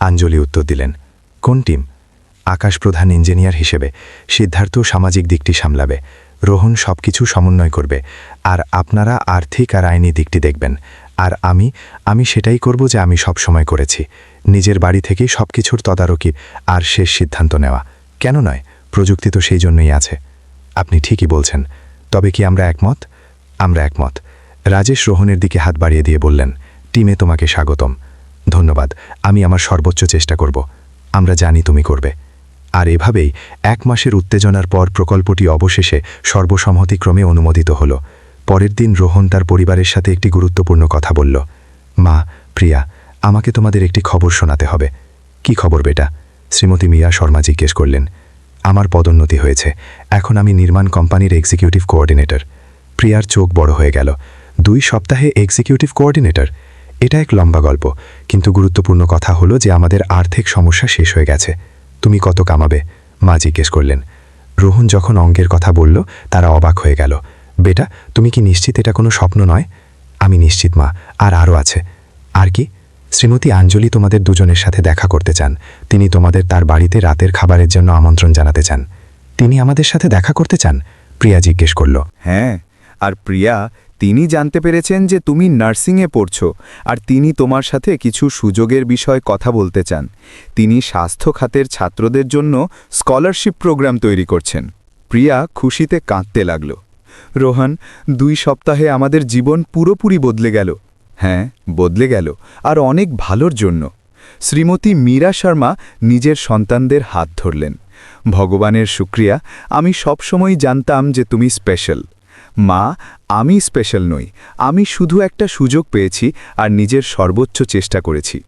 আঞ্জলি উত্তর দিলেন। কোন টিম? আকাশ প্রধান ইঞ্জিনিয়ার হিসেবে, সিদ্ধার্থ সামাজিক দিকটি সামলাবে, রোহন সবকিছু সমন্বয় করবে, আর আপনারা আর্থিক আর আইনি দিকটি দেখবেন। আর আমি সেটাই করব যে আমি সব সময় করেছি, নিজের বাড়ি থেকেই সবকিছুর তদারকি আর শেষ সিদ্ধান্ত নেওয়া। কেন নয়, প্রযুক্তি তো সেই জন্যই আছে। আপনি ঠিকই বলছেন। তবে কি আমরা একমত? আমরা একমত। রাজেশ রোহনের দিকে হাত বাড়িয়ে দিয়ে বললেন, টিমে তোমাকে স্বাগতম। ধন্যবাদ, আমি আমার সর্বোচ্চ চেষ্টা করব। আমরা জানি তুমি করবে। আর এভাবেই 1 মাসের উত্তেজনার পর প্রকল্পটি অবশেষে সর্বসম্মতিক্রমে অনুমোদিত হল। পরের দিন রোহন তার পরিবারের সাথে একটি গুরুত্বপূর্ণ কথা বলল। মা, প্রিয়া, আমাকে তোমাদের একটি খবর শোনাতে হবে। কি খবর বেটা? শ্রীমতী মীরা শর্মা জিজ্ঞেস করলেন। আমার পদোন্নতি হয়েছে, এখন আমি নির্মাণ কোম্পানির এক্সিকিউটিভ কোঅর্ডিনেটর। প্রিয়ার চোখ বড় হয়ে গেল। 2 সপ্তাহে এক্সিকিউটিভ কোঅর্ডিনেটর? এটা এক লম্বা গল্প, কিন্তু গুরুত্বপূর্ণ কথা হলো যে আমাদের আর্থিক সমস্যা শেষ হয়ে গেছে। তুমি কত কামাবে? মা জিজ্ঞেস করলেন। রোহন যখন অঙ্কের কথা বলল, তারা অবাক হয়ে গেল। বেটা, তুমি কি নিশ্চিত এটা কোনো স্বপ্ন নয়? আমি নিশ্চিত মা, আর আরও আছে। আর কি? শ্রীমতী আঞ্জলি তোমাদের দুজনের সাথে দেখা করতে চান। তিনি তোমাদের তার বাড়িতে রাতের খাবারের জন্য আমন্ত্রণ জানাতে চান। তিনি আমাদের সাথে দেখা করতে চান? প্রিয়া জিজ্ঞেস করল। হ্যাঁ, আর প্রিয়া, তিনি জানতে পেরেছেন যে তুমি নার্সিংয়ে পড়ছো, আর তিনি তোমার সাথে কিছু সুযোগের বিষয়ে কথা বলতে চান। তিনি স্বাস্থ্য খাতের ছাত্রদের জন্য স্কলারশিপ প্রোগ্রাম তৈরি করছেন। প্রিয়া খুশিতে কাঁদতে লাগল। রোহন, 2 সপ্তাহে আমাদের জীবন পুরোপুরি বদলে গেল। হ্যাঁ, বদলে গেল, আর অনেক ভালোর জন্য। শ্রীমতী মীরা শর্মা নিজের সন্তানদের হাত ধরলেন। ভগবানের শুক্রিয়া, আমি সবসময় জানতাম যে তুমি স্পেশাল। মা, আমি স্পেশাল নই, আমি শুধু একটা সুযোগ পেয়েছি আর নিজের সর্বোচ্চ চেষ্টা করেছি।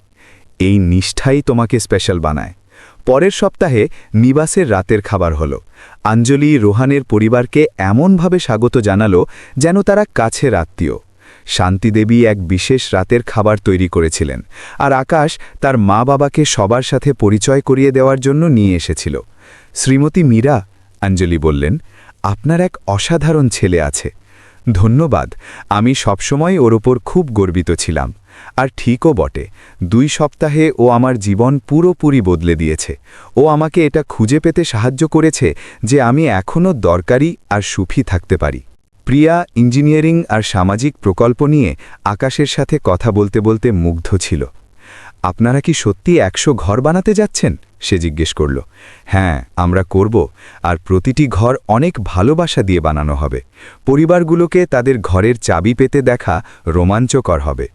এই নিষ্ঠাই তোমাকে স্পেশাল বানায়। পরের সপ্তাহে নিবাসের রাতের খাবার হলো। আঞ্জলি রোহানের পরিবারকে এমনভাবে স্বাগত জানালো যেন তারা কাছের আত্মীয়। শান্তিদেবী এক বিশেষ রাতের খাবার তৈরি করেছিলেন, আর আকাশ তার মা বাবাকে সবার সাথে পরিচয় করিয়ে দেওয়ার জন্য নিয়ে এসেছিল। শ্রীমতী মীরা, আঞ্জলি বললেন, আপনার এক অসাধারণ ছেলে আছে। ধন্যবাদ, আমি সবসময় ওর ওপর খুব গর্বিত ছিলাম। আর ঠিকও বটে, 2 সপ্তাহে ও আমার জীবন পুরোপুরি বদলে দিয়েছে। ও আমাকে এটা খুঁজে পেতে সাহায্য করেছে যে আমি এখনও দরকারি আর সুখী থাকতে পারি। প্রিয়া ইঞ্জিনিয়ারিং আর সামাজিক প্রকল্প নিয়ে আকাশের সাথে কথা বলতে বলতে মুগ্ধ ছিল। আপনারা কি সত্যি 100 ঘর বানাতে যাচ্ছেন? সে জিজ্ঞেস করল। হ্যাঁ, আমরা করব, আর প্রতিটি ঘর অনেক ভালোবাসা দিয়ে বানানো হবে। পরিবারগুলোকে তাদের ঘরের চাবি পেতে দেখা রোমাঞ্চকর হবে।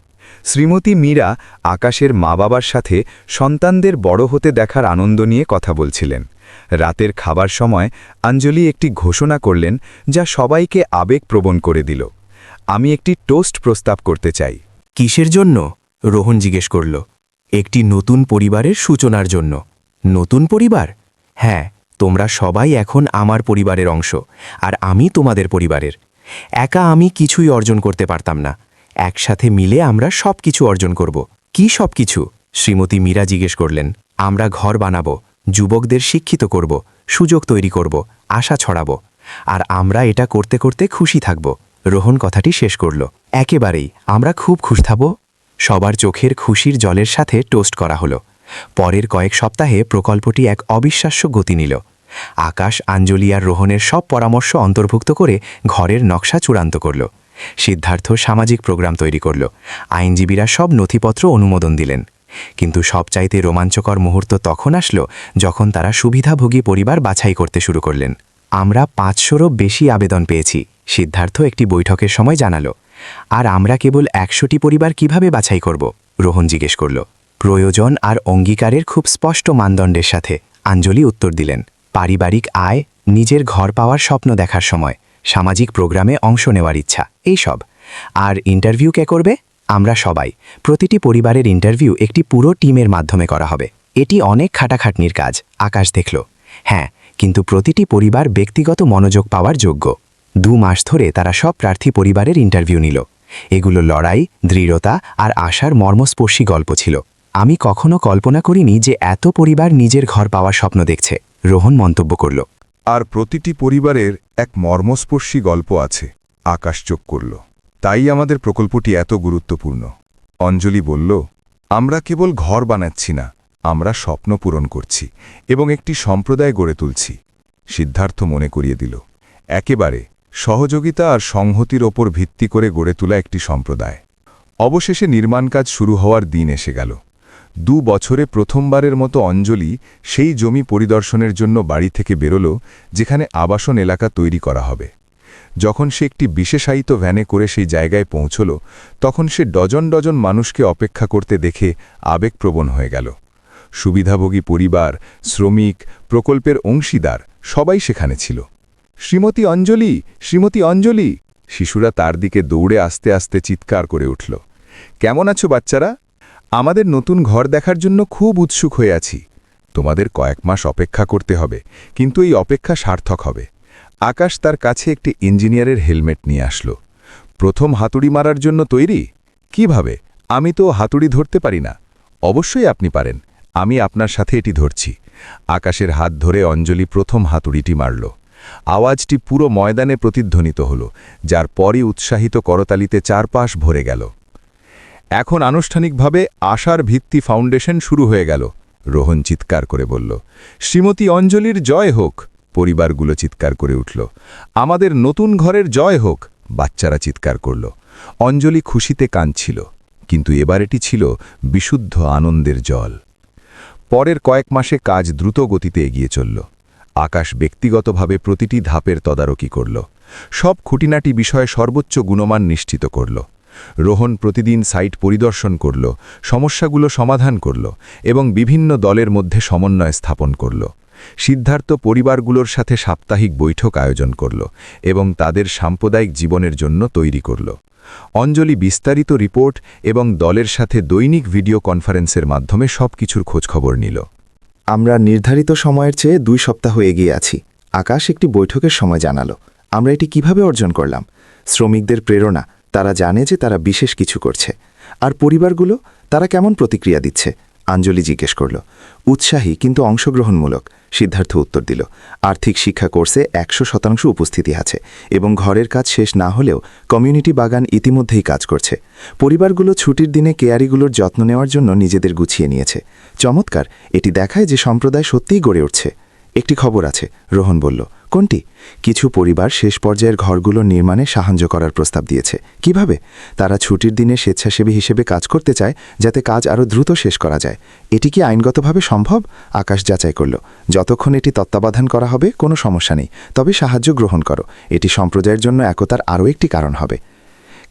শ্রীমতী মীরা আকাশের মা বাবার সাথে সন্তানদের বড় হতে দেখার আনন্দ নিয়ে কথা বলছিলেন। রাতের খাবার সময় আঞ্জলি একটি ঘোষণা করলেন যা সবাইকে আবেগপ্রবণ করে দিল। আমি একটি টোস্ট প্রস্তাব করতে চাই। কিসের জন্য? রোহন জিজ্ঞেস করল। একটি নতুন পরিবারের সূচনার জন্য। নতুন পরিবার? হ্যাঁ, তোমরা সবাই এখন আমার পরিবারের অংশ, আর আমি তোমাদের পরিবারের। একা আমি কিছুই অর্জন করতে পারতাম না। একসাথে মিলে আমরা সব কিছু অর্জন করব। কি সব কিছু? শ্রীমতী মীরা জিজ্ঞেস করলেন। আমরা ঘর বানাবো, যুবকদের শিক্ষিত করব, সুযোগ তৈরি করব, আশা ছড়াবো, আর আমরা এটা করতে করতে খুশি থাকব। রোহন কথাটি শেষ করল। একেবারেই, আমরা খুব খুশি থাকব। সবার চোখের খুশির জলের সাথে টোস্ট করা হলো। পরের কয়েক সপ্তাহে প্রকল্পটি এক অবিশ্বাস্য গতি নিল। আকাশ, আঞ্জলি আর রোহনের সব পরামর্শ অন্তর্ভুক্ত করে ঘরের নকশা চূড়ান্ত করল। সিদ্ধার্থ সামাজিক প্রোগ্রাম তৈরি করল। আইনজীবীরা সব নথিপত্র অনুমোদন দিলেন। কিন্তু সবচাইতে রোমাঞ্চকর মুহূর্ত তখন আসলো যখন তারা সুবিধাভোগী পরিবার বাছাই করতে শুরু করলেন। আমরা 500রও বেশি আবেদন পেয়েছি, সিদ্ধার্থ একটি বৈঠকের সময় জানালো। আর আমরা কেবল 100টি পরিবার কিভাবে বাছাই করব? রোহন জিজ্ঞেস করল। প্রয়োজন আর অঙ্গীকারের খুব স্পষ্ট মানদণ্ডের সাথে, আঞ্জলি উত্তর দিলেন। পারিবারিক আয়, নিজের ঘর পাওয়ার স্বপ্ন দেখার সময়, সামাজিক প্রোগ্রামে অংশ নেওয়ার ইচ্ছা, এইসব। আর ইন্টারভিউ কে করবে? আমরা সবাই। প্রতিটি পরিবারের ইন্টারভিউ একটি পুরো টিমের মাধ্যমে করা হবে। এটি অনেক খাটাখাটনির কাজ, আকাশ দেখল। হ্যাঁ, কিন্তু প্রতিটি পরিবার ব্যক্তিগত মনোযোগ পাওয়ার যোগ্য। 2 মাস ধরে তারা সব প্রার্থী পরিবারের ইন্টারভিউ নিল। এগুলো লড়াই, দৃঢ়তা আর আশার মর্মস্পর্শী গল্প ছিল। আমি কখনো কল্পনা করিনি যে এত পরিবার নিজের ঘর পাওয়ার স্বপ্ন দেখছে, রোহন মন্তব্য করল। আর প্রতিটি পরিবারের এক মর্মস্পর্শী গল্প আছে, আকাশ চোখ করল। তাই আমাদের প্রকল্পটি এত গুরুত্বপূর্ণ। অঞ্জলি বলল, আমরা কেবল ঘর বানাচ্ছি না, আমরা স্বপ্ন পূরণ করছি এবং একটি সম্প্রদায় গড়ে তুলছি সিদ্ধার্থ মনে করিয়ে দিল একেবারে সহযোগিতা আর সংহতির ওপর ভিত্তি করে গড়ে তোলা একটি সম্প্রদায় অবশেষে নির্মাণ কাজ শুরু হওয়ার দিন এসে গেল 2 বছরে প্রথমবারের মতো অঞ্জলি সেই জমি পরিদর্শনের জন্য বাড়ি থেকে বেরোল যেখানে আবাসন এলাকা তৈরি করা হবে যখন সে একটি বিশেষায়িত ভ্যানে করে সেই জায়গায় পৌঁছল তখন সে ডজন ডজন মানুষকে অপেক্ষা করতে দেখে আবেগপ্রবণ হয়ে গেল সুবিধাভোগী পরিবার শ্রমিক প্রকল্পের অংশীদার সবাই সেখানে ছিল শ্রীমতী অঞ্জলি শ্রীমতী অঞ্জলি শিশুরা তার দিকে দৌড়ে আস্তে আস্তে চিৎকার করে উঠল কেমন আছো বাচ্চারা আমাদের নতুন ঘর দেখার জন্য খুব উৎসুক হয়ে আছি তোমাদের কয়েক মাস অপেক্ষা করতে হবে কিন্তু এই অপেক্ষা সার্থক হবে আকাশ তার কাছে একটি ইঞ্জিনিয়ারের হেলমেট নিয়ে আসলো প্রথম হাতুড়ি মারার জন্য তৈরি কিভাবে আমি তো হাতুড়ি ধরতে পারি না অবশ্যই আপনি পারেন আমি আপনার সাথে এটি ধরছি আকাশের হাত ধরে অঞ্জলি প্রথম হাতুড়িটি মারল আওয়াজটি পুরো ময়দানে প্রতিধ্বনিত হল যার পরই উৎসাহিত করতালিতে চারপাশ ভরে গেল এখন আনুষ্ঠানিকভাবে আশার ভিত্তি ফাউন্ডেশন শুরু হয়ে গেল রোহন চিৎকার করে বলল শ্রীমতী অঞ্জলির জয় হোক পরিবারগুলো চিৎকার করে উঠল আমাদের নতুন ঘরের জয় হোক বাচ্চারা চিৎকার করল অঞ্জলি খুশিতে কাঁদছিল কিন্তু এবার এটি ছিল বিশুদ্ধ আনন্দের জল পরের কয়েক মাসে কাজ দ্রুত গতিতে এগিয়ে চলল আকাশ ব্যক্তিগতভাবে প্রতিটি ধাপের তদারকি করল সব খুঁটিনাটি বিষয়ে সর্বোচ্চ গুণমান নিশ্চিত করল রোহন প্রতিদিন সাইট পরিদর্শন করল সমস্যাগুলো সমাধান করল এবং বিভিন্ন দলের মধ্যে সমন্বয় স্থাপন করল সিদ্ধার্থ পরিবারগুলোর সাথে সাপ্তাহিক বৈঠক আয়োজন করল এবং তাদের সাম্প্রদায়িক জীবনের জন্য তৈরি করল অঞ্জলি বিস্তারিত রিপোর্ট এবং দলের সাথে দৈনিক ভিডিও কনফারেন্সের মাধ্যমে সবকিছুর খোঁজখবর নিল আমরা নির্ধারিত সময়ের চেয়ে 2 সপ্তাহ এগিয়ে আছি আকাশ একটি বৈঠকের সময় জানালো আমরা এটি কিভাবে অর্জন করলাম শ্রমিকদের প্রেরণা তারা জানে যে তারা বিশেষ কিছু করছে আর পরিবারগুলো তারা কেমন প্রতিক্রিয়া দিচ্ছে আঞ্জলি জিজ্ঞেস করল উৎসাহী কিন্তু অংশগ্রহণমূলক সিদ্ধার্থ উত্তর দিল আর্থিক শিক্ষা কোর্সে 100% উপস্থিতি আছে এবং ঘরের কাজ শেষ না হলেও কমিউনিটি বাগান ইতিমধ্যেই কাজ করছে পরিবারগুলো ছুটির দিনে কেয়ারিগুলোর যত্ন নেওয়ার জন্য নিজেদের গুছিয়ে নিয়েছে চমৎকার এটি দেখায় যে সম্প্রদায় সত্যিই গড়ে উঠছে একটি খবর আছে রোহন বলল কোনটি কিছু পরিবার শেষ পর্যায়ের ঘরগুলো নির্মাণে সাহায্য করার প্রস্তাব দিয়েছে কিভাবে তারা ছুটির দিনে স্বেচ্ছাসেবী হিসেবে কাজ করতে চায় যাতে কাজ আরও দ্রুত শেষ করা যায় এটি কি আইনগতভাবে সম্ভব আকাশ যাচাই করল যতক্ষণ এটি তত্ত্বাবধান করা হবে কোনো সমস্যা নেই তবে সাহায্য গ্রহণ করো এটি সম্প্রদায়ের জন্য একতার আরও একটি কারণ হবে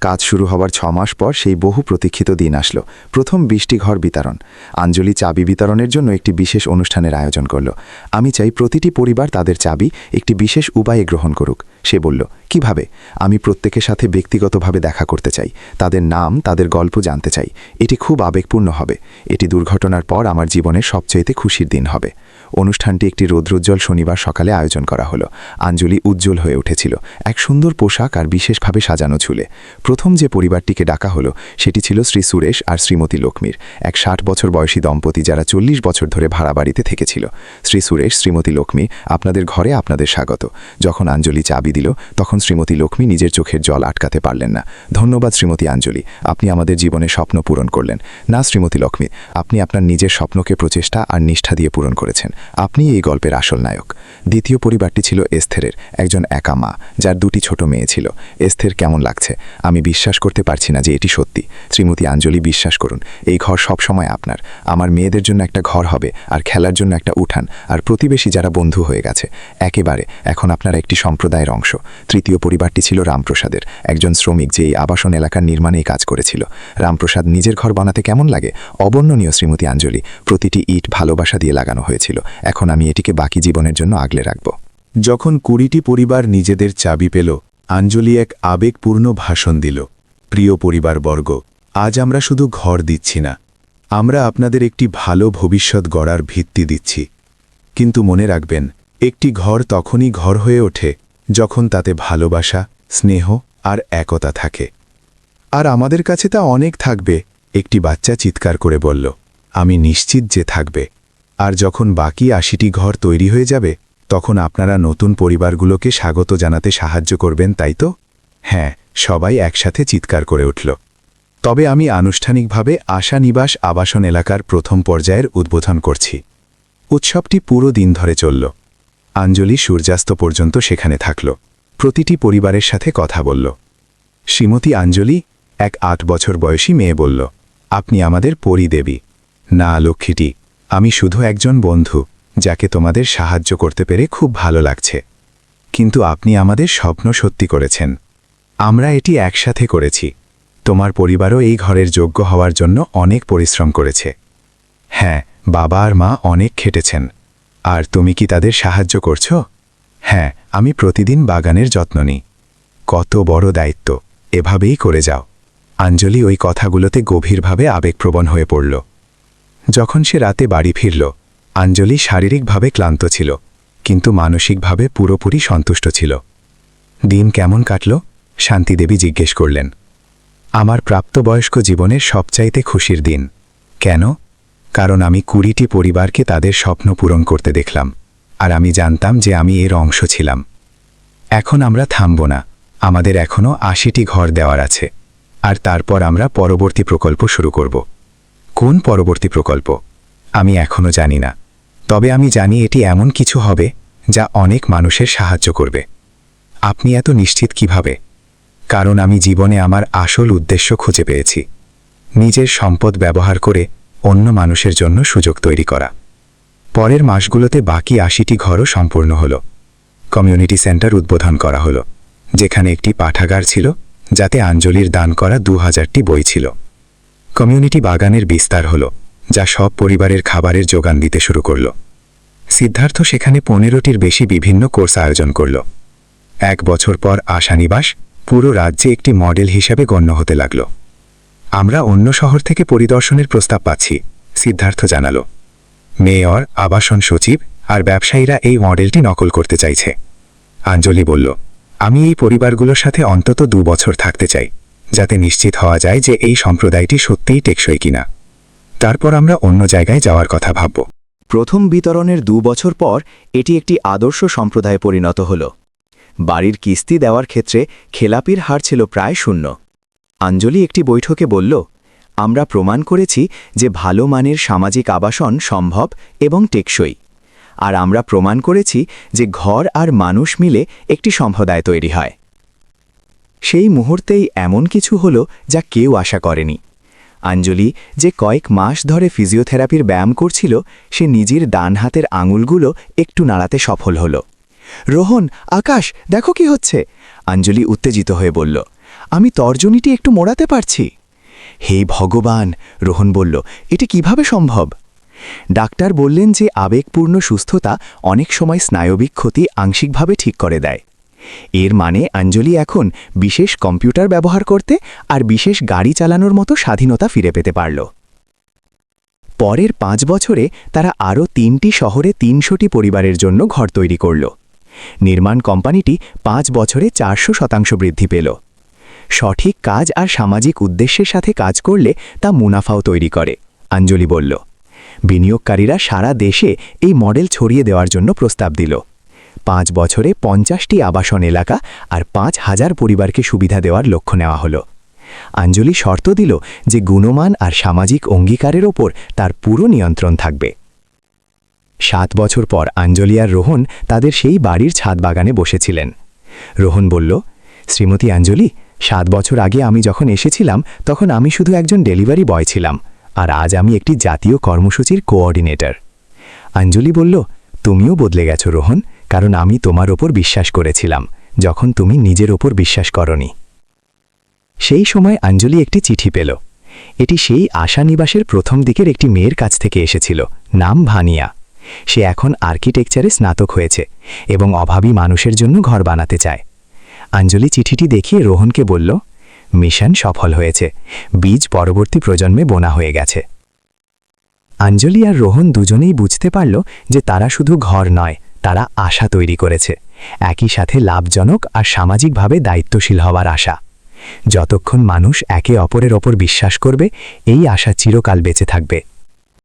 কাজ শুরু হওয়ার 6 মাস পর সেই বহু প্রতীক্ষিত দিন আসলো প্রথম 20টি ঘর বিতরণ আঞ্জলি চাবি বিতরণের জন্য একটি বিশেষ অনুষ্ঠানের আয়োজন করল আমি চাই প্রতিটি পরিবার তাদের চাবি একটি বিশেষ উপায়ে গ্রহণ করুক সে বলল কিভাবে আমি প্রত্যেকের সাথে ব্যক্তিগতভাবে দেখা করতে চাই তাদের নাম তাদের গল্প জানতে চাই এটি খুব আবেগপূর্ণ হবে এটি দুর্ঘটনার পর আমার জীবনের সবচেয়ে খুশির দিন হবে অনুষ্ঠানটি একটি রৌদ্রোজ্জ্বল শনিবার সকালে আয়োজন করা হলো আঞ্জলি উজ্জ্বল হয়ে উঠেছিল এক সুন্দর পোশাক আর বিশেষভাবে সাজানো ঝুলে প্রথম যে পরিবারটিকে ডাকা হলো সেটি ছিল শ্রী সুরেশ আর শ্রীমতী লক্ষ্মীর এক 60 বছর বয়সী দম্পতি যারা 40 বছর ধরে ভাড়া বাড়িতে থেকেছিল শ্রী সুরেশ শ্রীমতী লক্ষ্মী আপনাদের ঘরে আপনাদের স্বাগত যখন আঞ্জলি চাবি দিল তখন শ্রীমতী লক্ষ্মী নিজের চোখের জল আটকাতে পারলেন না ধন্যবাদ শ্রীমতী আঞ্জলি আপনি আমাদের জীবনে স্বপ্ন পূরণ করলেন না শ্রীমতী লক্ষ্মী আপনি আপনার নিজের স্বপ্নকে প্রচেষ্টা আর নিষ্ঠা দিয়ে পূরণ করেছেন আপনি এই গল্পের আসল নায়ক দ্বিতীয় পরিবারটি ছিল এস্থেরের একজন একা মা যার 2টি ছোট মেয়ে ছিল এস্থের কেমন লাগছে আমি বিশ্বাস করতে পারছি না যে এটি সত্যি শ্রীমতী আঞ্জলি বিশ্বাস করুন এই ঘর সব সময় আপনার আমার মেয়েদের জন্য একটা ঘর হবে আর খেলার জন্য একটা উঠান আর প্রতিবেশী যারা বন্ধু হয়ে গেছে একেবারে এখন আপনারা একটি সম্প্রদায়ের অংশ তৃতীয় পরিবারটি ছিল রামপ্রসাদের একজন শ্রমিক যে এই আবাসন এলাকার নির্মাণেই কাজ করেছিল রামপ্রসাদ নিজের ঘর বানাতে কেমন লাগে অবর্ণনীয় শ্রীমতী আঞ্জলি প্রতিটি ইট ভালোবাসা দিয়ে লাগানো হয়েছিল এখন আমি এটিকে বাকি জীবনের জন্য আগলে রাখব যখন 20টি পরিবার নিজেদের চাবি পেল আঞ্জলি এক আবেগপূর্ণ ভাষণ দিল প্রিয় পরিবারবর্গ আজ আমরা শুধু ঘর দিচ্ছি না আমরা আপনাদের একটি ভালো ভবিষ্যৎ গড়ার ভিত্তি দিচ্ছি কিন্তু মনে রাখবেন একটি ঘর তখনই ঘর হয়ে ওঠে যখন তাতে ভালোবাসা স্নেহ আর একতা থাকে আর আমাদের কাছে তা অনেক থাকবে একটি বাচ্চা চিৎকার করে বলল আমি নিশ্চিত যে থাকবে আর যখন বাকি 80টি ঘর তৈরি হয়ে যাবে তখন আপনারা নতুন পরিবারগুলোকে স্বাগত জানাতে সাহায্য করবেন তাই তো হ্যাঁ সবাই একসাথে চিৎকার করে উঠল তবে আমি আনুষ্ঠানিকভাবে আশা নিবাস আবাসন এলাকার প্রথম পর্যায়ের উদ্বোধন করছি। উৎসবটি পুরো দিন ধরে চলল। আঞ্জলি সূর্যাস্ত পর্যন্ত সেখানে থাকল, প্রতিটি পরিবারের সাথে কথা বলল। শ্রীমতী আঞ্জলি, এক 8 বছর বয়সী মেয়ে বলল, আপনি আমাদের পরিদেবী। না লক্ষ্মীটি, আমি শুধু একজন বন্ধু যাকে তোমাদের সাহায্য করতে পেরে খুব ভালো লাগছে। কিন্তু আপনি আমাদের স্বপ্ন সত্যি করেছেন। আমরা এটি একসাথে করেছি। তোমার পরিবারও এই ঘরের যোগ্য হওয়ার জন্য অনেক পরিশ্রম করেছে। হ্যাঁ, বাবা আর মা অনেক খেটেছেন। আর তুমি কি তাদের সাহায্য করছো? হ্যাঁ, আমি প্রতিদিন বাগানের যত্ন নিই। কত বড় দায়িত্ব, এভাবেই করে যাও। আঞ্জলি ওই কথাগুলোতে গভীরভাবে আবেগপ্রবণ হয়ে পড়ল। যখন সে রাতে বাড়ি ফিরল, আঞ্জলি শারীরিকভাবে ক্লান্ত ছিল, কিন্তু মানসিকভাবে পুরোপুরি সন্তুষ্ট ছিল। দিন কেমন কাটল? শান্তিদেবী জিজ্ঞেস করলেন। আমার প্রাপ্তবয়স্ক জীবনের সবচাইতে খুশির দিন। কেন? কারণ আমি 20টি পরিবারকে তাদের স্বপ্ন পূরণ করতে দেখলাম, আর আমি জানতাম যে আমি এর অংশ ছিলাম। এখন আমরা থামব না, আমাদের এখনও 80টি ঘর দেওয়ার আছে। আর তারপর আমরা পরবর্তী প্রকল্প শুরু করব। কোন পরবর্তী প্রকল্প? আমি এখনও জানি না, তবে আমি জানি এটি এমন কিছু হবে যা অনেক মানুষের সাহায্য করবে। আপনি এত নিশ্চিত কিভাবে? কারণ আমি জীবনে আমার আসল উদ্দেশ্য খুঁজে পেয়েছি, নিজের সম্পদ ব্যবহার করে অন্য মানুষের জন্য সুযোগ তৈরি করা। পরের মাসগুলোতে বাকি 80টি ঘরও সম্পূর্ণ হল। কমিউনিটি সেন্টার উদ্বোধন করা হলো, যেখানে একটি পাঠাগার ছিল, যাতে আঞ্জলির দান করা 2000টি বই ছিল। কমিউনিটি বাগানের বিস্তার হল, যা সব পরিবারের খাবারের যোগান দিতে শুরু করল। সিদ্ধার্থ সেখানে 15টির বেশি বিভিন্ন কোর্স আয়োজন করল। 1 বছর পর আশানিবাস পুরো রাজ্যে একটি মডেল হিসেবে গণ্য হতে লাগল। আমরা অন্য শহর থেকে পরিদর্শনের প্রস্তাব পাচ্ছি, সিদ্ধার্থ জানালো। মেয়র, আবাসন সচিব আর ব্যবসায়ীরা এই মডেলটি নকল করতে চাইছে। আঞ্জলি বলল, আমি এই পরিবারগুলোর সাথে অন্তত 2 বছর থাকতে চাই, যাতে নিশ্চিত হওয়া যায় যে এই সম্প্রদায়টি সত্যিই টেকসই কিনা। তারপর আমরা অন্য জায়গায় যাওয়ার কথা ভাবব। প্রথম বিতরণের 2 বছর পর এটি একটি আদর্শ সম্প্রদায়ে পরিণত হল। বাড়ির কিস্তি দেওয়ার ক্ষেত্রে খেলাপির হার ছিল প্রায় 0। আঞ্জলি একটি বৈঠকে বলল, আমরা প্রমাণ করেছি যে ভালো মানের সামাজিক আবাসন সম্ভব এবং টেকসই। আর আমরা প্রমাণ করেছি যে ঘর আর মানুষ মিলে একটি সম্প্রদায় তৈরি হয়। সেই মুহূর্তেই এমন কিছু হলো যা কেউ আশা করেনি। আঞ্জলি, যে কয়েক মাস ধরে ফিজিওথেরাপির ব্যায়াম করছিল, সে নিজের ডান হাতের আঙুলগুলো একটু নাড়াতে সফল হল। রোহন, আকাশ, দেখো কি হচ্ছে! আঞ্জলি উত্তেজিত হয়ে বলল, আমি তর্জনীটি একটু মোড়াতে পারছি। হে ভগবান, রোহন বলল, এটি কিভাবে সম্ভব? ডাক্তার বললেন যে আবেগপূর্ণ সুস্থতা অনেক সময় স্নায়বিক ক্ষতি আংশিকভাবে ঠিক করে দেয়। এর মানে আঞ্জলি এখন বিশেষ কম্পিউটার ব্যবহার করতে আর বিশেষ গাড়ি চালানোর মতো স্বাধীনতা ফিরে পেতে পারল। পরের 5 বছরে তারা আরও 3টি শহরে 300টি পরিবারের জন্য ঘর তৈরি করল। নির্মাণ কোম্পানিটি 5 বছরে 400% বৃদ্ধি পেল। সঠিক কাজ আর সামাজিক উদ্দেশ্যের সাথে কাজ করলে তা মুনাফাও তৈরি করে, আঞ্জলি বলল। বিনিয়োগকারীরা সারা দেশে এই মডেল ছড়িয়ে দেওয়ার জন্য প্রস্তাব দিল। 5 বছরে 50টি আবাসন এলাকা আর 5000 পরিবারকে সুবিধা দেওয়ার লক্ষ্য নেওয়া হলো। আঞ্জলি শর্ত দিল যে গুণমান আর সামাজিক অঙ্গীকারের ওপর তার পুরো নিয়ন্ত্রণ থাকবে। 7 বছর পর আঞ্জলি আর রোহন তাদের সেই বাড়ির ছাদ বাগানে বসেছিলেন। রোহন বলল, শ্রীমতী আঞ্জলি, 7 বছর আগে আমি যখন এসেছিলাম তখন আমি শুধু একজন ডেলিভারি বয় ছিলাম, আর আজ আমি একটি জাতীয় কর্মসূচির কোঅর্ডিনেটর। আঞ্জলি বলল, তুমিও বদলে গেছো রোহন, কারণ আমি তোমার ওপর বিশ্বাস করেছিলাম যখন তুমি নিজের ওপর বিশ্বাস করনি। সেই সময় আঞ্জলি একটি চিঠি পেল। এটি সেই আশানিবাসের প্রথম দিকের একটি মেয়ের কাছ থেকে এসেছিল, নাম ভানিয়া। সে এখন আর্কিটেকচারে স্নাতক হয়েছে এবং অভাবী মানুষের জন্য ঘর বানাতে চায়। আঞ্জলি চিঠিটি দেখিয়ে রোহনকে বলল, মিশন সফল হয়েছে, বীজ পরবর্তী প্রজন্মে বোনা হয়ে গেছে। আঞ্জলি আর রোহন দুজনেই বুঝতে পারল যে তারা শুধু ঘর নয়, তারা আশা তৈরি করেছে, একই সাথে লাভজনক আর সামাজিকভাবে দায়িত্বশীল হওয়ার আশা। যতক্ষণ মানুষ একে অপরের ওপর বিশ্বাস করবে, এই আশা চিরকাল বেঁচে থাকবে।